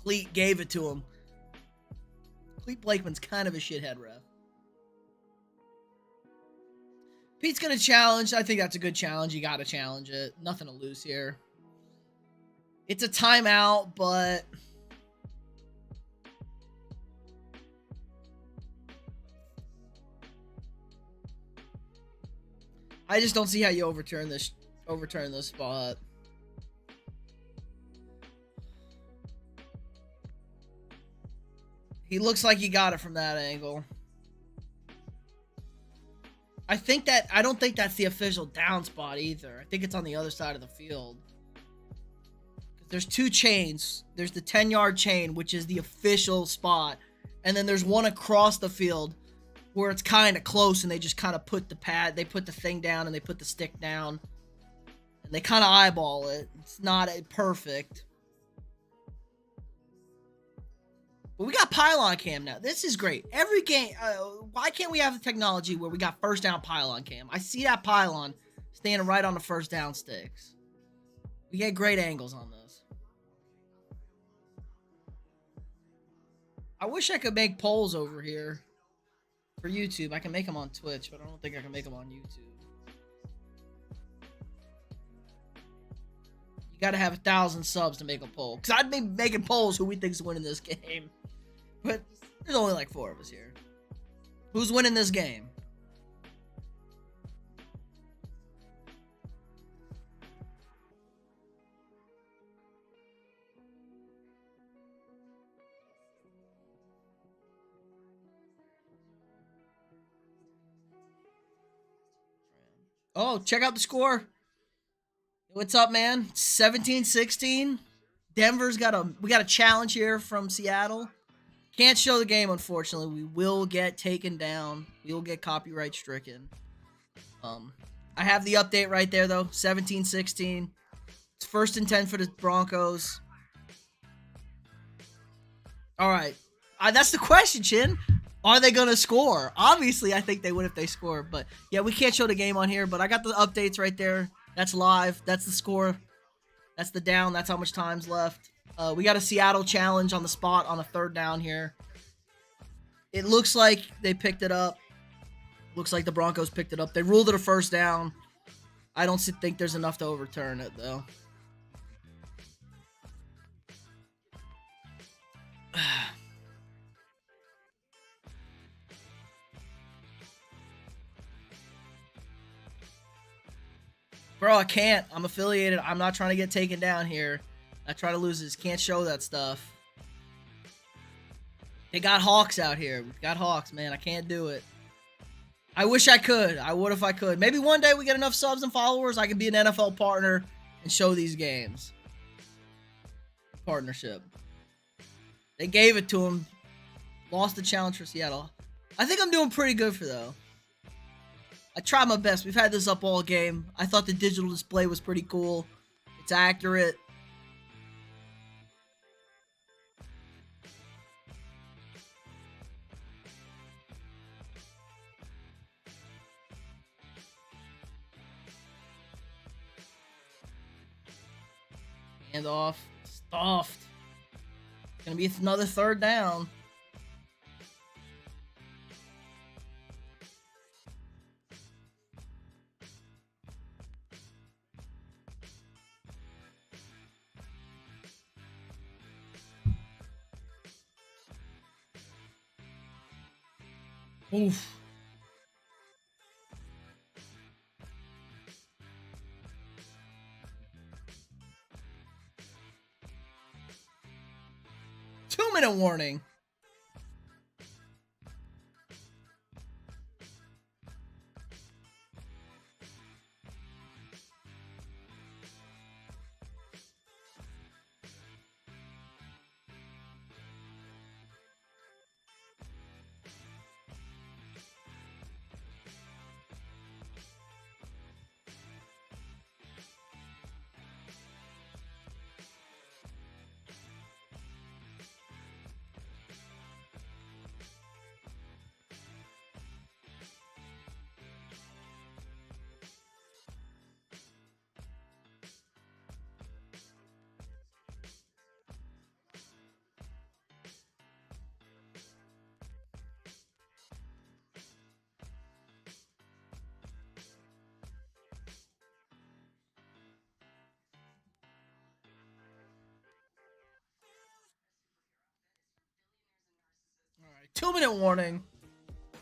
Cleat gave it to him. Cleat Blakeman's kind of a shithead ref. Pete's going to challenge. I think that's a good challenge. You got to challenge it. Nothing to lose here. It's a timeout, but... I just don't see how you overturn this spot. He looks like he got it from that angle. I don't think that's the official down spot either. I think it's on the other side of the field. There's 2 chains. There's the 10-yard chain, which is the official spot. And then there's one across the field where it's kind of close and they just kind of put they put the thing down and they put the stick down. And they kind of eyeball it. It's not perfect. But we got pylon cam now. This is great. Every game, why can't we have the technology where we got first down pylon cam? I see that pylon standing right on the first down sticks. We get great angles on this. I wish I could make polls over here for YouTube. I can make them on Twitch, but I don't think I can make them on YouTube. You got to have 1,000 subs to make a poll. Because I'd be making polls who we think's winning this game. But there's only like 4 of us here. Who's winning this game? Oh, check out the score. What's up, man? 17-16. We got a challenge here from Seattle. Can't show the game, unfortunately. We will get taken down. We will get copyright stricken. I have the update right there, though. 17-16. It's 1st and 10 for the Broncos. All right. That's the question, Chin. Are they going to score? Obviously, I think they would if they score. But, yeah, we can't show the game on here. But I got the updates right there. That's live. That's the score. That's the down. That's how much time's left. We got a Seattle challenge on the spot on a 3rd down here. It looks like they picked it up. Looks like the Broncos picked it up. They ruled it a 1st down. I don't think there's enough to overturn it, though. Bro, I can't. I'm affiliated. I'm not trying to get taken down here. I try to lose this. Can't show that stuff. They got Hawks out here. We got Hawks, man. I can't do it. I wish I could. I would if I could. Maybe one day we get enough subs and followers, I could be an NFL partner and show these games. Partnership. They gave it to him. Lost the challenge for Seattle. I think I'm doing pretty good for though. I tried my best. We've had this up all game. I thought the digital display was pretty cool. It's accurate. Hand off. Stuffed. It's going to be another 3rd down. Oof. Two-minute warning. All right, 2-minute warning.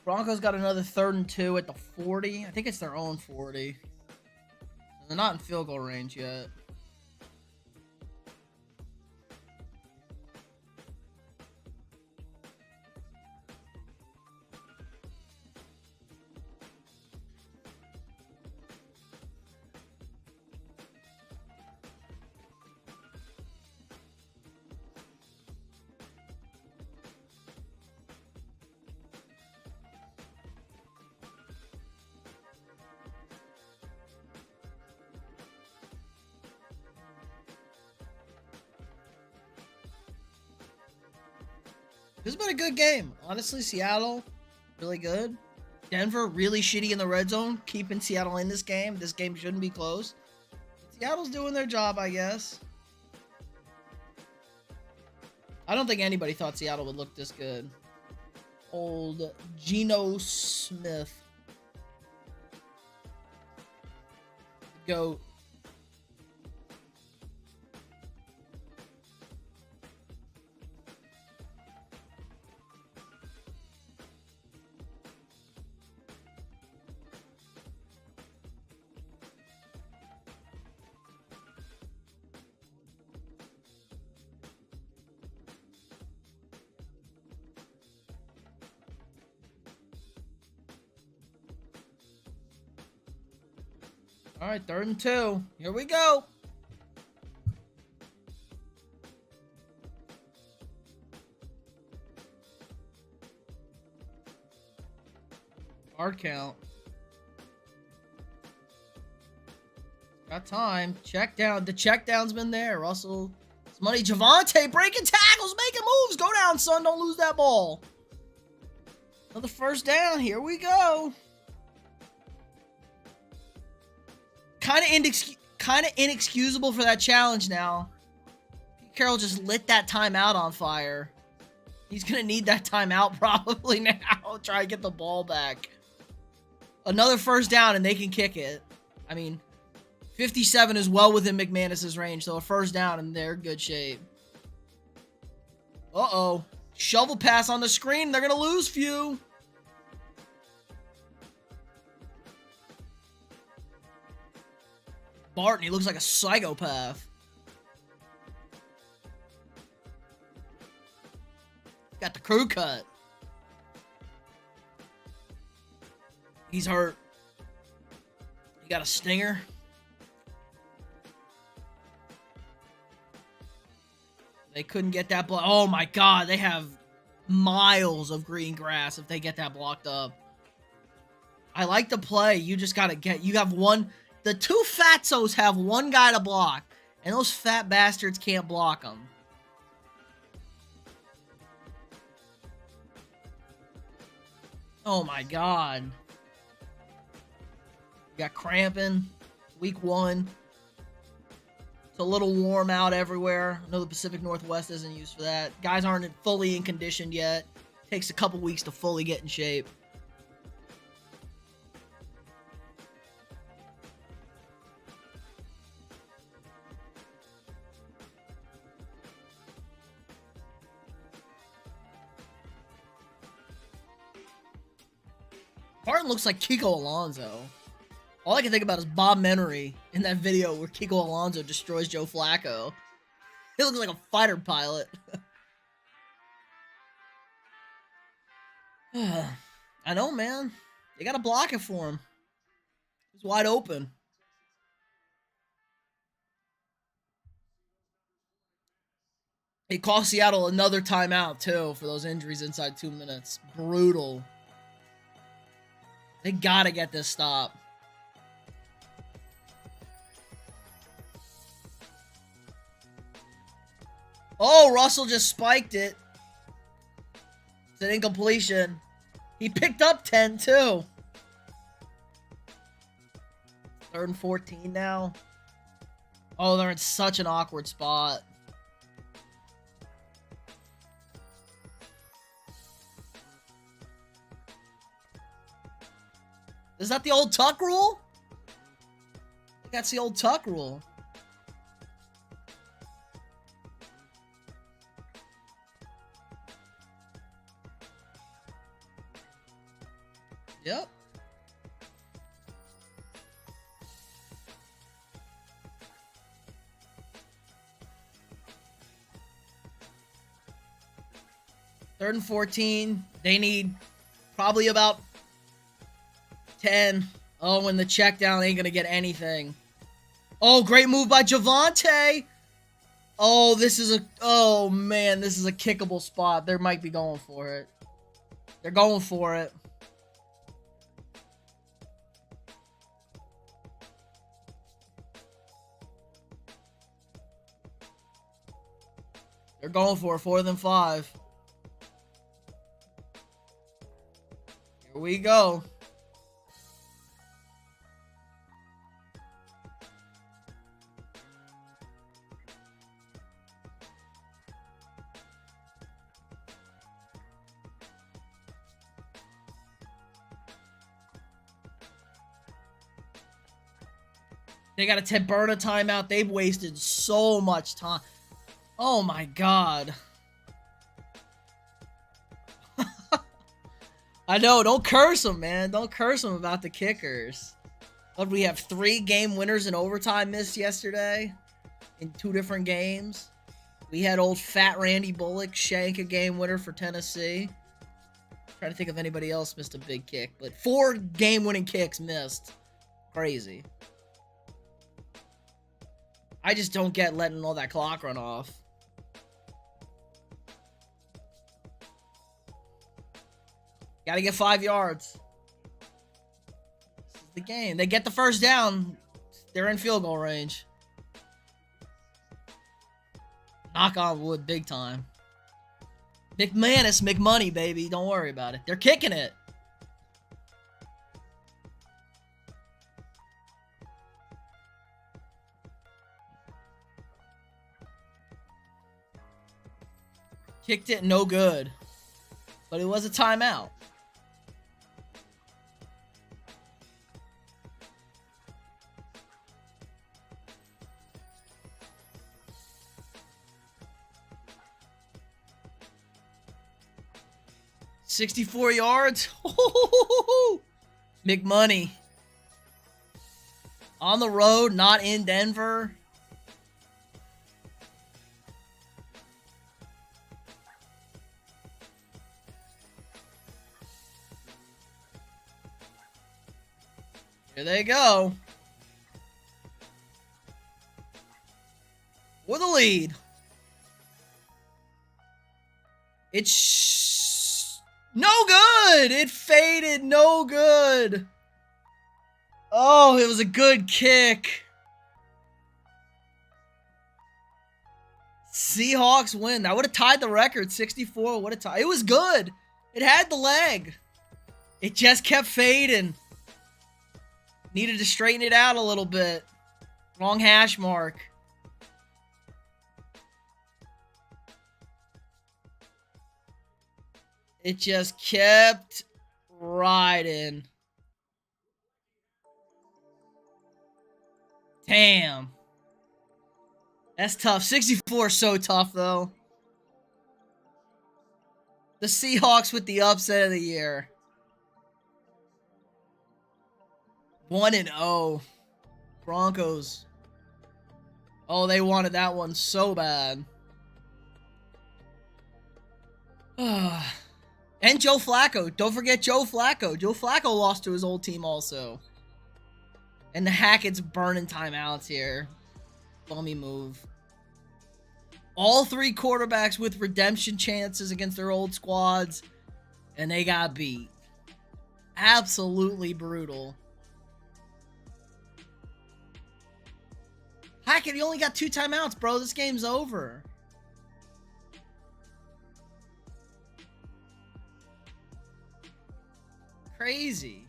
Broncos got another 3rd and 2 at the 40. I think it's their own 40. They're not in field goal range yet. This has been a good game. Honestly, Seattle, really good. Denver, really shitty in the red zone, keeping Seattle in this game. This game shouldn't be close. Seattle's doing their job, I guess. I don't think anybody thought Seattle would look this good. Old Geno Smith. GOAT. All right, 3rd and 2. Here we go. Hard count. Got time. Check down. The check down's been there. Russell. It's money. Javonte breaking tackles, making moves. Go down, son. Don't lose that ball. Another 1st down. Here we go. Kind of inexcusable for that challenge now. Pete Carroll just lit that timeout on fire. He's going to need that timeout probably now. Try to get the ball back. Another 1st down and they can kick it. I mean, 57 is well within McManus's range, so a 1st down and they're in good shape. Uh-oh. Shovel pass on the screen. They're going to lose few. Barton, he looks like a psychopath. Got the crew cut. He's hurt. He got a stinger. They couldn't get that block. Oh my god, they have miles of green grass if they get that blocked up. I like the play. You just gotta get. You have one. The 2 fatzos have one guy to block, and those fat bastards can't block them. Oh my god. Got cramping. Week 1. It's a little warm out everywhere. I know the Pacific Northwest isn't used for that. Guys aren't fully in condition yet. Takes a couple weeks to fully get in shape. Barton looks like Kiko Alonso. All I can think about is Bob Menery in that video where Kiko Alonso destroys Joe Flacco. He looks like a fighter pilot. I know, man. You gotta block it for him. He's wide open. It cost Seattle another timeout, too, for those injuries inside 2 minutes. Brutal. They gotta get this stop. Oh, Russell just spiked it. It's an incompletion. He picked up 10, too. 3rd and 14 now. Oh, they're in such an awkward spot. Is that the old tuck rule? I think that's the old tuck rule. Yep. Third and 14. They need probably about 10. Oh, and the check down ain't gonna get anything. Oh, great move by Javonte. Oh, this is a... Oh, man, this is a kickable spot. They might be going for it. They're going for it. They're going for it. 4th and 5. Here we go. They got to burn a timeout. They've wasted so much time. Oh my god. I know, don't curse them, man. Don't curse them about the kickers. But we have 3 game winners in overtime missed yesterday in 2 different games. We had old fat Randy Bullock shank a game winner for Tennessee. Trying to think if anybody else missed a big kick, but 4 game winning kicks missed. Crazy. I just don't get letting all that clock run off. Gotta get 5 yards. This is the game. They get the first down. They're in field goal range. Knock on wood big time. McManus, McMoney, baby. Don't worry about it. They're kicking it. Kicked it no good. But it was a timeout. $64 yards. McMoney. On the road, not in Denver. Here they go. For the lead. It's no good. It faded. No good. Oh, it was a good kick. Seahawks win. That would have tied the record. 64 would have tied. It was good. It had the leg. It just kept fading. Needed to straighten it out a little bit. Wrong hash mark. It just kept riding. Damn. That's tough. 64 is so tough, though. The Seahawks with the upset of the year. 1-0. Broncos. Oh, they wanted that one so bad. And Joe Flacco. Don't forget Joe Flacco. Joe Flacco lost to his old team also. And the Hackett's burning timeouts here. Bummy move. All 3 quarterbacks with redemption chances against their old squads. And they got beat. Absolutely brutal. Hackett, you only got 2 timeouts, bro. This game's over. Crazy.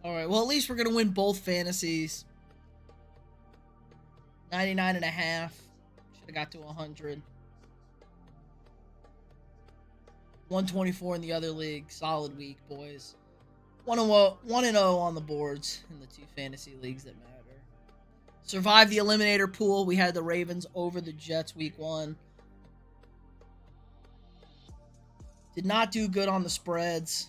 All right, well, at least we're going to win both fantasies. 99.5. Should have got to 100. 124 in the other league. Solid week, boys. 1-0 on the boards in the 2 fantasy leagues that matter. Survived the eliminator pool. We had the Ravens over the Jets week 1. Did not do good on the spreads.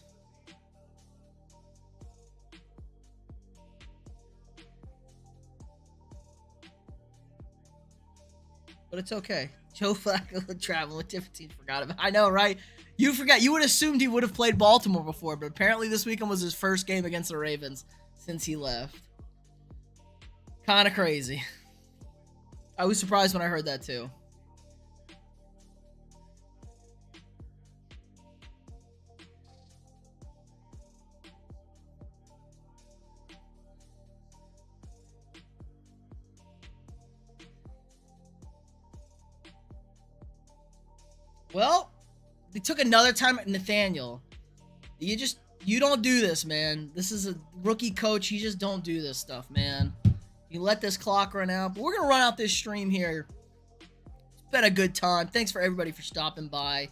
But it's okay. Joe Flacco traveling with different teams. Forgot about it. I know, right? You forgot. You would assumed he would have played Baltimore before, but apparently this weekend was his first game against the Ravens since he left. Kind of crazy. I was surprised when I heard that too. Well, they took another time at Nathaniel. You don't do this, man. This is a rookie coach. You just don't do this stuff, man. You let this clock run out. But we're going to run out this stream here. It's been a good time. Thanks for everybody for stopping by.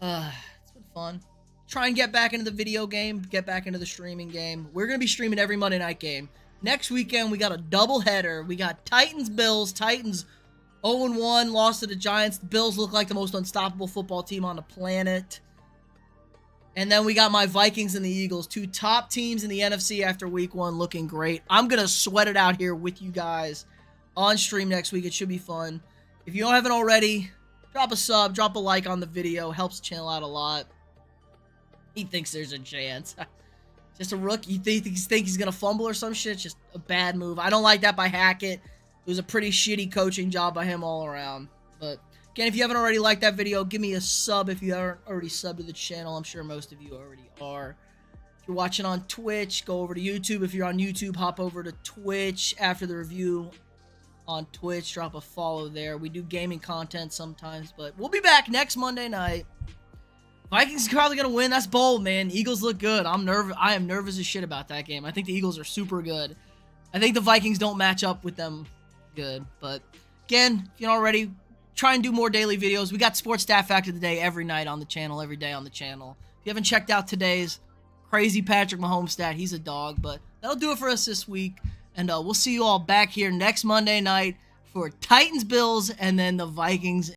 It's been fun. Try and get back into the video game. Get back into the streaming game. We're going to be streaming every Monday night game. Next weekend, we got a double header. We got Titans-Bills. Titans 0-1, lost to the Giants. The Bills look like the most unstoppable football team on the planet. And then we got my Vikings and the Eagles, 2 top teams in the NFC after week 1, looking great. I'm going to sweat it out here with you guys. on stream next week. It should be fun. If you haven't already, drop a sub, drop a like on the video. Helps the channel out a lot. He thinks there's a chance. Just a rookie. You think he's going to fumble or some shit? It's just a bad move. I don't like that by Hackett. It was a pretty shitty coaching job by him all around. But, again, if you haven't already liked that video, give me a sub if you haven't already subbed to the channel. I'm sure most of you already are. If you're watching on Twitch, go over to YouTube. If you're on YouTube, hop over to Twitch after the review on Twitch. Drop a follow there. We do gaming content sometimes, but we'll be back next Monday night. Vikings are probably going to win. That's bold, man. Eagles look good. I am nervous as shit about that game. I think the Eagles are super good. I think the Vikings don't match up with them good. But, again, if you're not already, try and do more daily videos. We got Sports Stat Fact of the Day every night on the channel, every day on the channel. If you haven't checked out today's crazy Patrick Mahomes stat, he's a dog. But that'll do it for us this week. And we'll see you all back here next Monday night for Titans-Bills and then the Vikings